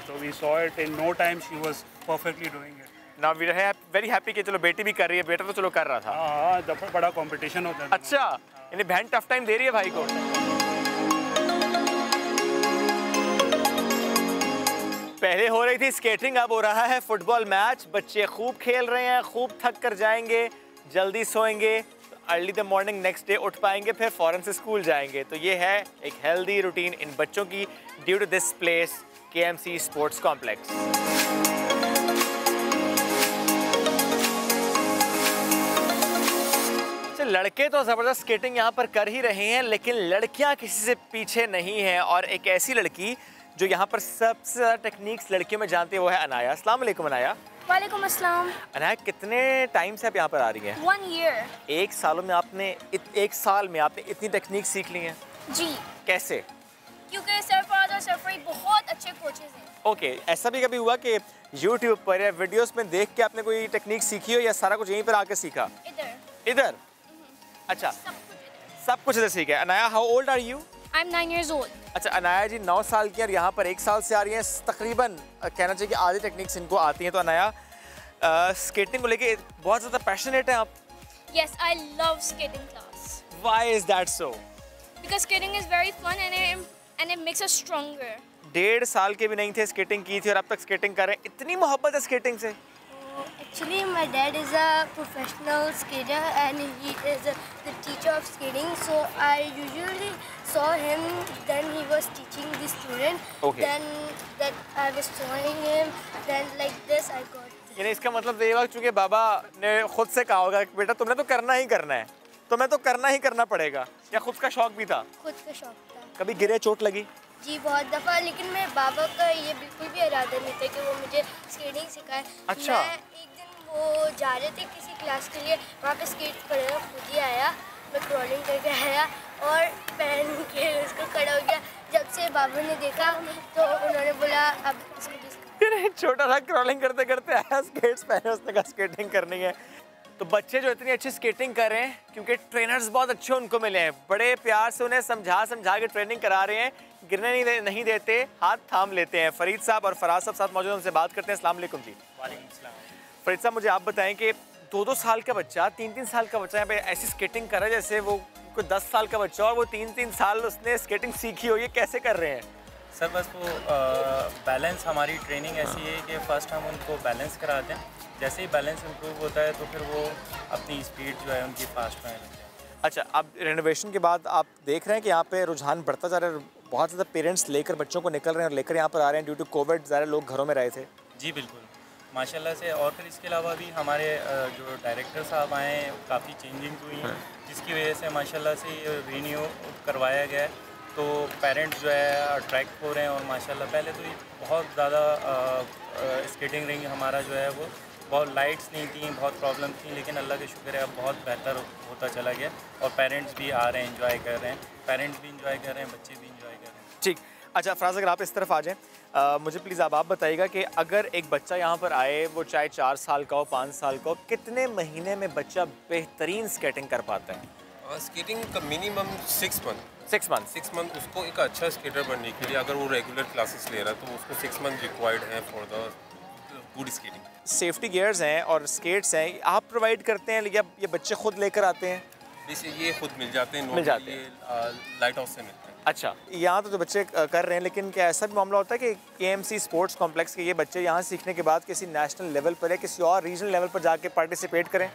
तो we saw it in no time she was perfectly doing it. Now we are very happy कि चलो बेटी भी कर रही है, बेटा तो चलो कर रहा था। हाँ, दफा बड़ा कंपटीशन होता है। अच्छा, यानी बहन टफ टाइम दे रही है भाई को। पहले हो रही थी स्केटिंग, अब हो रहा है फुटबॉल मैच। बच्चे खूब खेल रहे हैं, खूब थक कर जाएंगे, जल्दी सोएंगे, early the morning next day उठ पाएंगे, फिर फौरन से स्कूल जाएंगे। तो ये है एक हेल्दी रूटीन इन बच्चों की due to this place KMC sports complex. लड़के तो ज़बरदस्त स्केटिंग यहाँ पर कर ही रहे हैं, लेकिन लड़कियाँ किसी से पीछे नहीं हैं। और एक ऐसी लड़की जो यहाँ पर सबसे ज़्यादा टेक्निक्स लड़कियों में जानती है वो है अनाया। अस्सलाम वालेकुम अनाया। वालेकुम अस्सलाम। अनाया, कितने टाइम से आप यहाँ पर आ रही हैं? 1 year। एक साल में आपने इतनी टेक्निक सीख ली हैं? जी। कैसे? क्योंकि सरफराज और सरफरी बहुत अच्छे कोचेस हैं। ओके, ऐसा भी कभी हुआ कि यूट्यूब पर या वीडियोस में देख के आपने कोई टेक्निक सीखी हो, या सारा कुछ यहीं पर आकर सीखा? इधर? अच्छा, सब कुछ इधर सीखा है। Anaya, how old are you? I'm 9 years old। अच्छा, अनाया जी 9 साल की और यहाँ पर 1 साल से आ रही हैं। तकरीबन कहना चाहिए कि आधी टेक्निक्स इनको आती हैं। तो अनाया, स्केटिंग को लेके बहुत ज़्यादा पैशनेट हैं आप? Yes, I love skating class। Why is that so? Because skating is very fun and it makes us stronger। 1.5 साल के भी नहीं थे, स्केटिंग की थी और अब तक स्केटिंग कर रहे हैं। इतनी मोहब्बत है स्केटिंग से? Actually, my dad is a professional skater and he is the teacher of skating. So I usually saw him. Then he was teaching the student. Okay. Then that I was showing him. Then like this I got this। यानी इसका मतलब ये हुआ चूँकि बाबा ने खुद से कहा होगा कि बेटा तुमने तो करना ही करना है, तुम्हें तो करना ही करना पड़ेगा, या खुद का शौक भी था? खुद का शौक था। कभी गिरे, चोट लगी? जी बहुत दफ़ा, लेकिन मेरे बाबा का ये बिल्कुल भी इरादा नहीं था कि वो मुझे स्केटिंग सिखाए। अच्छा। मैं एक दिन वो जा रहे थे किसी क्लास के लिए, वहाँ पे स्केट पढ़े, खुद ही आया, मैं क्रॉलिंग करके आया और पहन के उसको खड़ा हो गया। जब से बाबा ने देखा तो उन्होंने बोला अब इसको छोटा था, क्रॉलिंग करते करते आया, स्केट्स पहने, उसने कहा स्केटिंग करनी है। तो बच्चे जो इतनी अच्छी स्केटिंग कर रहे हैं क्योंकि ट्रेनर्स बहुत अच्छे उनको मिले हैं, बड़े प्यार से उन्हें समझा के ट्रेनिंग करा रहे हैं, गिरने नहीं देते, हाथ थाम लेते हैं। फरीद साहब और फराज साहब मौजूद, उनसे बात करते हैं। अस्सलाम वालेकुम जी। वालेकुम सलाम। फरीद साहब, मुझे आप बताएं कि 2-2 साल का बच्चा, 3-3 साल का बच्चा यहाँ पे ऐसी स्केटिंग कर रहा है जैसे वो कोई 10 साल का बच्चा और वो 3-3 साल उसने स्केटिंग सीखी हो, ये कैसे कर रहे हैं? सर बस वो बैलेंस, हमारी ट्रेनिंग ऐसी है कि फ़र्स्ट हम उनको बैलेंस कराते हैं, जैसे ही बैलेंस इम्प्रूव होता है तो फिर वो अपनी स्पीड जो है उनकी फास्ट होने लगती है। अच्छा, अब रेनोवेशन के बाद आप देख रहे हैं कि यहाँ पे रुझान बढ़ता जा रहा है, बहुत ज़्यादा पेरेंट्स लेकर बच्चों को निकल रहे हैं और लेकर यहाँ पर आ रहे हैं। ड्यू टू कोविड ज़्यादा लोग घरों में रहे थे। जी बिल्कुल, माशाल्लाह से। और फिर इसके अलावा भी हमारे जो डायरेक्टर साहब आए हैं काफ़ी चेंजिंग हुई हैं, जिसकी वजह से माशाल्लाह से ये रीन्यू करवाया गया है, तो पेरेंट्स जो है अट्रैक्ट हो रहे हैं। और माशाल्लाह पहले तो ये बहुत ज़्यादा स्केटिंग रिंग हमारा जो है वो बहुत लाइट्स नहीं थी, बहुत प्रॉब्लम थी, लेकिन अल्लाह के शुक्र है अब बहुत बेहतर होता चला गया और पेरेंट्स भी आ रहे हैं, एंजॉय कर रहे हैं, पेरेंट्स भी एंजॉय कर रहे हैं, बच्चे भी एंजॉय कर रहे हैं। ठीक, अच्छा फराज, अगर आप इस तरफ आ जाएं, मुझे प्लीज़ आप बताइएगा कि अगर एक बच्चा यहाँ पर आए, वो चाहे 4 साल का हो, 5 साल का हो, कितने महीने में बच्चा बेहतरीन स्केटिंग कर पाता है? स्केटिंग का मिनिमम 6 मंथ। 6 मंथ उसको एक अच्छा स्केटर बनने के लिए, अगर वो रेगुलर क्लासेस ले रहा है तो उसको 6 मंथ रिक्वायर्ड है for the good skating. Safety gears हैं और स्केट्स हैं, आप प्रोवाइड करते हैं या ये बच्चे खुद लेकर आते हैं? जैसे ये खुद मिल जाते हैं, लाइट हाउस से मिलते हैं। अच्छा, यहाँ तो जो बच्चे कर रहे हैं, लेकिन क्या ऐसा भी मामला होता है कि KMC स्पोर्ट्स कॉम्प्लेक्स के ये बच्चे यहाँ सीखने के बाद किसी नेशनल लेवल पर या किसी और रीजनल लेवल पर जाके पार्टिसिपेट करें?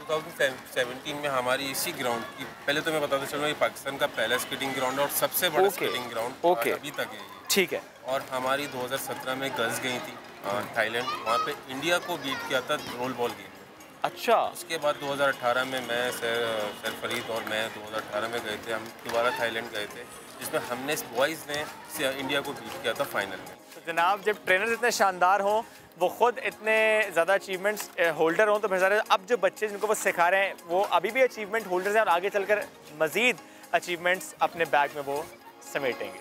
2017 में हमारी इसी ग्राउंड की, पहले तो मैं बताता चलूँ, ये पाकिस्तान का पहला स्केटिंग ग्राउंड और सबसे बड़ा स्केटिंग ग्राउंड अभी तक है। ठीक है। और हमारी 2017 में गर्ल्स गई थी थाईलैंड, वहाँ पे इंडिया को बीट किया था रोल बॉल गेम। अच्छा। उसके बाद 2018 में मैं सर फरीद और मैं 2018 में गए थे, हम दोबारा थाईलैंड गए थे, जिसमें हमने बॉयज़ ने इंडिया को बीट किया था फाइनल में। तो जनाब, जब ट्रेनर्स इतने शानदार हों, वो ख़ुद इतने ज़्यादा अचीवमेंट्स होल्डर हों, तो फिर सारे अब जो बच्चे जिनको वो सिखा रहे हैं वो अभी भी अचीवमेंट होल्डर्स हैं और आगे चलकर मज़ीद अचीवमेंट्स अपने बैग में वो समेटेंगे।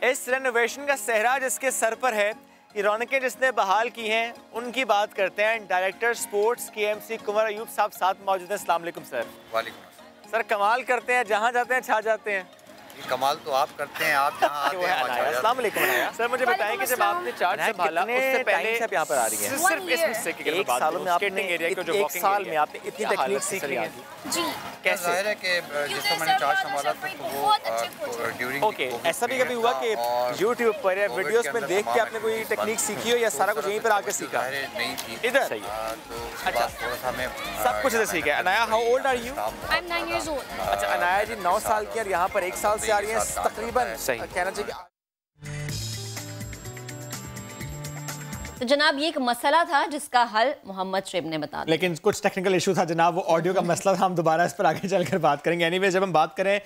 इस रेनोवेशन का सहरा जिसके सर पर है, ये रौनकें जिसने बहाल की हैं, उनकी बात करते हैं। डायरेक्टर स्पोर्ट्स KMC कुंवर अयूब साहब साथ मौजूद हैं। अस्सलाम वालेकुम सर। वालेकुम सर, कमाल करते हैं, जहाँ जाते हैं छा जाते हैं। ये कमाल तो आप करते हैं, आप जहाँ आते हैं। अस्सलाम वालेकुम। सर, मुझे बताएं कि जब आपने चार्ज संभाला उससे पहले से आप यहाँ पर आ रही हैं, सिर्फ इस हिस्से की अगर बात करूं, स्केटिंग एरिया का जो वॉकिंग साल में आपने इतनी तकनीक सीख ली है जी। कैसे जाहिर है कि जिस समय मैंने चार्ज संभाला तो वो ड्यूरिंग ओके, ऐसा भी कभी हुआ कि YouTube पर या वीडियोस में देख के आपने कोई टेक्निक सीखी हो या सारा कुछ यहीं पर आके सीखा? नहीं थी इधर। सही। अच्छा, थोड़ा सा हमें सब कुछ इधर सीखा है। Anaya, how old are you? I am 9 years old। अच्छा, अनाया जी 9 साल की और यहाँ पर 1 साल से आ रही हैं, तकरीबन सही कहना चाहिए। तो जनाब, ये एक मसला था जिसका हल मोहम्मद शेब ने बता दिया, लेकिन कुछ टेक्निकल इशू था जनाब, वो ऑडियो का मसला था। हम दोबारा इस पर आगे चलकर बात करेंगे। एनीवे, जब हम बात करें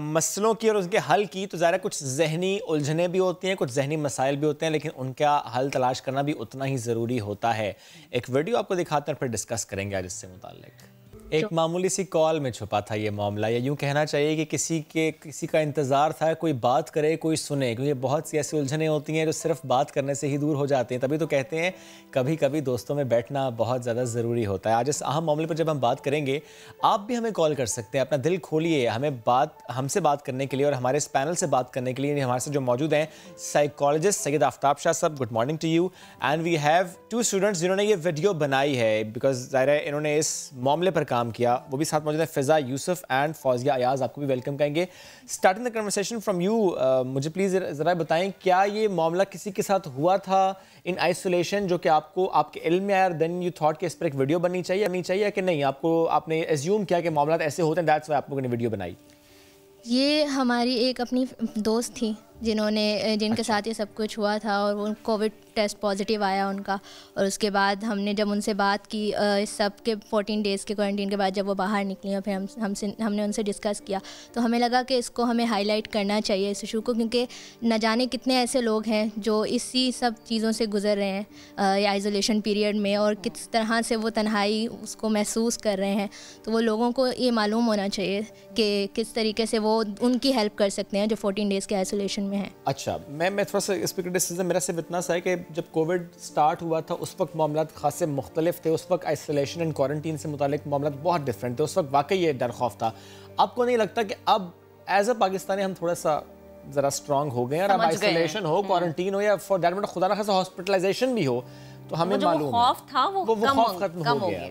मसलों की और उनके हल की, तो ज़ाहिर कुछ जहनी उलझने भी होती हैं, कुछ जहनी मसाइल भी होते हैं, लेकिन उनका हल तलाश करना भी उतना ही ज़रूरी होता है। एक वीडियो आपको दिखाते हैं, फिर डिस्कस करेंगे आज इससे मुताल्लिक। एक मामूली सी कॉल में छुपा था ये मामला, या यूँ कहना चाहिए कि किसी का इंतज़ार था कोई बात करे, कोई सुने, क्योंकि बहुत सी ऐसी उलझनें होती हैं जो सिर्फ बात करने से ही दूर हो जाती हैं। तभी तो कहते हैं कभी कभी दोस्तों में बैठना बहुत ज़्यादा ज़रूरी होता है। आज इस अहम मामले पर जब हम बात करेंगे, आप भी हमें कॉल कर सकते हैं, अपना दिल खोलिए हमसे बात करने के लिए और हमारे इस पैनल से बात करने के लिए। हमारे साथ जो मौजूद हैं साइकोलॉजिस्ट सैयद आफ्ताब शाह साहब, good morning to you. And we have 2 students जिन्होंने ये वीडियो बनाई है, बिकॉज ज़ाहिर है इन्होंने इस मामले पर काम किया, वो भी साथ मौजूद है। फिजा यूसुफ एंड फौजिया अयाज, आपको भी वेलकम कहेंगे। Starting the conversation from you, मुझे प्लीज़ ज़रा बताएं, क्या ये मामला किसी के साथ हुआ था इन आइसोलेशन जो कि आपको आपके इल्म में आया, देन यू थॉट कि इस पर एक वीडियो बननी चाहिए कि नहीं, आपने एज्यूम किया कि मामला ऐसे होते हैं, दैट्स व्हाई आप लोगों ने वीडियो बनाई? ये हमारी एक अपनी दोस्त थी जिनके साथ ये सब कुछ हुआ था, और वो कोविड टेस्ट पॉजिटिव आया उनका, और उसके बाद हमने जब उनसे बात की इस सब के 14 डेज़ के क्वारंटीन के बाद जब वो बाहर निकली, और फिर हमने उनसे डिस्कस किया, तो हमें लगा कि इसको हमें हाईलाइट करना चाहिए इस इशू को, क्योंकि न जाने कितने ऐसे लोग हैं जो इसी सब चीज़ों से गुजर रहे हैं आइसोलेशन पीरियड में, और किस तरह से वो तन्हाई उसको महसूस कर रहे हैं। तो वो लोगों को ये मालूम होना चाहिए कि किस तरीके से वो उनकी हेल्प कर सकते हैं जो 14 डेज़ के आइसोलेशन में है। अच्छा, मैं थोड़ा सा इस पर क्रिटिसिज्म मेरा सिर्फ इतना सा है कि जब कोविड स्टार्ट हुआ था उस वक्त मामला खासे मुख्तलिफ थे, उस वक्त आइसोलेशन एंड क्वारंटीन से मुतालिक मामला बहुत डिफरेंट थे, उस वक्त वाकई ये डर खौफ था। आपको नहीं लगता कि अब एज अ पाकिस्तानी हम थोड़ा सा ज़रा स्ट्रॉन्ग हो गए, और अब आइसोलेशन हो, क्वारंटीन हो, या फॉर दैट मैटर खुदा ना खासा हॉस्पिटलाइजेशन भी हो, तो हमें मालूम खौफ था वो खौफ खत्म हो गया?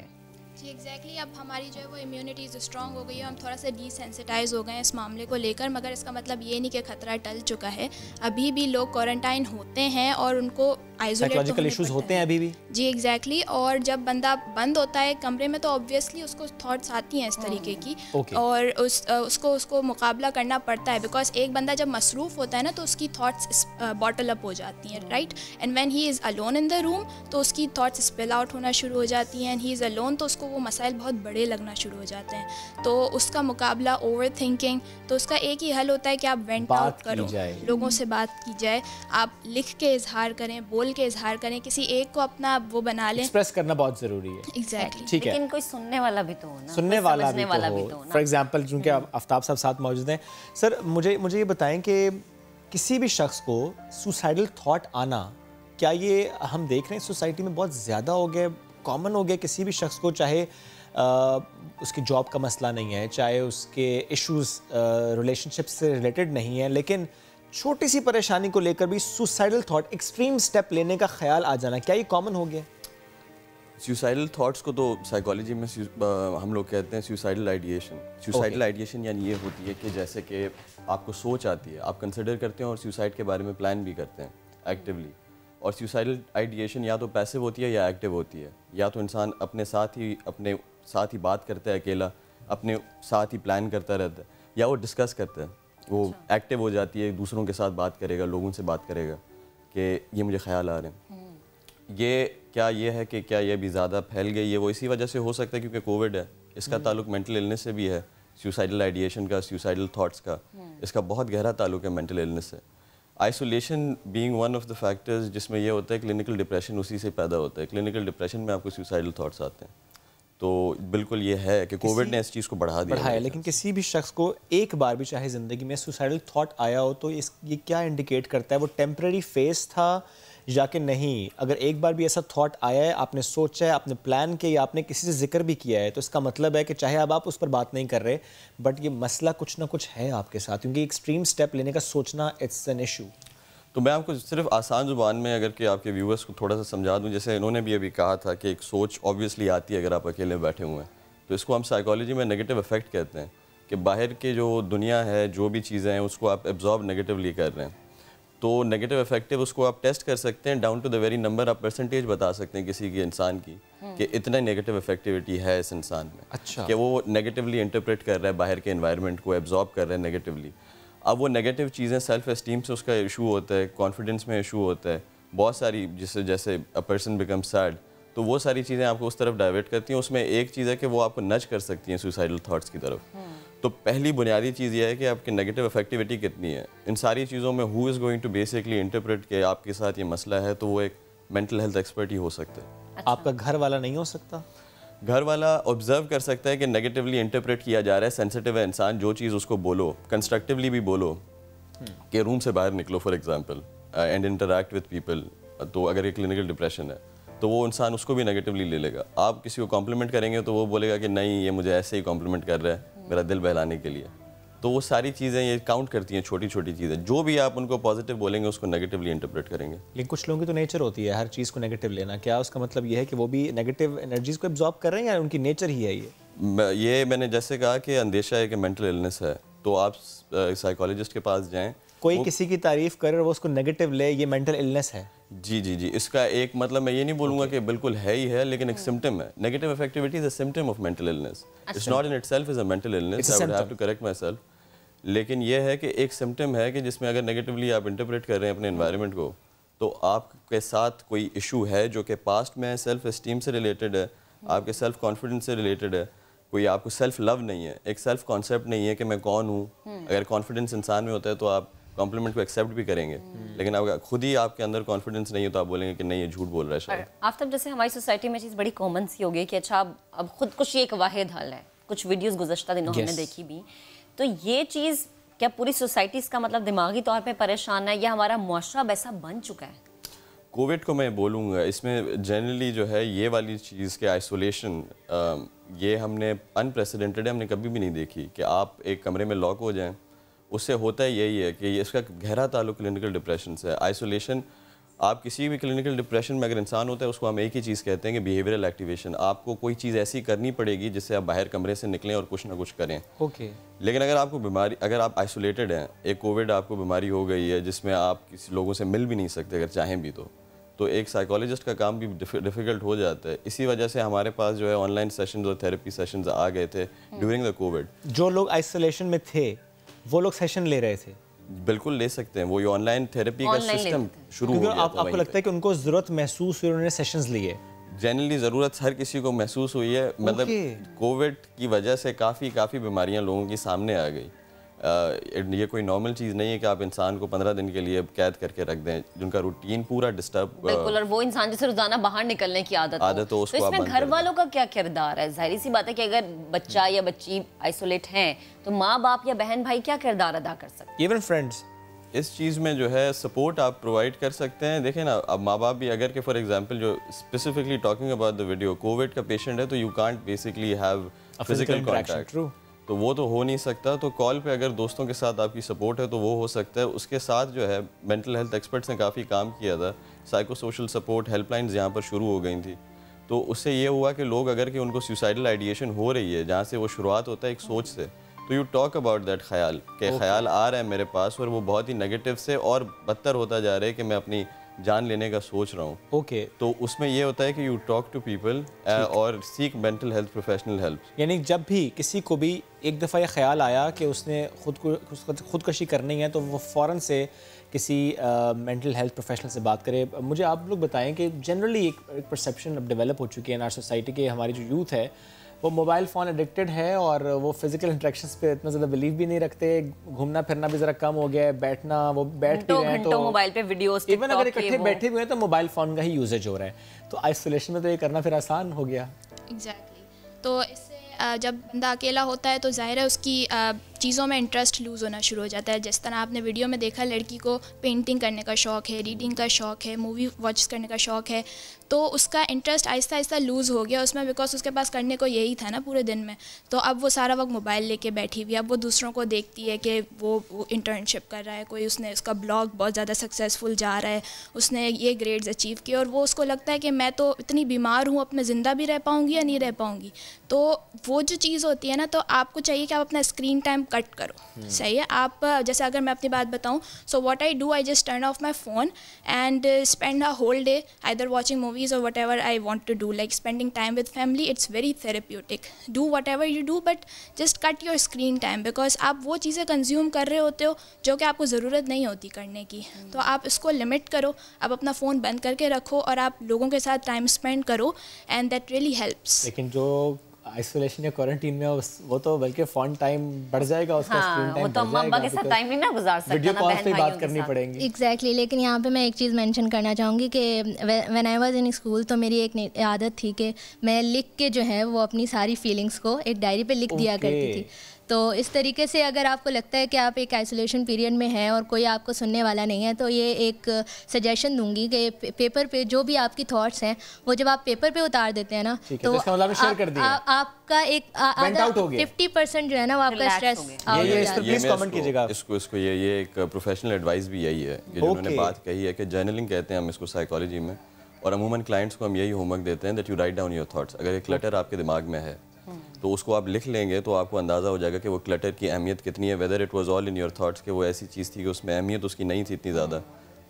जी एग्जैक्टली, अब हमारी जो है वो इम्यूनिटी स्ट्रॉन्ग हो गई है, हम थोड़ा सा डिसेंसिटाइज हो गए हैं इस मामले को लेकर, मगर इसका मतलब ये नहीं कि खतरा टल चुका है। अभी भी लोग क्वारंटाइन होते हैं और उनको साइकोलॉजिकल इश्यूज होते हैं अभी भी। जी एग्जैक्टली, और जब बंदा बंद होता है कमरे में तो ऑब्वियसली उसको थॉट्स आती हैं इस तरीके की, और उसको मुकाबला करना पड़ता है, बिकॉज एक बंदा जब मसरूफ़ होता है ना तो उसकी थॉट्स बॉटल अप हो जाती हैं, right, and when he is alone in the room तो उसकी थॉट्स स्पिल आउट होना शुरू हो जाती हैं, एंड ही इज़ अलोन तो उसको वो वो मसाइल बहुत बड़े लगना शुरू हो जाते हैं। तो उसका मुकाबला ओवर थिंकिंग, तो उसका एक ही हल होता है कि आप वेंट आउट करो, लोगों से बात की जाए, आप लिख के इजहार करें, बोल के इजहार करें, किसी एक को अपना वो बना लें। एक्सप्रेस करना बहुत ज़रूरी है। एग्जैक्टली, ठीक है, लेकिन कोई सुनने वाला भी तो हो ना, सुनने वाला भी तो हो। फॉर एग्जाम्पल, चूँकि आफ्ताब साहब साथ मौजूद हैं, सर मुझे ये बताएं कि किसी भी शख्स को सुसाइडल थॉट आना, क्या ये हम देख रहे हैं सोसाइटी में बहुत ज़्यादा हो गया, कॉमन हो गया किसी भी शख्स को, चाहे उसकी जॉब का मसला नहीं है, चाहे उसके इश्यूज़ रिलेशनशिप से रिलेटेड नहीं है, लेकिन छोटी सी परेशानी को लेकर भी सुसाइडल थॉट, एक्सट्रीम स्टेप लेने का ख्याल आ जाना, क्या ये कॉमन हो गया? सुसाइडल थॉट्स को तो साइकोलॉजी में हम लोग कहते हैं सुसाइडल आइडिएशन। सुसाइडल आइडिएशन यानी ये होती है कि जैसे कि आपको सोच आती है, आप कंसिडर करते हैं और सुसाइड के बारे में प्लान भी करते हैं एक्टिवली। और सुसाइडल आइडिएशन या तो पैसिव होती है या एक्टिव होती है। या तो इंसान अपने साथ ही बात करता है अकेला, अपने साथ ही प्लान करता रहता है, या वो डिस्कस करता है, वो एक्टिव हो जाती है, दूसरों के साथ बात करेगा, लोगों से बात करेगा कि ये मुझे ख्याल आ रहे हैं। ये है कि क्या ये भी ज़्यादा फैल गई है? वो इसी वजह से हो सकता है क्योंकि कोविड है, इसका ताल्लुक मेंटल इलनेस से भी है, सुसाइडल आइडिएशन का, सुसाइडल थॉट्स का, इसका बहुत गहरा ताल्लुक है मेंटल इलनेस से। Isolation being one of the factors जिसमें ये होता है क्लिनिकल डिप्रेशन उसी से पैदा होता है। क्लिनिकल डिप्रेशन में आपको सुसाइडल थॉट्स आते हैं। तो बिल्कुल ये है कि कोविड ने इस चीज़ को बढ़ा दिया है। लेकिन किसी भी शख्स को एक बार भी चाहे ज़िंदगी में सुसाइडल थॉट आया हो तो ये क्या इंडिकेट करता है? वो टेम्परेरी फेस था या कि नहीं? अगर एक बार भी ऐसा थॉट आया है, आपने सोचा है, आपने प्लान किया या आपने किसी से जिक्र भी किया है, तो इसका मतलब है कि चाहे अब आप उस पर बात नहीं कर रहे, बट ये मसला कुछ ना कुछ है आपके साथ, क्योंकि एक्सट्रीम स्टेप लेने का सोचना इट्स एन इशू। तो मैं आपको सिर्फ आसान ज़ुबान में अगर कि आपके व्यूअर्स को थोड़ा सा समझा दूं, जैसे इन्होंने भी अभी कहा था कि एक सोच ऑब्वियसली आती है अगर आप अकेले बैठे हुए हैं, तो इसको हम साइकोलॉजी में नेगेटिव इफेक्ट कहते हैं कि बाहर के जो दुनिया है, जो भी चीज़ें हैं, उसको आप एब्जॉर्ब नेगेटिवली कर रहे हैं। तो नेगेटिव इफेक्टिव उसको आप टेस्ट कर सकते हैं, down to the very number, आप परसेंटेज बता सकते हैं किसी के इंसान की कि इतना नेगेटिव इफेक्टिविटी है इस इंसान में। अच्छा, कि वो नेगेटिवली इंटरप्रेट कर रहा है, बाहर के एनवायरनमेंट को एब्जॉर्ब कर रहा है नेगेटिवली। अब वो नेगेटिव चीज़ें, सेल्फ एस्टीम से उसका इशू होता है, कॉन्फिडेंस में इशू होता है, बहुत सारी, जैसे अ पर्सन बिकम सैड, तो वो सारी चीज़ें आपको उस तरफ डाइवर्ट करती हैं। उसमें एक चीज़ है कि वो आपको नच कर सकती हैं सुसाइडल थॉट्स की तरफ। तो पहली बुनियादी चीज़ ये है कि आपकी नेगेटिव इफेक्टिविटी कितनी है। इन सारी चीज़ों में who is going to basically interpret कि आपके साथ ये मसला है, तो वो एक मेंटल हेल्थ एक्सपर्ट ही हो सकता है। अच्छा। आपका घर वाला नहीं हो सकता? घर वाला ऑब्जर्व कर सकता है कि नेगेटिवली इंटरप्रेट किया जा रहा है, सेंसिटिव है इंसान, जो चीज़ उसको बोलो, कंस्ट्रक्टिवली भी बोलो कि रूम से बाहर निकलो for example and interact with people. तो अगर ये क्लिनिकल डिप्रेशन है तो वो इंसान उसको भी नेगेटिवली ले लेगा। आप किसी को कॉम्प्लीमेंट करेंगे तो वो बोलेगा कि नहीं, ये मुझे ऐसे ही कॉम्प्लीमेंट कर रहा है मेरा दिल बहलाने के लिए। तो वो सारी चीज़ें ये काउंट करती हैं, छोटी छोटी चीज़ें। जो भी आप उनको पॉजिटिव बोलेंगे उसको नेगेटिवली इंटरप्रेट करेंगे। लेकिन कुछ लोगों की तो नेचर होती है हर चीज़ को नेगेटिव लेना। क्या उसका मतलब ये है कि वो भी नेगेटिव एनर्जीज को एब्जॉर्ब कर रहे हैं या उनकी नेचर ही है ये मैंने जैसे कहा कि अंदेशा है कि मेंटल इलनेस है, तो आप साइकोलॉजिस्ट के पास जाएँ। कोई किसी की तारीफ करे और वो उसको नेगेटिव ले, ये मेंटल इलनेस है? जी जी जी, इसका एक मतलब मैं ये नहीं बोलूँगा कि बिल्कुल है ही है, लेकिन एक सिम्टम है। Negative effectivity is a symptom of mental illness. It's not in itself is a mental illness, I would have to correct my self. लेकिन ये है कि एक सिम्टम है कि जिसमें अगर नेगेटिवली आप इंटरप्रेट कर रहे हैं अपने एनवायरनमेंट को, तो आपके साथ कोई इशू है जो कि पास्ट में सेल्फ एस्टीम से रिलेटेड है, आपके सेल्फ कॉन्फिडेंस से रिलेटेड है, कोई आपको सेल्फ लव नहीं है, एक सेल्फ कॉन्सेप्ट नहीं है कि मैं कौन हूँ। अगर कॉन्फिडेंस इंसान में होता है तो आप कॉम्प्लीमेंट को एक्सेप्ट भी करेंगे, लेकिन अगर खुद ही आपके अंदर कॉन्फिडेंस नहीं हो तो आप बोलेंगे कि नहीं, ये झूठ बोल रहा है शायद। आफ्ताब, जैसे हमारी सोसाइटी में चीज़ बड़ी कॉमन सी हो गई कि अच्छा अब खुदकुशी एक वाहिद हल है। कुछ वीडियोस गुज़श्ता दिनों हमने देखी भी, तो ये चीज़ क्या पूरी सोसाइटी इसका मतलब दिमागी तौर पे परेशान है या हमारा मुआशरा वैसा बन चुका है? कोविड को मैं बोलूँगा इसमें जनरली जो है ये वाली चीज़ के आइसोलेशन, ये हमने अनप्रेसिडेंटेड है, हमने कभी भी नहीं देखी कि आप एक कमरे में लॉक हो जाएं। उससे होता है यही है कि इसका गहरा ताल्लुक क्लिनिकल डिप्रेशन से है। आइसोलेशन, आप किसी भी क्लिनिकल डिप्रेशन में अगर इंसान होता है उसको हम एक ही चीज़ कहते हैं कि बिहेवियरल एक्टिवेशन। आपको कोई चीज़ ऐसी करनी पड़ेगी जिससे आप बाहर कमरे से निकलें और कुछ ना कुछ करें। ओके। लेकिन अगर आपको बीमारी, अगर आप आइसोलेटेड हैं, एक कोविड आपको बीमारी हो गई है जिसमें आप किसी लोगों से मिल भी नहीं सकते अगर चाहें भी, तो एक साइकोलॉजिस्ट का काम भी डिफ़िकल्ट हो जाता है। इसी वजह से हमारे पास जो है ऑनलाइन सेशंस और थेरेपी सेशंस आ गए थे ड्यूरिंग द कोविड। जो लोग आइसोलेशन में थे वो लोग सेशन ले रहे थे? बिल्कुल ले सकते हैं, वो ये ऑनलाइन थेरेपी का सिस्टम शुरू हो गया। आपको लगता है कि उनको ज़रूरत महसूस हुई, उन्होंने सेशंस लिए? जनरली ज़रूरत हर किसी को महसूस हुई है, मतलब कोविड की वजह से काफ़ी बीमारियां लोगों की सामने आ गई। ये कोई नॉर्मल चीज़ नहीं है कि आप इंसान को 15 दिन के लिए कैद करके रख दें, जिनका रूटीन पूरा डिस्टर्ब। बिल्कुल, और वो इंसान जैसे रोजाना बाहर निकलने की आदत हो तो इसमें घर वालों का क्या किरदार है? जाहिर सी बात है कि अगर बच्चा या बच्ची आइसोलेट हैं तो माँ बाप या बहन भाई क्या किरदार अदा कर सकते हैं? इवन फ्रेंड्स इस चीज़ में जो है सपोर्ट आप प्रोवाइड कर सकते हैं। देखें ना, अब माँ बाप भी अगर कि फॉर एग्जांपल जो specifically talking about the video, Covid का पेशेंट है तो you can't basically have physical contact, तो वो तो हो नहीं सकता। तो कॉल पे अगर दोस्तों के साथ आपकी सपोर्ट है तो वो हो सकता है। उसके साथ जो है मेंटल हेल्थ एक्सपर्ट्स ने काफ़ी काम किया था, साइको सोशल सपोर्ट हेल्पलाइंस यहाँ पर शुरू हो गई थी। तो उससे ये हुआ कि लोग अगर कि उनको सुसाइडल आइडिएशन हो रही है, जहाँ से वो शुरुआत होता है एक सोच से, तो यू टॉक अबाउट दैट ख्याल के ख्याल आ रहा है मेरे पास और वो बहुत ही नेगेटिव से और बदतर होता जा रहा है कि मैं अपनी जान लेने का सोच रहा हूँ। तो उसमें ये होता है कि यू टॉक टू पीपल और seek mental health professional help. यानी जब भी किसी को भी एक दफ़ा ये ख्याल आया कि उसने खुदकशी करनी है तो वो फ़ौरन से किसी मेंटल हेल्थ प्रोफेशनल से बात करे। मुझे आप लोग बताएं कि जनरली एक परसेप्शन अब डेवलप हो चुकी है इन आवर सोसाइटी के, हमारी जो यूथ है वो मोबाइल फ़ोन एडिक्टेड है और वो फिजिकल इंटरेक्शंस पे इतना ज़्यादा बिलीव भी नहीं रखते, घूमना फिरना भी ज़रा कम हो गया है, बैठना वो बैठ भी रहे हैं तो मोबाइल पे वीडियोस, इवन अगर इकट्ठे बैठे हुए हैं तो मोबाइल फ़ोन का ही यूजेज हो रहा है। तो आइसोलेशन में तो ये करना फिर आसान हो गया। एग्जैक्टली। तो इससे जब बंदा अकेला होता है तो ज़ाहिर है उसकी चीज़ों में इंटरेस्ट लूज़ होना शुरू हो जाता है। जिस तरह आपने वीडियो में देखा, लड़की को पेंटिंग करने का शौक़ है, रीडिंग का शौक़ है, मूवी वॉच करने का शौक़ है, तो उसका इंटरेस्ट आहिस्ता आहिस्ता लूज़ हो गया उसमें, बिकॉज उसके पास करने को यही था ना पूरे दिन में। तो अब वो सारा वक्त मोबाइल लेके बैठी हुई, अब वो दूसरों को देखती है कि वो इंटर्नशिप कर रहा है, कोई उसने उसका ब्लॉग बहुत ज़्यादा सक्सेसफुल जा रहा है, उसने ये ग्रेड्स अचीव किए, और वो उसको लगता है कि मैं तो इतनी बीमार हूँ, अब मैं ज़िंदा भी रह पाऊँगी या नहीं रह पाऊँगी। तो वो जो चीज़ होती है ना, तो आपको चाहिए कि आप अपना स्क्रीन टाइम कट करो। सही है। आप जैसे अगर मैं अपनी बात बताऊं, so what I do, I just turn off my phone and spend a whole day either watching movies और whatever I want to do, like spending time with family. It's very therapeutic. Do whatever you do, but just cut your screen time, because आप वो चीज़ें consume कर रहे होते हो जो कि आपको ज़रूरत नहीं होती करने की। तो आप इसको लिमिट करो, आप अपना फ़ोन बंद करके रखो और आप लोगों के साथ टाइम स्पेंड करो, एंड दैट रियली हेल्प्स। लेकिन जो आइसोलेशन या क्वारंटीन में वो तो बल्कि फ़ोन टाइम बढ़ जाएगा, उसका स्क्रीन टाइम वो तो अम्मा अब्बा के साथ टाइम नहीं ना गुजार सकता, वीडियो कॉल पे बात करनी पड़ेगी। एग्जैक्टली। लेकिन यहाँ पे मैं एक चीज़ मेंशन करना चाहूँगी कि when I was in school तो मेरी एक आदत थी कि मैं लिख के जो है वो अपनी सारी फीलिंग्स को एक डायरी पे लिख दिया करती थी। तो इस तरीके से अगर आपको लगता है कि आप एक आइसोलेशन पीरियड में हैं और कोई आपको सुनने वाला नहीं है, तो ये एक सजेशन दूंगी कि पेपर पे जो भी आपकी थॉट्स हैं वो जब आप पेपर पे उतार देते हैं ना, तो आपका एक 50% जो है ना वो आपका स्ट्रेस कमेंट कीजिएगा। इसको ये एक प्रोफेशनल एडवाइस भी यही है कि जिन्होंने बात कही है कि जर्नलिंग कहते हैं हम इसको साइकोलॉजी में, और अमूमन क्लाइंट्स को हम यही होमवर्क देते हैं that you write down your thoughts. अगर एक क्लटर आपके दिमाग में है तो उसको आप लिख लेंगे तो आपको अंदाज़ा हो जाएगा कि वो क्लटर की अहमियत कितनी है, whether it was all in your thoughts, कि वो ऐसी चीज़ थी कि उसमें अहमियत उसकी नहीं थी इतनी ज़्यादा।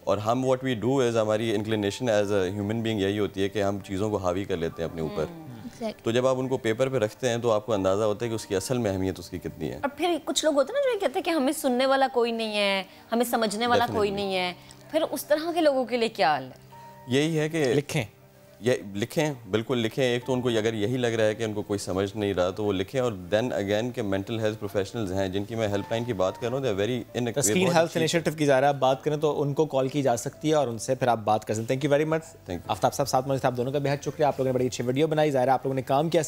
और हम व्हाट वी डू इज़, हमारी inclination as a human being यही होती है कि हम चीज़ों को हावी कर लेते हैं अपने ऊपर। तो जब आप उनको पेपर पे रखते हैं तो आपको अंदाज़ा होता है कि उसकी असल में अहमियत उसकी कितनी है। और फिर कुछ लोग होते हैं ना जो कहते हैं कि हमें सुनने वाला कोई नहीं है, हमें समझने वाला कोई नहीं है, फिर उस तरह के लोगों के लिए क्या हाल है? यही है कि लिखें, बिल्कुल लिखें। एक तो उनको अगर यही लग रहा है कि उनको कोई समझ नहीं रहा तो वो लिखें, और देन अगेन के मेंटल हेल्थ प्रोफेशनल्स हैं जिनकी मैं हेल्पलाइन की बात कर रहा हूँ, they are very screen health initiative की जा रहा है, आप बात करें तो उनको कॉल की जा सकती है और उनसे फिर आप बात कर सकते हैं। Thank you very much Aftab साहब, साथ मौजूद आप दोनों का बेहद शुक्रिया। आप लोगों ने बड़ी अच्छी वीडियो बनाई, ज़ाहिर है आप लोगों ने काम किया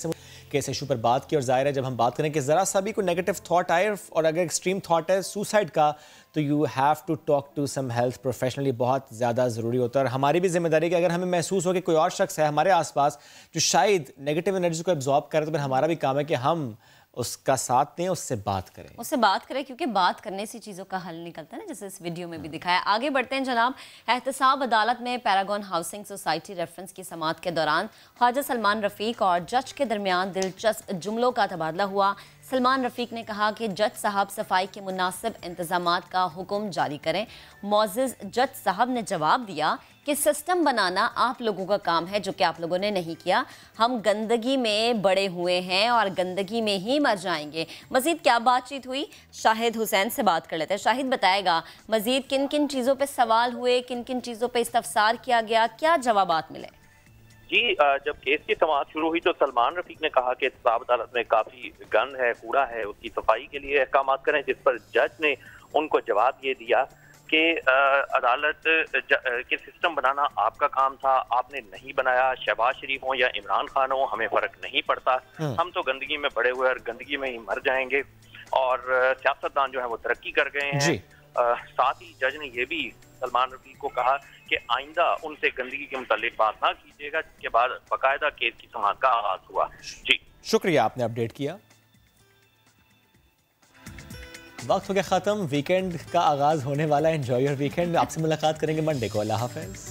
कि इस इशू पर बात की, और ज़ाहिर है जब हम बात करें कि ज़रा सा भी कोई नेगेटिव थॉट आए और अगर एक्सट्रीम थॉट है सुसाइड का, तो you have to talk to some health professional. ये बहुत ज़्यादा ज़रूरी होता है, और हमारी भी जिम्मेदारी कि अगर हमें महसूस हो कि कोई और शख्स है हमारे आसपास जो शायद नेगेटिव एनर्जी को एब्जॉर्ब करे, तो फिर हमारा भी काम है कि हम उसका साथ दें, उससे बात करें, क्योंकि बात करने से चीज़ों का हल निकलता है ना, जैसे इस वीडियो में भी दिखाया। आगे बढ़ते हैं जनाब। एहतसाब अदालत में पैरागॉन हाउसिंग सोसाइटी रेफरेंस की समाअत के दौरान ख्वाजा सलमान रफ़ीक और जज के दरमियान दिलचस्प जुमलों का तबादला हुआ। सलमान रफ़ीक ने कहा कि जज साहब सफाई के मुनासिब इंतजामात का हुक्म जारी करें। मोअज़्ज़िज़ जज साहब ने जवाब दिया कि सिस्टम बनाना आप लोगों का काम है, जो कि आप लोगों ने नहीं किया। हम गंदगी में बड़े हुए हैं और गंदगी में ही मर जाएंगे। मज़ीद क्या बातचीत हुई, शाहिद हुसैन से बात कर लेते हैं। शाहिद बताएगा मज़ीद किन किन चीज़ों पर सवाल हुए, किन किन चीज़ों पर इस्तफसार किया गया, क्या जवाबात मिले? जी, जब केस की समाअत शुरू हुई तो सलमान रफीक ने कहा कि इंतजाम अदालत में काफ़ी गंद है, कूड़ा है, उसकी सफाई के लिए अहकाम करें, जिस पर जज ने उनको जवाब ये दिया कि अदालत के सिस्टम बनाना आपका काम था, आपने नहीं बनाया। शहबाज शरीफ हो या इमरान खान हो, हमें फ़र्क नहीं पड़ता, हम तो गंदगी में पड़े हुए और गंदगी में ही मर जाएंगे। और सियासतदान जो है वो तरक्की कर गए हैं। साथ ही जज ने ये भी सलमान रफीक को कहा कि आइंदा उनसे गंदगी के मुतालिक बात ना कीजिएगा, जिसके बाद बाकायदा केस की समाअत का आगाज हुआ। जी शुक्रिया, आपने अपडेट किया। वक्त हो गया खत्म, वीकेंड का आगाज होने वाला है। Enjoy your weekend. आपसे मुलाकात करेंगे मंडे को। अल्लाह हाफिज।